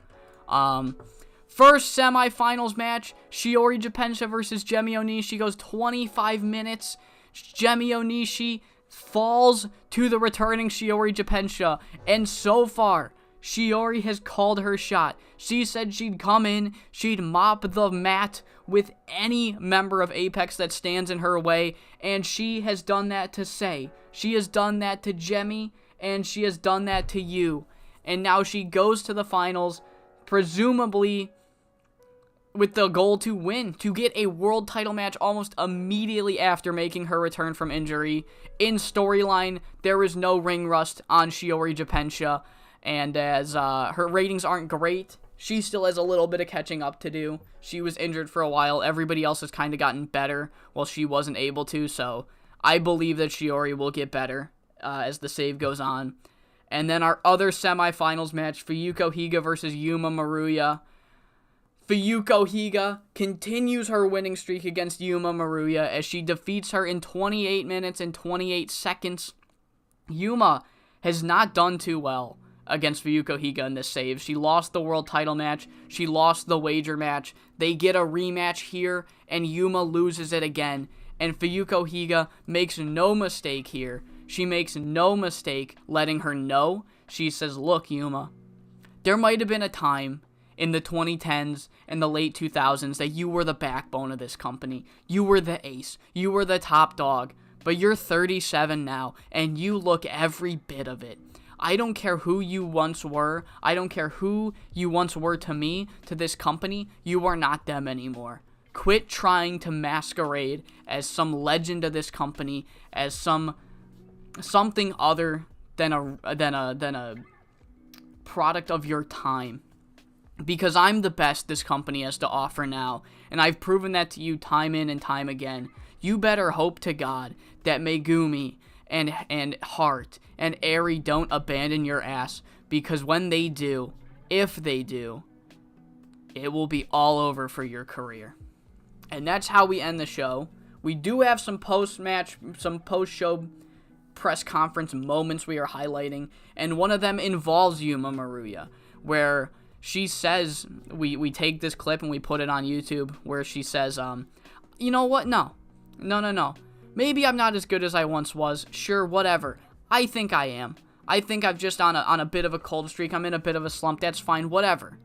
First semifinals match, Shiori Japensha versus Gemi Onishi, goes 25 minutes. Gemi Onishi falls to the returning Shiori Japensha, and so far, Shiori has called her shot. She said she'd come in, she'd mop the mat with any member of Apex that stands in her way, and she has done that to Say. She has done that to Gemi, and she has done that to you. And now she goes to the finals, presumably with the goal to win, to get a world title match almost immediately after making her return from injury. In storyline, there is no ring rust on Shiori Japensha, and as her ratings aren't great, she still has a little bit of catching up to do. She was injured for a while. Everybody else has kind of gotten better while she wasn't able to, so I believe that Shiori will get better as the save goes on. And then our other semifinals match, Fuyuko Higa versus Yuma Maruya. Fuyuko Higa continues her winning streak against Yuma Maruya as she defeats her in 28 minutes and 28 seconds. Yuma has not done too well against Fuyuko Higa in this save. She lost the world title match. She lost the wager match. They get a rematch here, and Yuma loses it again. And Fuyuko Higa makes no mistake here. She makes no mistake letting her know. She says, "Look, Yuma, there might have been a time in the 2010s and the late 2000s that you were the backbone of this company. You were the ace. You were the top dog. But you're 37 now, and you look every bit of it. I don't care who you once were. I don't care who you once were to me, to this company. You are not them anymore. Quit trying to masquerade as some legend of this company, as something other than a product of your time. Because I'm the best this company has to offer now, and I've proven that to you time in and time again. You better hope to God that Megumi and Hart and Eri don't abandon your ass, because when they do, if they do, it will be all over for your career." And that's how we end the show. We do have some post-show press conference moments we are highlighting, and one of them involves Yuma Maruya, where she says, we take this clip and we put it on YouTube, where she says, you know what, no, maybe I'm not as good as I once was, sure, whatever, I think I am, I think I've just on a bit of a cold streak, I'm in a bit of a slump, that's fine, whatever.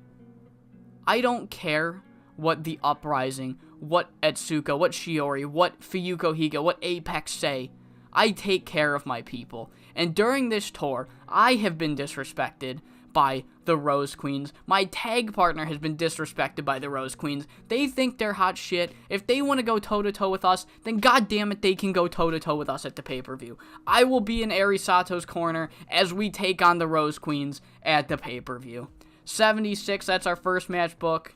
I don't care what the Uprising, what Etsuko, what Shiori, what Fuyuko Higa, what Apex say. I take care of my people. And during this tour, I have been disrespected by the Rose Queens. My tag partner has been disrespected by the Rose Queens. They think they're hot shit. If they want to go toe-to-toe with us, then goddammit they can go toe-to-toe with us at the pay-per-view. I will be in Eri Sato's corner as we take on the Rose Queens at the pay-per-view. 76, that's our first match book.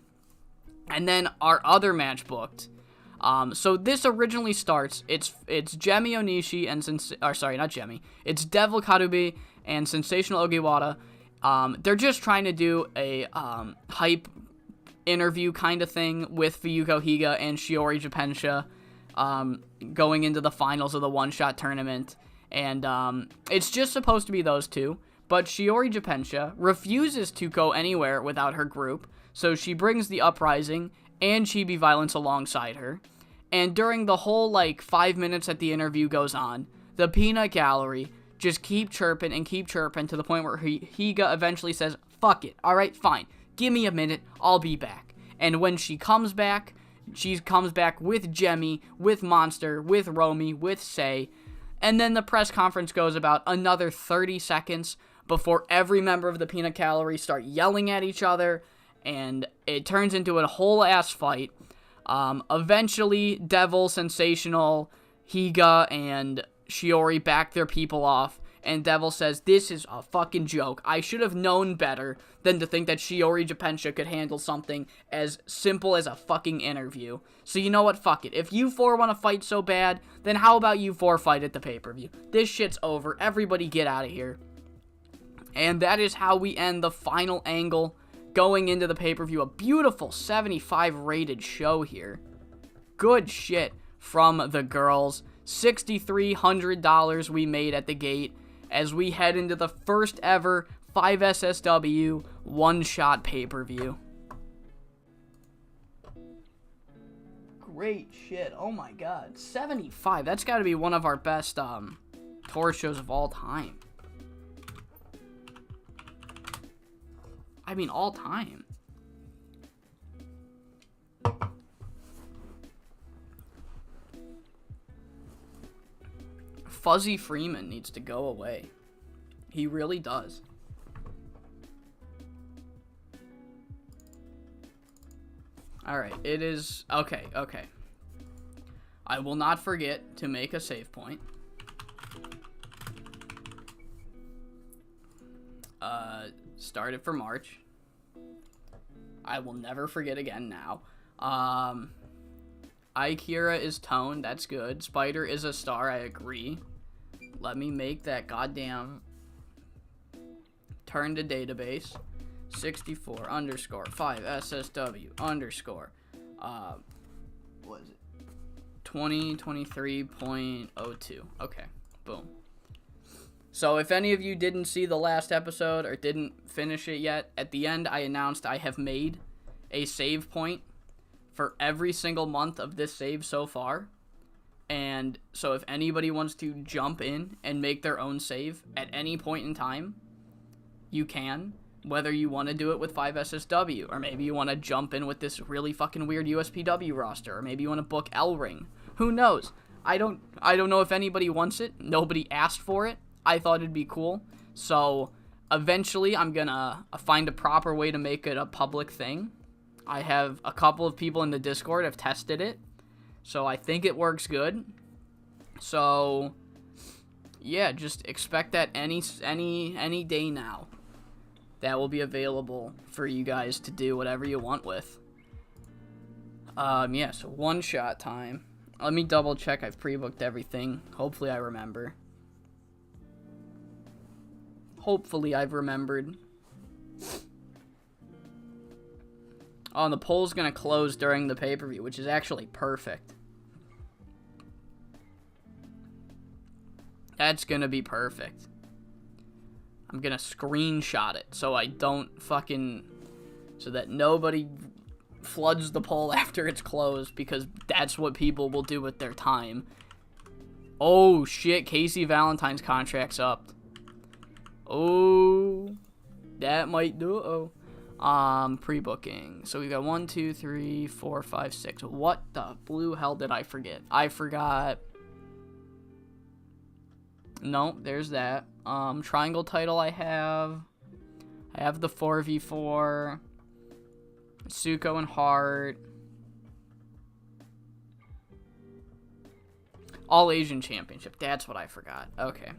And then our other match booked. So this originally starts, it's Jemi Onishi and, it's Devil Karubi and Sensational Ogiwara. They're just trying to do a, hype interview kind of thing with Fuyuko Higa and Shiori Japensha, going into the finals of the one-shot tournament. And, it's just supposed to be those two, but Shiori Japensha refuses to go anywhere without her group, so she brings the Uprising and Chibi Violence alongside her. And during the whole, 5 minutes that the interview goes on, the peanut gallery just keep chirping to the point where Higa eventually says, fuck it, alright, fine, give me a minute, I'll be back. And when she comes back with Jemi, with Monster, with Romy, with Sei, and then the press conference goes about another 30 seconds before every member of the peanut gallery start yelling at each other, and it turns into a whole ass fight. Eventually, Devil, Sensational, Higa, and Shiori back their people off, and Devil says, this is a fucking joke. I should have known better than to think that Shiori Japensha could handle something as simple as a fucking interview. So you know what, fuck it. If you four want to fight so bad, then how about you four fight at the pay-per-view? This shit's over. Everybody get out of here. And that is how we end the final angle going into the pay-per-view. A beautiful 75 rated show here. Good shit from the girls. $6,300 we made at the gate as we head into the first ever 5SSW one-shot pay-per-view. Great shit. Oh my god. 75. That's got to be one of our best tour shows of all time. I mean, all time. Fuzzy Freeman needs to go away. He really does. Alright, it is... Okay. I will not forget to make a save point. Started for March. I will never forget again now. Ikira is Tone, that's good. Spider is a star, I agree. Let me make that goddamn turn to database. 64 underscore 5 SSW underscore what is it? 2023.02. Okay, boom. So if any of you didn't see the last episode or didn't finish it yet, at the end I announced I have made a save point for every single month of this save so far. And so if anybody wants to jump in and make their own save at any point in time, you can. Whether you want to do it with 5SSW, or maybe you want to jump in with this really fucking weird USPW roster, or maybe you want to book L-Ring. Who knows? I don't know if anybody wants it. Nobody asked for it. I thought it'd be cool. So eventually I'm gonna find a proper way to make it a public thing. I have a couple of people in the Discord have tested it, so I think it works good. So yeah, just expect that any day now. That will be available for you guys to do whatever you want with. Yeah, so one shot time. Let me double check I've pre-booked everything. Hopefully I remember. Hopefully I've remembered. Oh, and the poll's gonna close during the pay-per-view, which is actually perfect. That's gonna be perfect. I'm gonna screenshot it so I don't fucking... so that nobody floods the poll after it's closed, because that's what people will do with their time. Oh, shit. Casey Valentine's contract's up. Oh, that might do it. Pre-booking. So we got 1, 2, 3, 4, 5, 6. What the blue hell did I forget? I forgot. Nope, there's that. Triangle title I have the 4v4. Suko and Hart. All Asian Championship. That's what I forgot. Okay.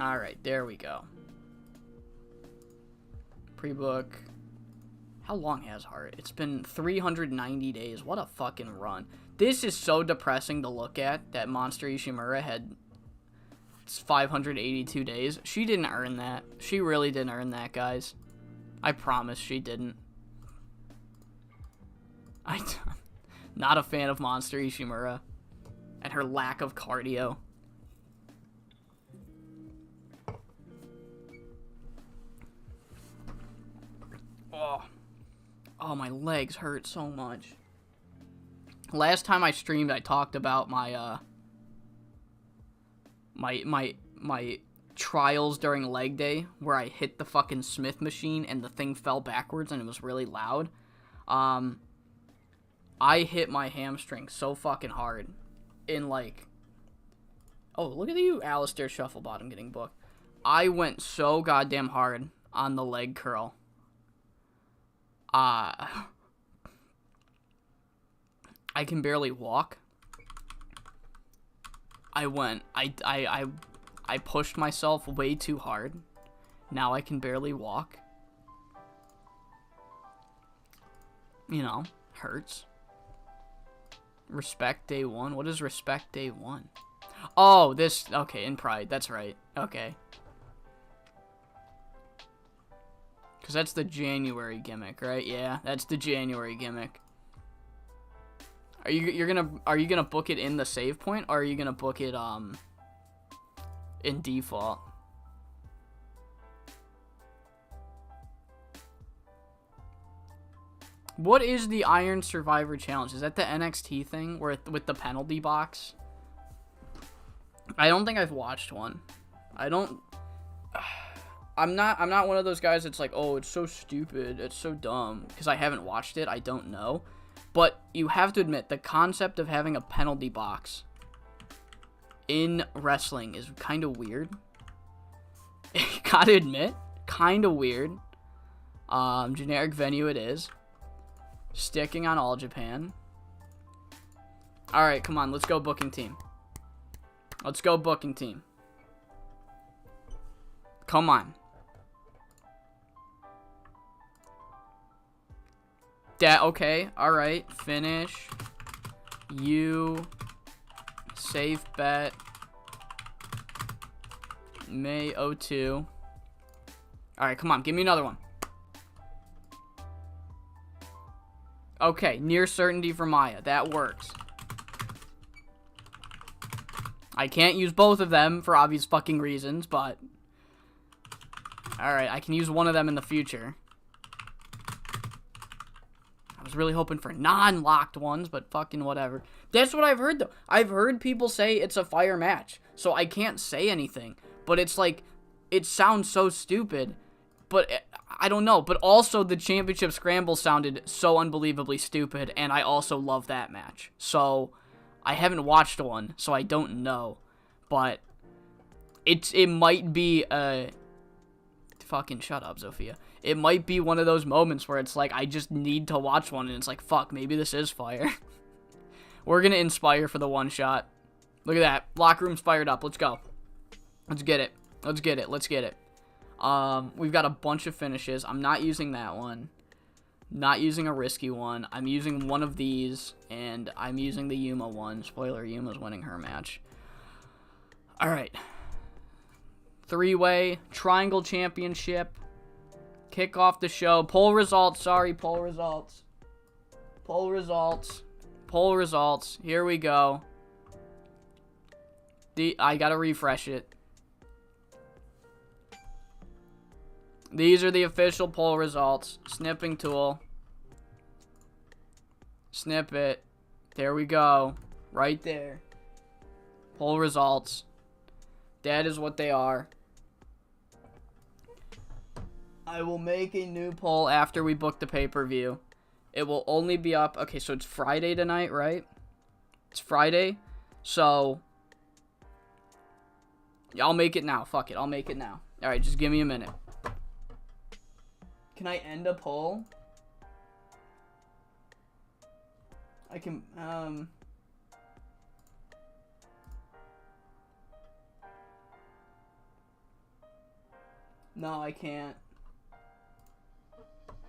Alright, there we go. Pre-book. How long has Hart? It's been 390 days. What a fucking run. This is so depressing to look at, that Monster Ishimura had 582 days. She didn't earn that. She really didn't earn that, guys. I promise she didn't. I'm not a fan of Monster Ishimura and her lack of cardio. Oh, my legs hurt so much. Last time I streamed, I talked about my my trials during leg day, where I hit the fucking Smith machine and the thing fell backwards and it was really loud. I hit my hamstring so fucking hard in, like... Oh, look at you, Alistair Shufflebottom, getting booked. I went so goddamn hard on the leg curl. I can barely walk. I pushed myself way too hard. Now I can barely walk. You know, hurts. Respect day 1. What is respect day 1? Oh, this... Okay, in Pride. That's right. Okay. Because that's the January gimmick, right? Yeah, that's the January gimmick. Are you gonna book it in the save point, or are you gonna book it in default? What is the Iron Survivor Challenge? Is that the NXT thing where with the penalty box? I don't think I've watched one. I'm not one of those guys that's like, oh, it's so stupid, it's so dumb, because I haven't watched it, I don't know. But you have to admit, the concept of having a penalty box in wrestling is kind of weird. You gotta admit, kind of weird. Generic venue it is. Sticking on All Japan. Alright, come on, let's go booking team. Let's go booking team. Come on. Okay, alright. Finish. You. Safe bet. May 02. Alright, come on. Give me another one. Okay, near certainty for Maya. That works. I can't use both of them for obvious fucking reasons, but... Alright, I can use one of them in the future. I was really hoping for non-locked ones, but fucking whatever. That's what I've heard, though. I've heard people say it's a fire match, so I can't say anything. But it's like, it sounds so stupid, but I don't know. But also, the championship scramble sounded so unbelievably stupid, and I also love that match. So, I haven't watched one, so I don't know. But it might be a... Fucking shut up, Zofia. It might be one of those moments where it's like, I just need to watch one, and it's like, fuck, maybe this is fire. We're gonna inspire for the one shot. Look at that. Locker room's fired up. Let's go. Let's get it. Let's get it. Let's get it. We've got a bunch of finishes. I'm not using that one. Not using a risky one. I'm using one of these, and I'm using the Yuma one. Spoiler, Yuma's winning her match. Alright. 3-way Triangle Championship. Kick off the show. Poll results. Sorry, poll results. Poll results. Poll results. Here we go. I gotta refresh it. These are the official poll results. Snipping tool. Snip it. There we go. Right there. Poll results. That is what they are. I will make a new poll after we book the pay-per-view. It will only be up... Okay, so it's Friday tonight, right? It's Friday. So... Yeah, I'll make it now. Fuck it. I'll make it now. Alright, just give me a minute. Can I end a poll? I can... No, I can't.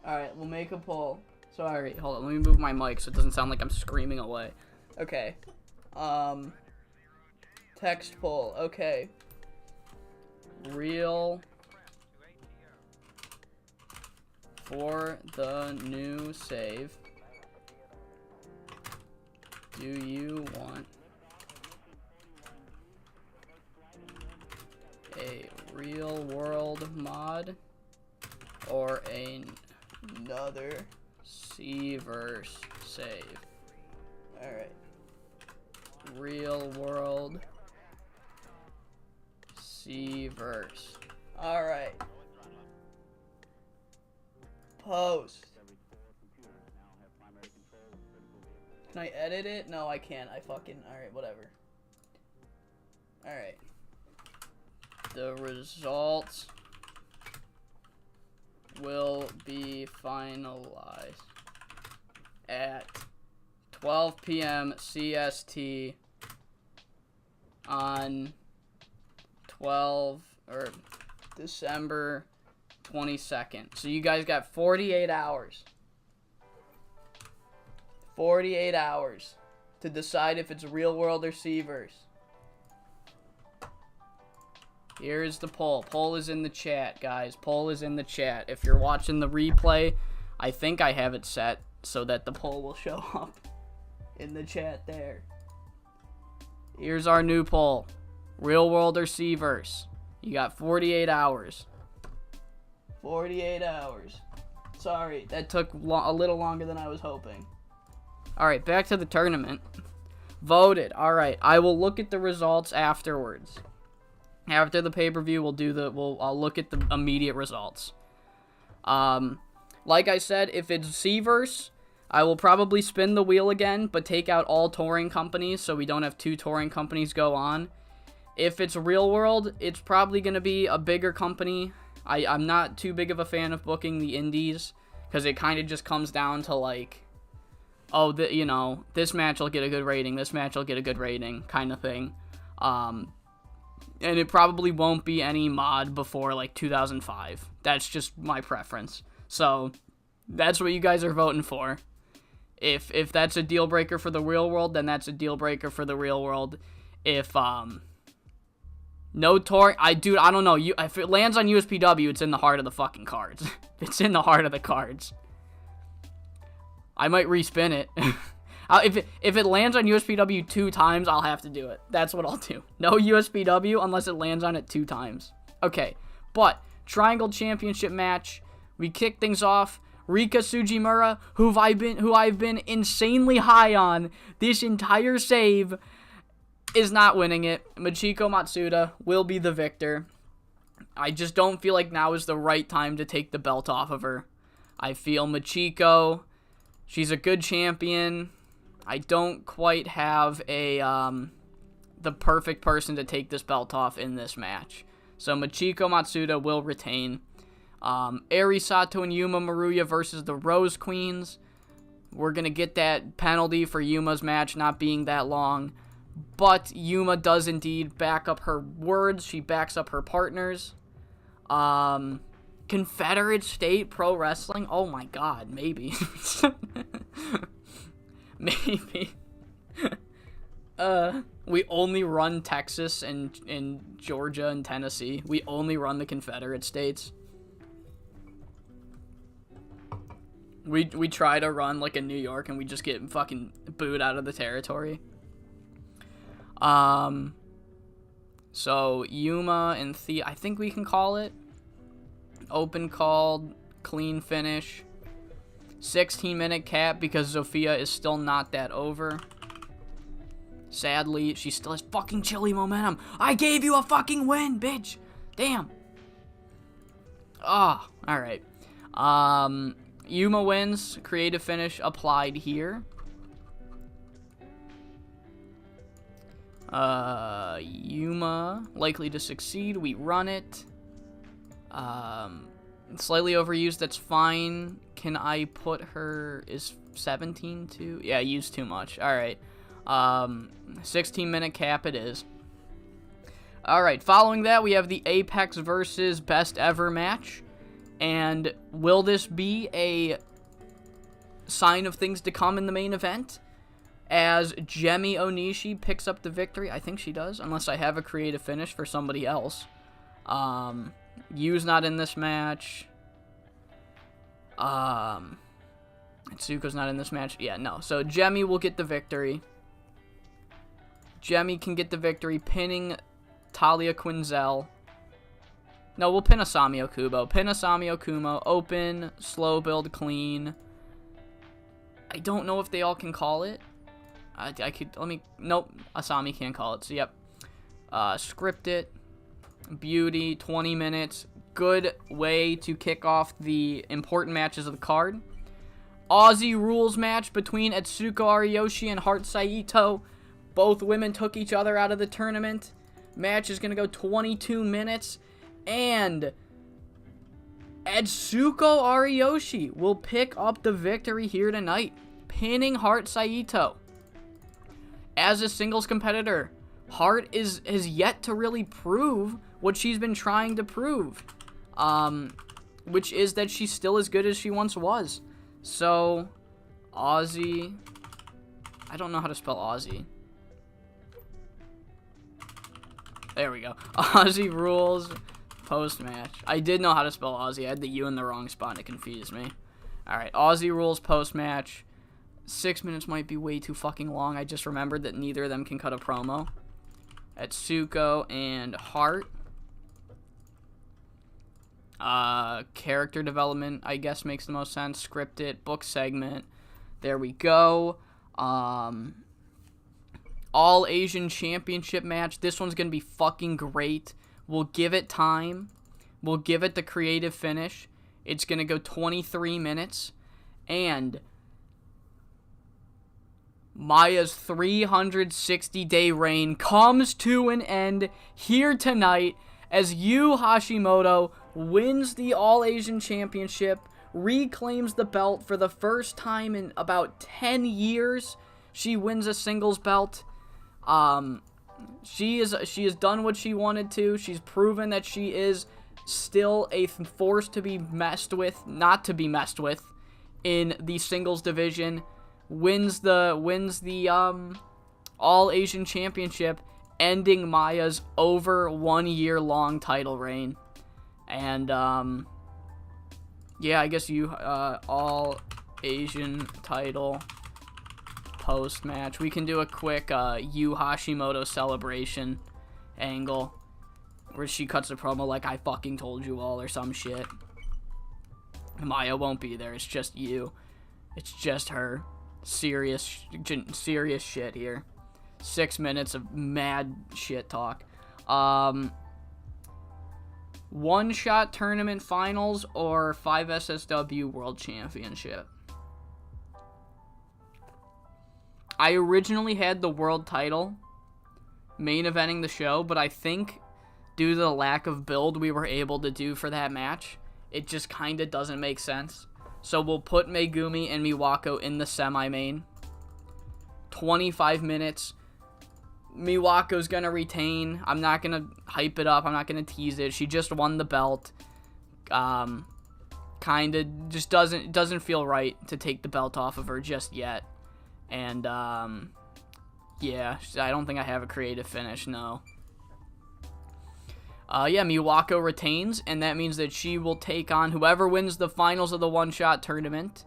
Alright, we'll make a poll. Sorry, hold on. Let me move my mic so it doesn't sound like I'm screaming away. Okay. Text poll. Okay. Real for the new save. Do you want a real world mod or another C-verse save? Alright. Real world C-verse. Alright. Post. Can I edit it? No, I can't. Alright, whatever. Alright. The results will be finalized at 12 p.m. CST on December 22nd. So you guys got 48 hours. 48 hours to decide if it's real world or C-verse. Here's the poll. Poll is in the chat, guys. Poll is in the chat. If you're watching the replay, I think I have it set so that the poll will show up in the chat there. Here's our new poll. Real world or C-verse? You got 48 hours. 48 hours. Sorry, that took a little longer than I was hoping. Alright, back to the tournament. Voted. Alright, I will look at the results afterwards. After the pay-per-view, I'll look at the immediate results. Like I said, if it's C-verse, I will probably spin the wheel again, but take out all touring companies so we don't have 2 touring companies go on. If it's real world, it's probably going to be a bigger company. I'm not too big of a fan of booking the indies, because it kind of just comes down to like, oh, this match will get a good rating, this match will get a good rating, kind of thing. And it probably won't be any mod before like 2005. That's just my preference. So that's what you guys are voting for. If that's a deal breaker for the real world, then that's a deal breaker for the real world. If no touring, I don't know. If it lands on USPW, it's in the heart of the fucking cards. It's in the heart of the cards. I might respin it. If it lands on USPW 2 times, I'll have to do it. That's what I'll do. No USPW unless it lands on it 2 times. Okay, but Triangle Championship match. We kick things off. Rika Sujimura, who I've been insanely high on this entire save, is not winning it. Michiko Matsuda will be the victor. I just don't feel like now is the right time to take the belt off of her. I feel Michiko, she's a good champion. I don't quite have the perfect person to take this belt off in this match. So Michiko Matsuda will retain. Eri Sato and Yuma Maruya versus the Rose Queens. We're going to get that penalty for Yuma's match not being that long. But Yuma does indeed back up her words. She backs up her partners. Confederate State Pro Wrestling. Oh my god, maybe. Maybe. We only run Texas and Georgia and Tennessee. We only run the Confederate States. We try to run like a New York and we just get fucking booed out of the territory. So Yuma and Thea, I think we can call it. Open called, clean finish. 16-minute cap because Zofia is still not that over. Sadly, she still has fucking chilly momentum. I gave you a fucking win, bitch. Damn. Oh, alright. Yuma wins. Creative finish applied here. Yuma likely to succeed. We run it. Slightly overused. That's fine. Can I put her... Is 17 too? Yeah, used too much. Alright. 16-minute cap it is. Alright, following that, we have the Apex versus Best Ever match. And will this be a sign of things to come in the main event? As Jemi Onishi picks up the victory. I think she does, unless I have a creative finish for somebody else. Yu's not in this match. Tsuko's not in this match. Yeah, no. So Jemi will get the victory. Jemi can get the victory, pinning Talia Quinzel. No, we'll pin Asami Okubo. Pin Asami Okumo. Open, slow build, clean. I don't know if they all can call it. I could, nope, Asami can't call it, so yep. Script it. Beauty, 20 minutes. Good way to kick off the important matches of the card. Aussie rules match between Etsuko Ariyoshi and Heart Saito. Both women took each other out of the tournament. Match is going to go 22 minutes. And Etsuko Ariyoshi will pick up the victory here tonight, pinning Heart Saito. As a singles competitor, Heart has yet to really prove what she's been trying to prove, which is that she's still as good as she once was. So, Aussie, I don't know how to spell Aussie. There we go. Aussie rules post-match. I did know how to spell Aussie. I had the U in the wrong spot and it confused me. Alright, Aussie rules post-match. 6 minutes might be way too fucking long. I just remembered that neither of them can cut a promo. Etsuko and Heart. Character development, I guess, makes the most sense. Scripted, book segment. There we go. All Asian Championship match. This one's going to be fucking great. We'll give it time. We'll give it the creative finish. It's going to go 23 minutes. And Maya's 360-day reign comes to an end here tonight as Yu Hashimoto wins the All Asian Championship, reclaims the belt for the first time in about 10 years. She wins a singles belt. She has done what she wanted to. She's proven that she is still a force to be messed with, not to be messed with in the singles division. Wins the All Asian Championship, ending Maya's over 1 year long title reign. And yeah, I guess All Asian title post match. We can do a quick Yu Hashimoto celebration angle where she cuts a promo like "I fucking told you all" or some shit. Maya won't be there. It's just you. It's just her. Serious shit here. 6 minutes of mad shit talk. One-shot tournament finals or 5SSW World Championship. I originally had the world title main eventing the show, but I think due to the lack of build we were able to do for that match, it just kind of doesn't make sense. So we'll put Megumi and Miwako in the semi-main. 25 minutes. Miwako's going to retain. I'm not going to hype it up. I'm not going to tease it. She just won the belt. Kind of just doesn't feel right to take the belt off of her just yet. And, yeah, I don't think I have a creative finish, no. Yeah, Miwako retains, and that means that she will take on whoever wins the finals of the one-shot tournament.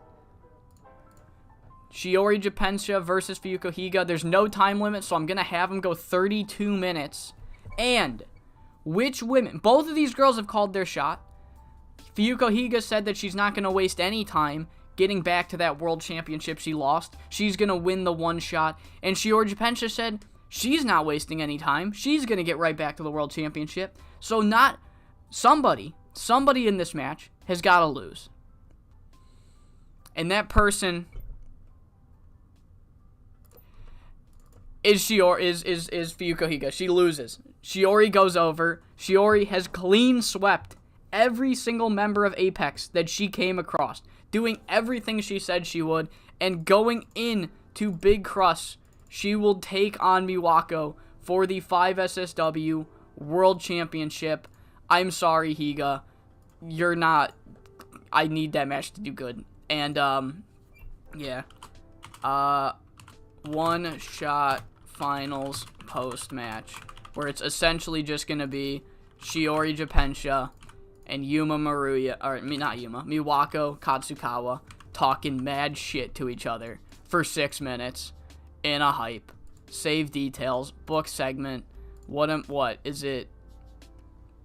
Shiori Japensha versus Fuyuko Higa. There's no time limit, so I'm going to have them go 32 minutes. And which women? Both of these girls have called their shot. Fuyuko Higa said that she's not going to waste any time getting back to that world championship she lost. She's going to win the one shot. And Shiori Japensha said she's not wasting any time. She's going to get right back to the world championship. So not somebody in this match has got to lose. And that person is Fuyuko Higa. She loses. Shiori goes over. Shiori has clean swept every single member of Apex that she came across, doing everything she said she would, and going in to Big Crush, she will take on Miwako for the 5SSW World Championship. I'm sorry, Higa. You're not. I need that match to do good. And, yeah. One shot finals post-match, where it's essentially just going to be Shiori Japensha and Miwako Katsukawa talking mad shit to each other for 6 minutes in a hype. Save details, book segment. What is it?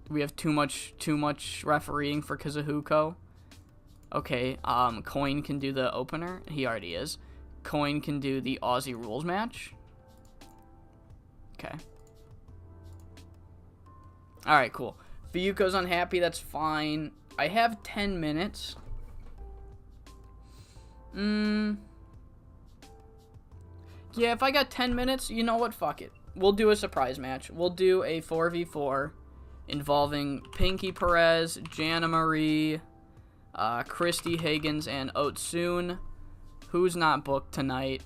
We have too much refereeing for Kazuhuko. Okay, Coin can do the opener. He already is. Coin can do the Aussie Rules match. Okay. Alright, cool. Fuyuko's unhappy, that's fine. I have 10 minutes. Yeah, if I got 10 minutes, you know what? Fuck it. We'll do a surprise match. We'll do a 4v4 involving Pinky Perez, Jana Marie, Christy Higgins, and Otsun. Who's not booked tonight?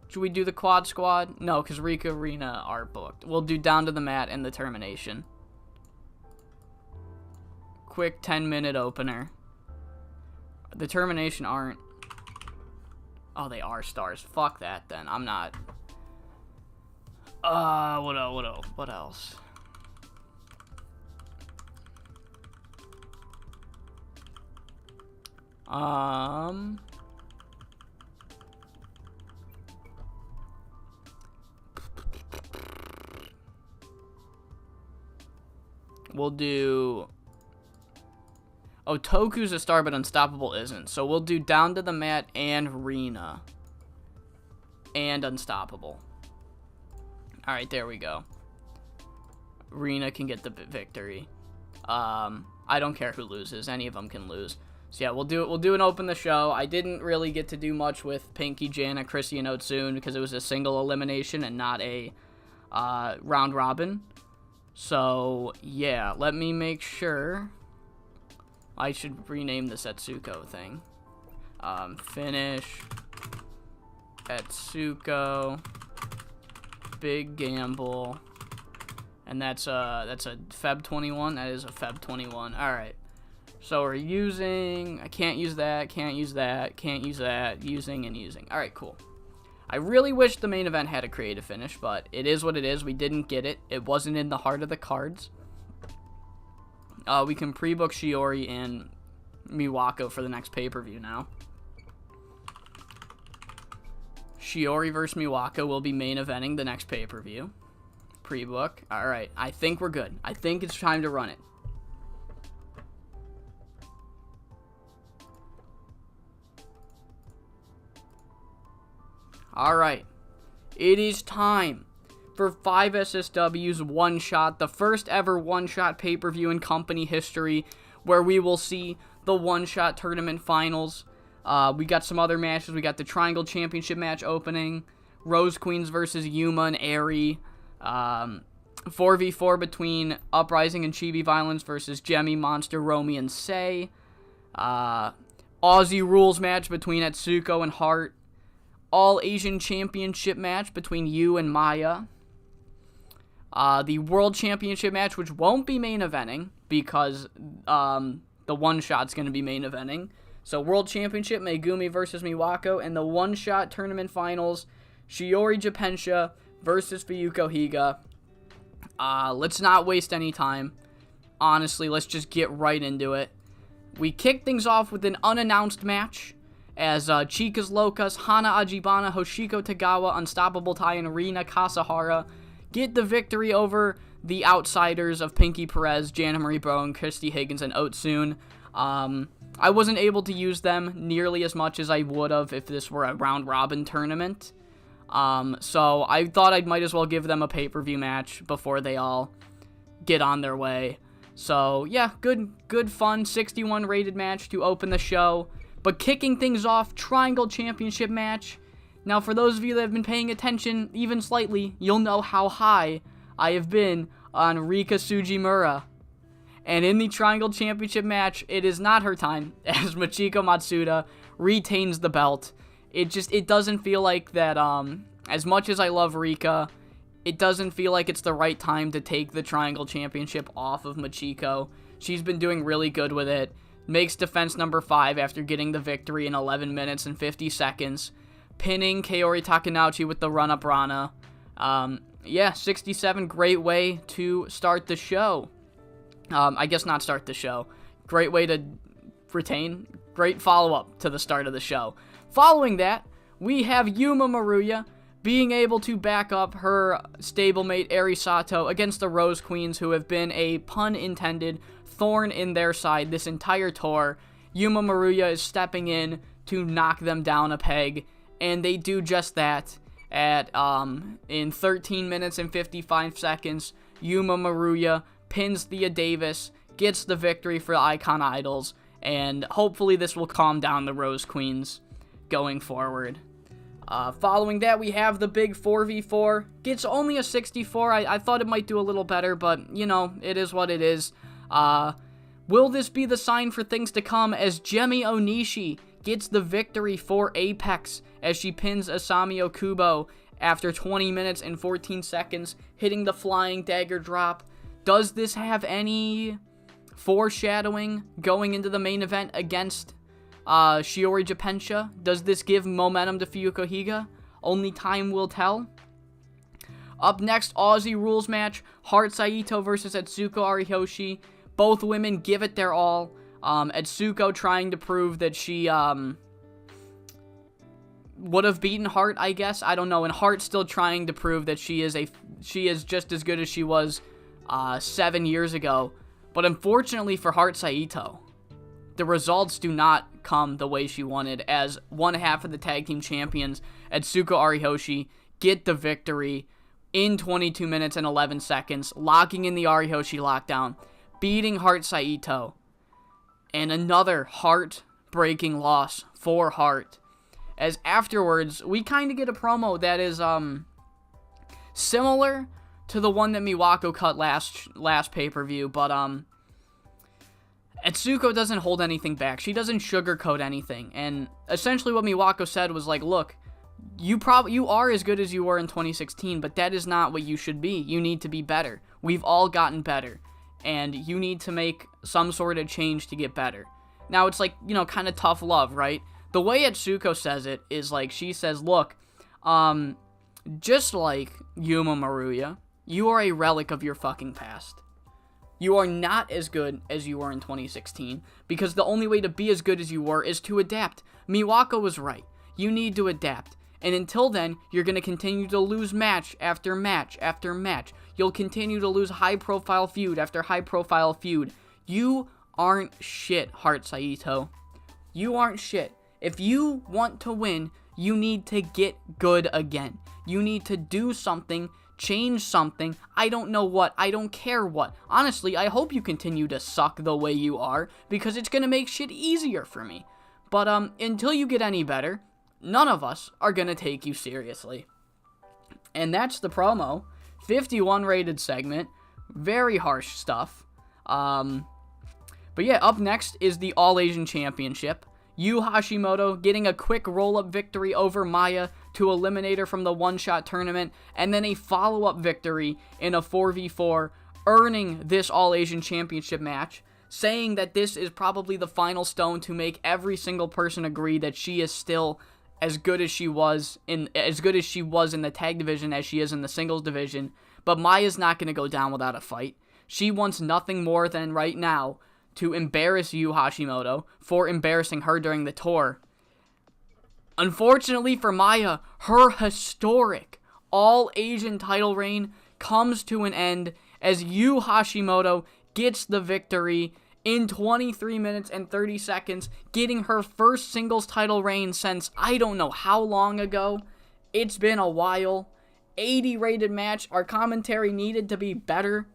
Should we do the quad squad? No, because Rika Rena are booked. We'll do Down to the Mat and the Termination. Quick 10-minute opener. The Termination aren't. Oh, they are stars. Fuck that then. I'm not. What else? We'll do. Oh, Toku's a star, but Unstoppable isn't. So we'll do Down to the Mat and Rena. And Unstoppable. Alright, there we go. Rena can get the victory. I don't care who loses. Any of them can lose. So yeah, we'll do an open the show. I didn't really get to do much with Pinky, Jana, Chrissy, and Otsun because it was a single elimination and not a round robin. So yeah, let me make sure. I should rename the Setsuko thing. Finish Etsuko Big Gamble. And that's a Feb 21. That is a Feb 21. Alright. So we're using, I can't use that, can't use that, can't use that, using and using. Alright, cool. I really wish the main event had a creative finish, but it is what it is. We didn't get it. It wasn't in the heart of the cards. We can pre-book Shiori and Miwako for the next pay-per-view now. Shiori versus Miwako will be main eventing the next pay-per-view. Pre-book. Alright, I think we're good. I think it's time to run it. Alright. It is time for 5SSW's One Shot, the first ever One Shot pay-per-view in company history, where we will see the One Shot tournament finals. We got some other matches. We got the Triangle Championship match opening, Rose Queens versus Yuma and Aerie, 4v4 between Uprising and Chibi Violence versus Jemmy, Monster, Romy, and Sei, Aussie Rules match between Etsuko and Hart, All Asian Championship match between Yu and Maya, the World Championship match, which won't be main eventing because the One Shot's going to be main eventing. So World Championship, Megumi versus Miwako, and the One Shot tournament finals, Shiori Japensha versus Fuyuko Higa. Let's not waste any time. Honestly, let's just get right into it. We kick things off with an unannounced match, as Chicas Locas, Hana Ajibana, Hoshiko Tagawa, Unstoppable Tai, and Rina Kasahara get the victory over the outsiders of Pinky Perez, Jana Marie Bowen, Christy Higgins, and Otsun. I wasn't able to use them nearly as much as I would have if this were a round-robin tournament. So I thought I might as well give them a pay-per-view match before they all get on their way. So, yeah, good fun 61 rated match to open the show. But kicking things off, Triangle Championship match. Now, for those of you that have been paying attention even slightly, you'll know how high I have been on Rika Sujimura. And in the Triangle Championship match, it is not her time, as Machiko Matsuda retains the belt. It doesn't feel like that, as much as I love Rika, it doesn't feel like it's the right time to take the Triangle Championship off of Machiko. She's been doing really good with it. Makes defense number 5 after getting the victory in 11 minutes and 50 seconds. Pinning Kaori Takanouchi with the run-up Rana. 67, great way to start the show. I guess not start the show. Great way to retain. Great follow-up to the start of the show. Following that, we have Yuma Maruya being able to back up her stablemate Eri Sato against the Rose Queens, who have been a, pun intended, thorn in their side this entire tour. Yuma Maruya is stepping in to knock them down a peg, and they do just that. In 13 minutes and 55 seconds, Yuma Maruya pins Thea Davis, gets the victory for the Icon Idols, and hopefully this will calm down the Rose Queens going forward. Following that, we have the big 4v4. Gets only a 64. I thought it might do a little better, but, you know, it is what it is. Will this be the sign for things to come as Jemi Onishi gets the victory for Apex as she pins Asami Okubo after 20 minutes and 14 seconds, hitting the flying dagger drop? Does this have any foreshadowing going into the main event against Shiori Japensha? Does this give momentum to Fuyuko Higa? Only time will tell. Up next, Aussie Rules match, Heart Saito versus Atsuko Ariyoshi. Both women give it their all. Atsuko trying to prove that she would have beaten Heart, I guess. I don't know. And Heart still trying to prove that she is just as good as she was 7 years ago. But unfortunately for Heart Saito, the results do not come the way she wanted, as one half of the tag team champions, Atsuko Ariyoshi, get the victory in 22 minutes and 11 seconds, locking in the Ariyoshi lockdown, beating Heart Saito, and another heart-breaking loss for Heart. As afterwards, we kind of get a promo that is similar to the one that Miwako cut last pay-per-view, but Atsuko doesn't hold anything back. She doesn't sugarcoat anything, and essentially what Miwako said was like, look, you are as good as you were in 2016, but that is not what you should be. You need to be better. We've all gotten better, and you need to make some sort of change to get better. Now, it's like, you know, kind of tough love, right? The way Atsuko says it is like, she says, look, just like Yuma Maruya, you are a relic of your fucking past. You are not as good as you were in 2016, because the only way to be as good as you were is to adapt. Miwako was right. You need to adapt. And until then, you're going to continue to lose match after match after match. You'll continue to lose high-profile feud after high-profile feud. You aren't shit, Heart Saito. You aren't shit. If you want to win, you need to get good again. You need to do something, change something. I don't know what. I don't care what. Honestly, I hope you continue to suck the way you are, because it's going to make shit easier for me. But until you get any better, none of us are going to take you seriously. And that's the promo. 51 rated segment. Very harsh stuff. But yeah, up next is the All Asian Championship. Yu Hashimoto getting a quick roll-up victory over Maya to eliminate her from the one-shot tournament, and then a follow-up victory in a 4v4, earning this All Asian Championship match, saying that this is probably the final stone to make every single person agree that she is still as good as she was in the tag division as she is in the singles division. But Maya's not going to go down without a fight. She wants nothing more than right now to embarrass Yu Hashimoto for embarrassing her during the tour. Unfortunately for Maya, her historic all-Asian title reign comes to an end as Yu Hashimoto gets the victory in 23 minutes and 30 seconds, getting her first singles title reign since I don't know how long ago. It's been a while. 80 rated match. Our commentary needed to be better.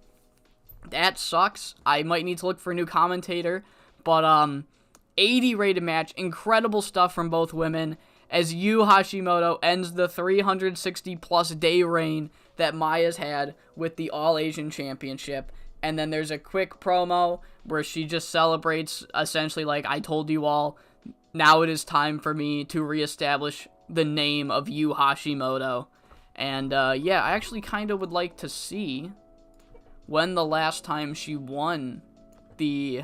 That sucks. I might need to look for a new commentator. But 80 rated match. Incredible stuff from both women as Yu Hashimoto ends the 360 plus day reign that Maya's had with the All Asian Championship. And then there's a quick promo where she just celebrates, essentially like, I told you all, now it is time for me to reestablish the name of Yu Hashimoto. And yeah, I actually kind of would like to see when the last time she won the...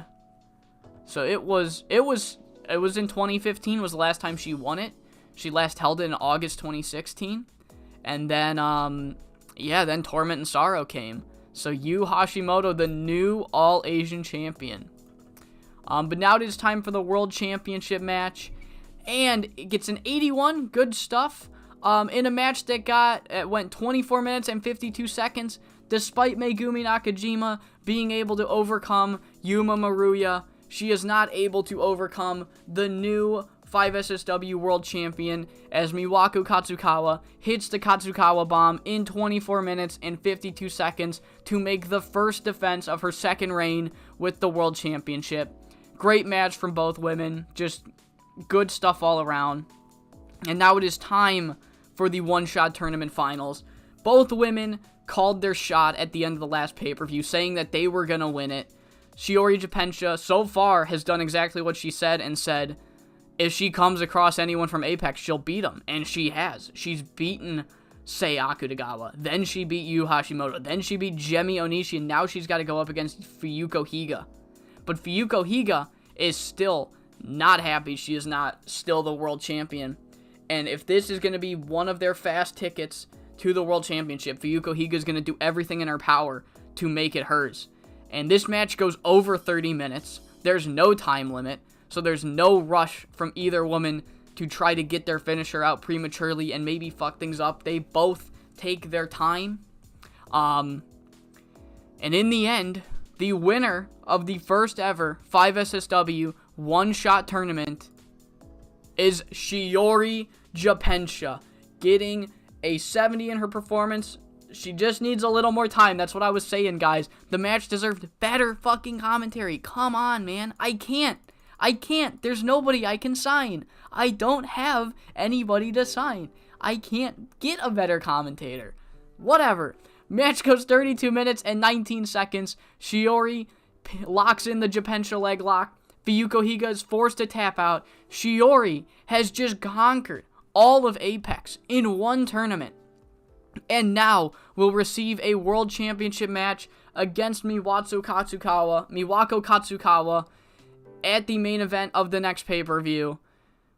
So it was in 2015 was the last time she won it. She last held it in August 2016. And then, yeah, then Torment and Sorrow came. So Yu Hashimoto, the new All-Asian Champion. But now it is time for the World Championship match. And it gets an 81. Good stuff. In a match that went 24 minutes and 52 seconds. Despite Megumi Nakajima being able to overcome Yuma Maruya, she is not able to overcome the new 5SSW World Champion as Miwako Katsukawa hits the Katsukawa Bomb in 24 minutes and 52 seconds to make the first defense of her second reign with the World Championship. Great match from both women. Just good stuff all around. And now it is time for the one-shot tournament finals. Both women called their shot at the end of the last pay-per-view, saying that they were going to win it. Shiori Japensha, so far, has done exactly what she said and said, if she comes across anyone from Apex, she'll beat them. And she has. She's beaten Sei Akutagawa. Then she beat Yu Hashimoto. Then she beat Gemi Onishi. And now she's got to go up against Fuyuko Higa. But Fuyuko Higa is still not happy. She is not still the world champion. And if this is going to be one of their fast tickets to the World Championship, Fuyuko Higa is going to do everything in her power to make it hers. And this match goes over 30 minutes. There's no time limit, so there's no rush from either woman to try to get their finisher out prematurely and maybe fuck things up. They both take their time. And in the end, the winner of the first ever 5SSW one-shot tournament is Shiori Japensha, getting a 70 in her performance. She just needs a little more time. That's what I was saying, guys. The match deserved better fucking commentary. Come on, man. I can't. There's nobody I can sign. I don't have anybody to sign. I can't get a better commentator. Whatever. Match goes 32 minutes and 19 seconds. Shiori locks in the Japensha leg lock. Fuyuko Higa is forced to tap out. Shiori has just conquered all of Apex in one tournament. And now will receive a World Championship match against Miwako Katsukawa at the main event of the next pay-per-view.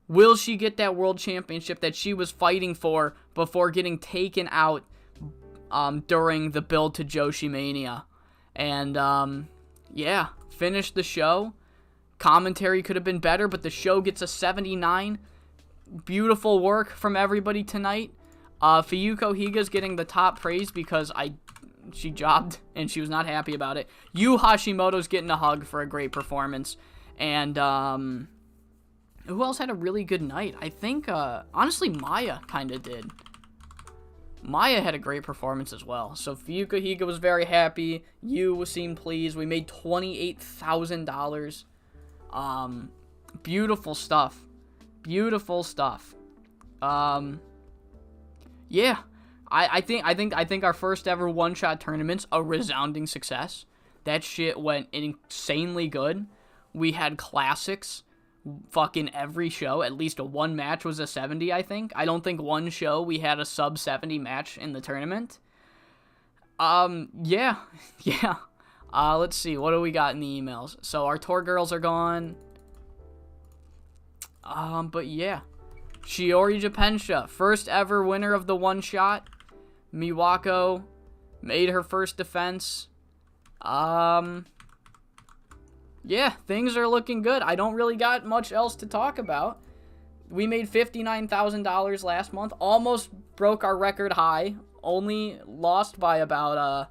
Will she get that World Championship that she was fighting for before getting taken out during the build to Joshi Mania? And, yeah, finished the show. Commentary could have been better, but the show gets a 79. Beautiful work from everybody tonight. Fuyuko Higa's getting the top praise because she jobbed and she was not happy about it. Yu Hashimoto's getting a hug for a great performance. And, who else had a really good night? I think, honestly, Maya kind of did. Maya had a great performance as well. So Fuyuko Higa was very happy. Yu seemed pleased. We made $28,000. Beautiful stuff. Beautiful stuff. Yeah. I think our first ever one-shot tournament's a resounding success. That shit went insanely good. We had classics fucking every show. At least one match was a 70, I think. I don't think one show we had a sub 70 match in the tournament. Yeah. Let's see. What do we got in the emails? So our tour girls are gone. But yeah. Shiori Japensha, first ever winner of the one shot. Miwako made her first defense. Yeah, things are looking good. I don't really got much else to talk about. We made $59,000 last month. Almost broke our record high. Only lost by about,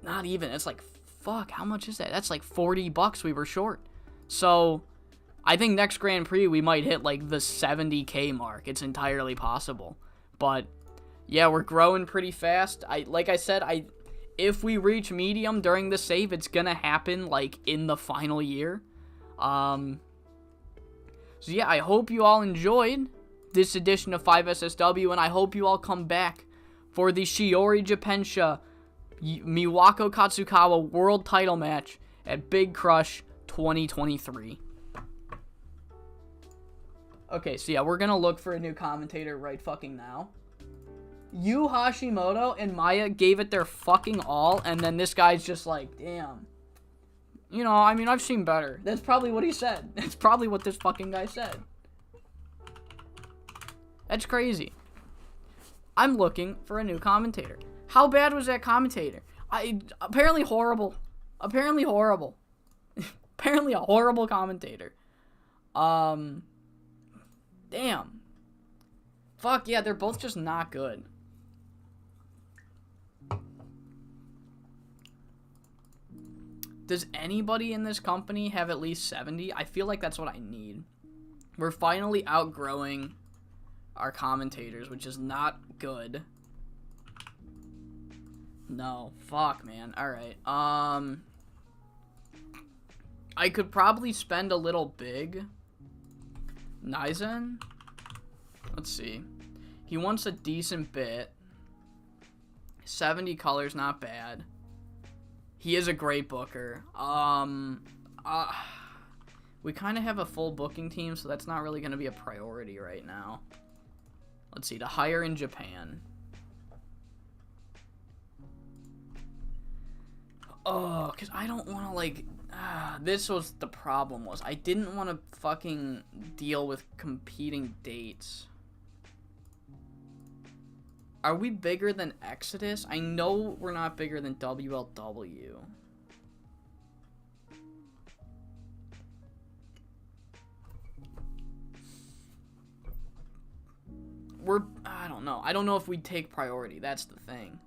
not even. It's like, fuck, how much is that? That's like $40 we were short. So, I think next Grand Prix we might hit like the 70K mark. It's entirely possible. But, yeah, we're growing pretty fast. Like I said, if we reach medium during the save, it's gonna happen like in the final year. So yeah, I hope you all enjoyed this edition of 5SSW, and I hope you all come back for the Shiori Japensha Miwako Katsukawa World Title match at Big Crush 2023. Okay, so yeah, we're gonna look for a new commentator right fucking now. Yu Hashimoto and Maya gave it their fucking all, and then this guy's just like, damn. You know, I mean, I've seen better. That's probably what he said. That's probably what this fucking guy said. That's crazy. I'm looking for a new commentator. How bad was that commentator? Apparently horrible. Apparently horrible. Apparently a horrible commentator. Damn. Fuck, yeah, they're both just not good. Does anybody in this company have at least 70? I feel like that's what I need. We're finally outgrowing our commentators, which is not good. No, fuck, man. Alright, I could probably spend a little big. Nizen? Let's see. He wants a decent bit. 70 colors, not bad. He is a great booker. We kind of have a full booking team, so that's not really going to be a priority right now. Let's see, to hire in Japan. Oh, because I don't want to, like, this was the problem was I didn't want to fucking deal with competing dates. Are we bigger than Exodus? I know we're not bigger than WLW. I don't know. I don't know if we'd take priority. That's the thing.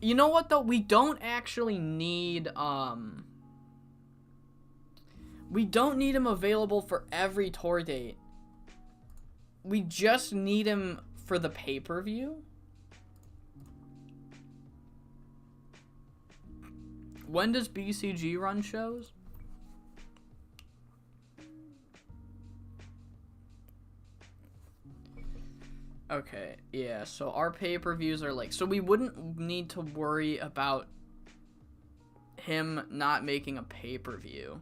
You know what, though? We don't actually need, we don't need him available for every tour date. We just need him for the pay-per-view. When does BCG run shows? Okay, yeah, so our pay-per-views are like... So we wouldn't need to worry about him not making a pay-per-view.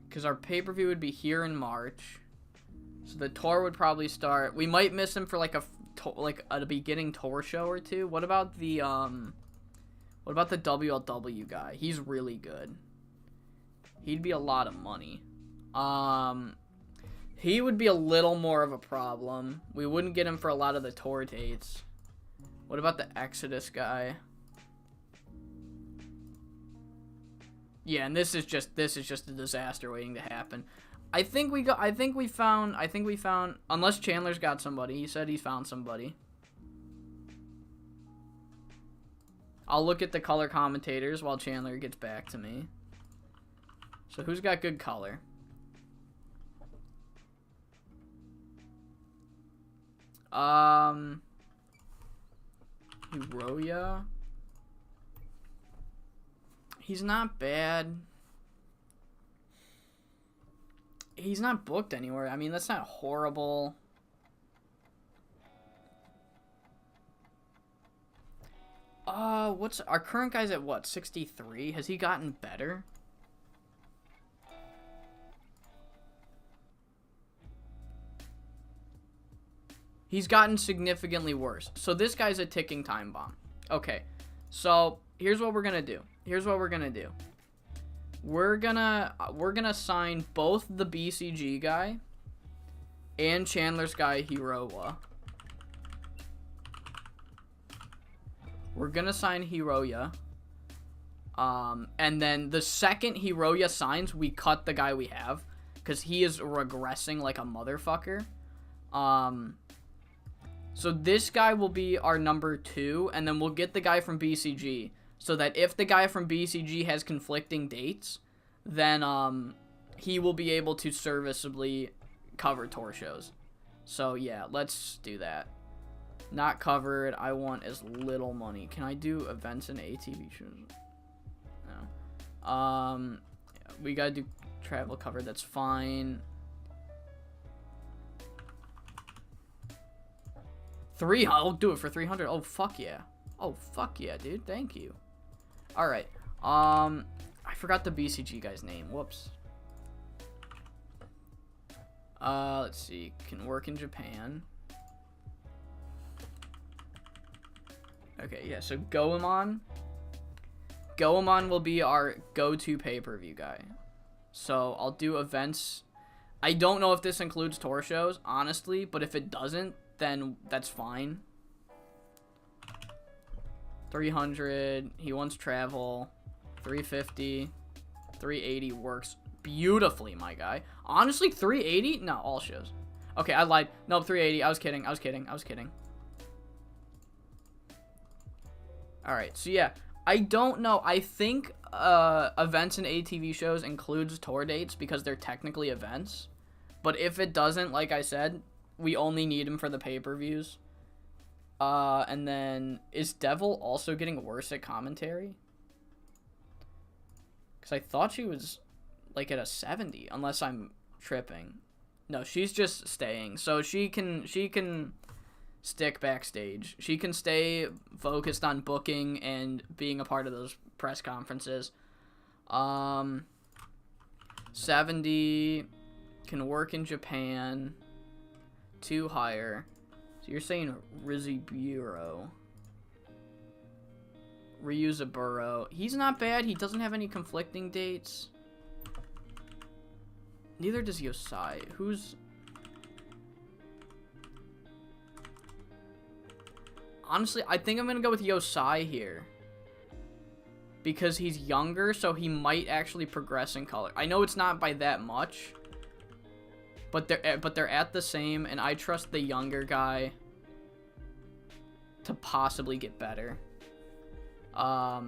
Because our pay-per-view would be here in March. So the tour would probably start... We might miss him for like a beginning tour show or two. What about the WLW guy? He's really good. He'd be a lot of money. He would be a little more of a problem. We wouldn't get him for a lot of the tour dates. What about the Exodus guy? Yeah, and this is just a disaster waiting to happen. I think we found, unless Chandler's got somebody. He said he's found somebody. I'll look at the color commentators while Chandler gets back to me. So who's got good color? Hiroya. He's not bad. He's not booked anywhere. I mean, that's not horrible. What's our current guy's at what? 63? Has he gotten better? He's gotten significantly worse. So this guy's a ticking time bomb. Okay. So here's what we're gonna do. We're gonna sign both the BCG guy and Chandler's guy Hiroya. We're gonna sign Hiroya. And then the second Hiroya signs, we cut the guy we have. because he is regressing like a motherfucker. So this guy will be our number 2, and then we'll get the guy from BCG, so that if the guy from BCG has conflicting dates, then he will be able to serviceably cover tour shows. So yeah, let's do that. Not covered. I want as little money. Can I do events and ATV shows? No. We gotta do travel covered. That's fine. I'll do it for 300. Oh fuck yeah. Oh fuck yeah, dude. Thank you. All right. I forgot the BCG guy's name. Whoops. Let's see. Can work in Japan. Okay, yeah. So Goemon will be our go-to pay-per-view guy. So I'll do events. I don't know if this includes tour shows, honestly, but if it doesn't, then that's fine. 300. He wants travel. 350. 380 works beautifully, my guy. Honestly, 380? No, all shows. Okay, I lied. No, 380. I was kidding. Alright, so yeah. I don't know. I think events and ATV shows includes tour dates because they're technically events. But if it doesn't, like I said, we only need him for the pay-per-views. And then, is Devil also getting worse at commentary? Because I thought she was, like, at a 70, unless I'm tripping. No, she's just staying. So she can stick backstage. She can stay focused on booking and being a part of those press conferences. 70, can work in Japan. 2 higher. So you're saying Rizzy Bureau. Ryuzaburo. He's not bad. He doesn't have any conflicting dates. Neither does Yosai. Who's... Honestly, I think I'm going to go with Yosai here. Because he's younger, so he might actually progress in color. I know it's not by that much. But they're at the same, and I trust the younger guy to possibly get better. Yeah,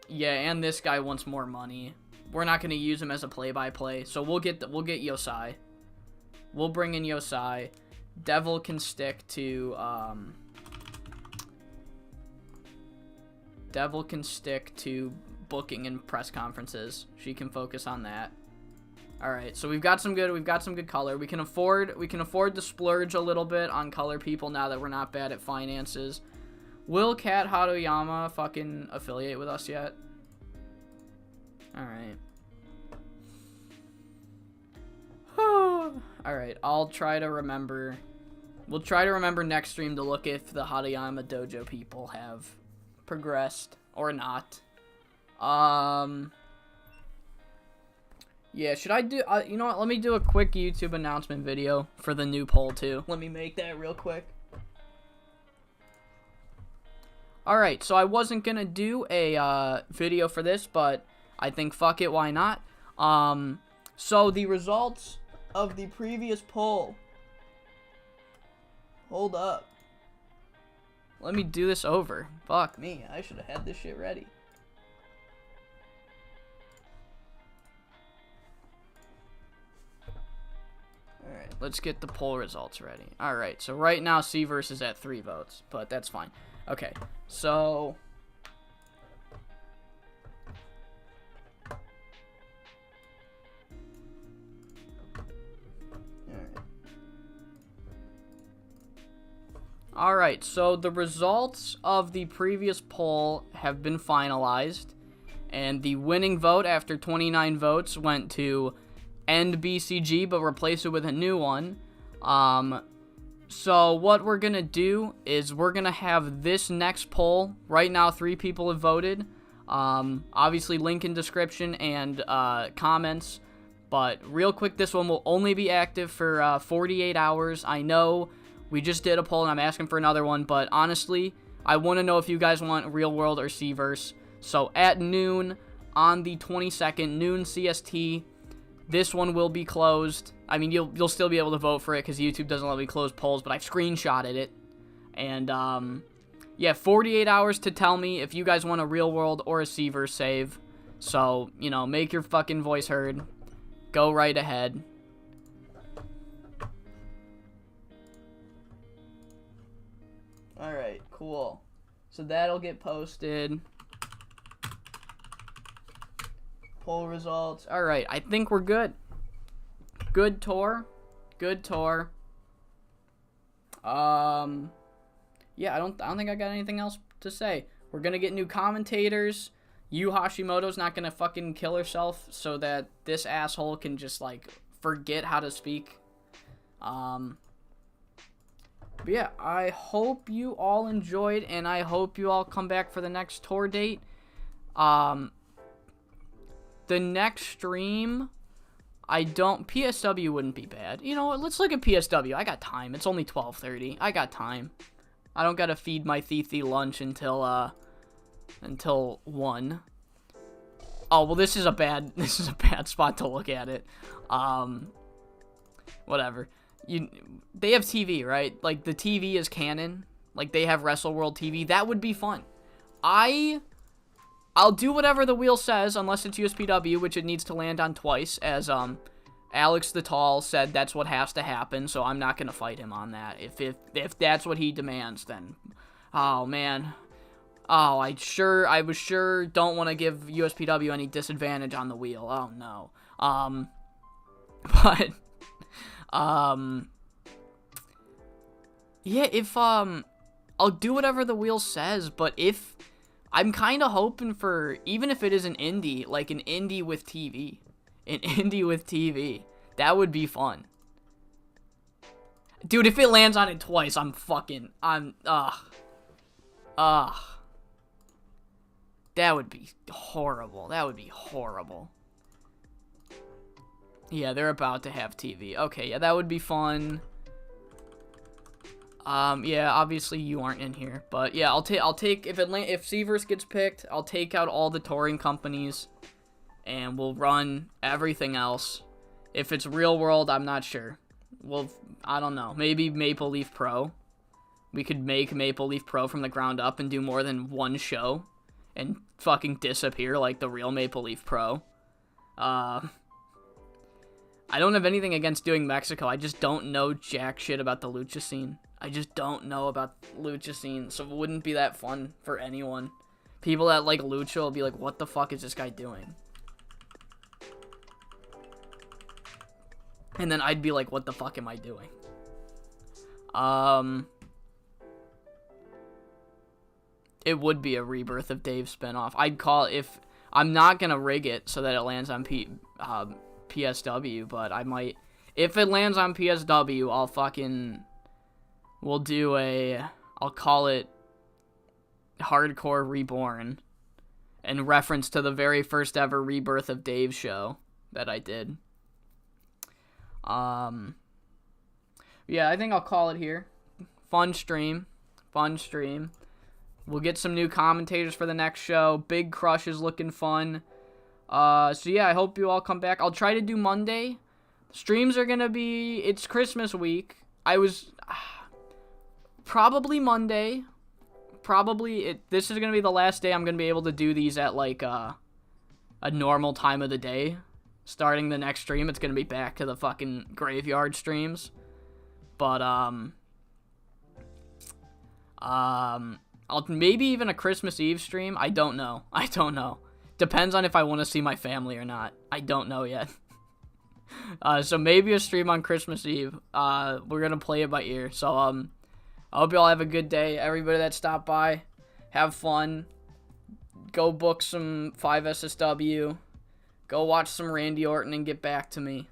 and this guy wants more money. We're not going to use him as a play-by-play, so we'll get Yosai. We'll bring in Yosai. Devil can stick to booking and press conferences. She can focus on that. All right, so we've got some good color. We can afford to splurge a little bit on color people now that we're not bad at finances. Will Kat Haruoyama fucking affiliate with us yet? All right. All right, I'll try to remember. We'll try to remember next stream to look if the Haruoyama Dojo people have progressed or not. Yeah, should I do... you know what? Let me do a quick YouTube announcement video for the new poll, too. Let me make that real quick. Alright, so I wasn't gonna do a video for this, but I think fuck it, why not? So the results of the previous poll. Hold up. Let me do this over. Fuck me, I should have had this shit ready. Alright, let's get the poll results ready. Alright, so right now Seaverse is at 3 votes, but that's fine. Okay, so... Alright, so the results of the previous poll have been finalized, and the winning vote after 29 votes went to end BCG, but replace it with a new one. So what we're gonna do is we're gonna have this next poll. Right now 3 people have voted. Obviously link in description and comments, but real quick, this one will only be active for 48 hours. I know we just did a poll and I'm asking for another one, but honestly, I want to know if you guys want Real World or Seaverse. So at noon on the 22nd, noon CST, This one will be closed. I mean, you'll still be able to vote for it because YouTube doesn't let me close polls, but I've screenshotted it. And, yeah, 48 hours to tell me if you guys want a real world or a Seaver save. So, you know, make your fucking voice heard. Go right ahead. Alright, cool. So that'll get posted. Poll results. Alright, I think we're good. Good tour. Good tour. Yeah, I don't think I got anything else to say. We're gonna get new commentators. Yu Hashimoto's not gonna fucking kill herself so that this asshole can just, like, forget how to speak. But yeah, I hope you all enjoyed, and I hope you all come back for the next tour date. The next stream, PSW wouldn't be bad. You know what, let's look at PSW. I got time. It's only 12:30. I got time. I don't gotta feed my Thithi lunch until 1. Oh, well, this is a bad spot to look at it. Whatever. They have TV, right? Like, the TV is canon. Like, they have Wrestle World TV. That would be fun. I'll do whatever the wheel says, unless it's USPW, which it needs to land on twice, as, Alex the Tall said that's what has to happen, so I'm not gonna fight him on that. If that's what he demands, then, oh, man. Oh, I was sure don't want to give USPW any disadvantage on the wheel. Oh, no. But, yeah, I'll do whatever the wheel says, but I'm kind of hoping for, even if it is an indie, like an indie with TV. An indie with TV. That would be fun. Dude, if it lands on it twice, that would be horrible. That would be horrible. Yeah, they're about to have TV. Okay, yeah, that would be fun. Yeah, obviously you aren't in here, but yeah, I'll take if Seaverse gets picked, I'll take out all the touring companies, and we'll run everything else. If it's real world, I'm not sure. Well, I don't know. Maybe Maple Leaf Pro. We could make Maple Leaf Pro from the ground up and do more than one show, and fucking disappear like the real Maple Leaf Pro. I don't have anything against doing Mexico. I just don't know jack shit about the lucha scene. I just don't know about lucha scene, so it wouldn't be that fun for anyone. People that like lucha will be like, what the fuck is this guy doing? And then I'd be like, what the fuck am I doing? It would be a Rebirth of Dave spinoff. I'd call it, if I'm not gonna rig it so that it lands on PSW, but I might, if it lands on PSW, I'll call it Hardcore Reborn, in reference to the very first ever Rebirth of Dave show that I did. Yeah, I think I'll call it here. Fun stream. We'll get some new commentators for the next show. Big Crush is looking fun. So yeah, I hope you all come back. I'll try to do Monday. Streams are gonna be, it's Christmas week. Probably Monday. This is gonna be the last day I'm gonna be able to do these at like a normal time of the day. Starting the next stream, it's gonna be back to the fucking graveyard streams. But I'll maybe even a Christmas Eve stream. I don't know. Depends on if I want to see my family or not. I don't know yet. So maybe a stream on Christmas Eve. We're gonna play it by ear. So I hope you all have a good day. Everybody that stopped by, have fun. Go book some 5SSW. Go watch some Randy Orton and get back to me.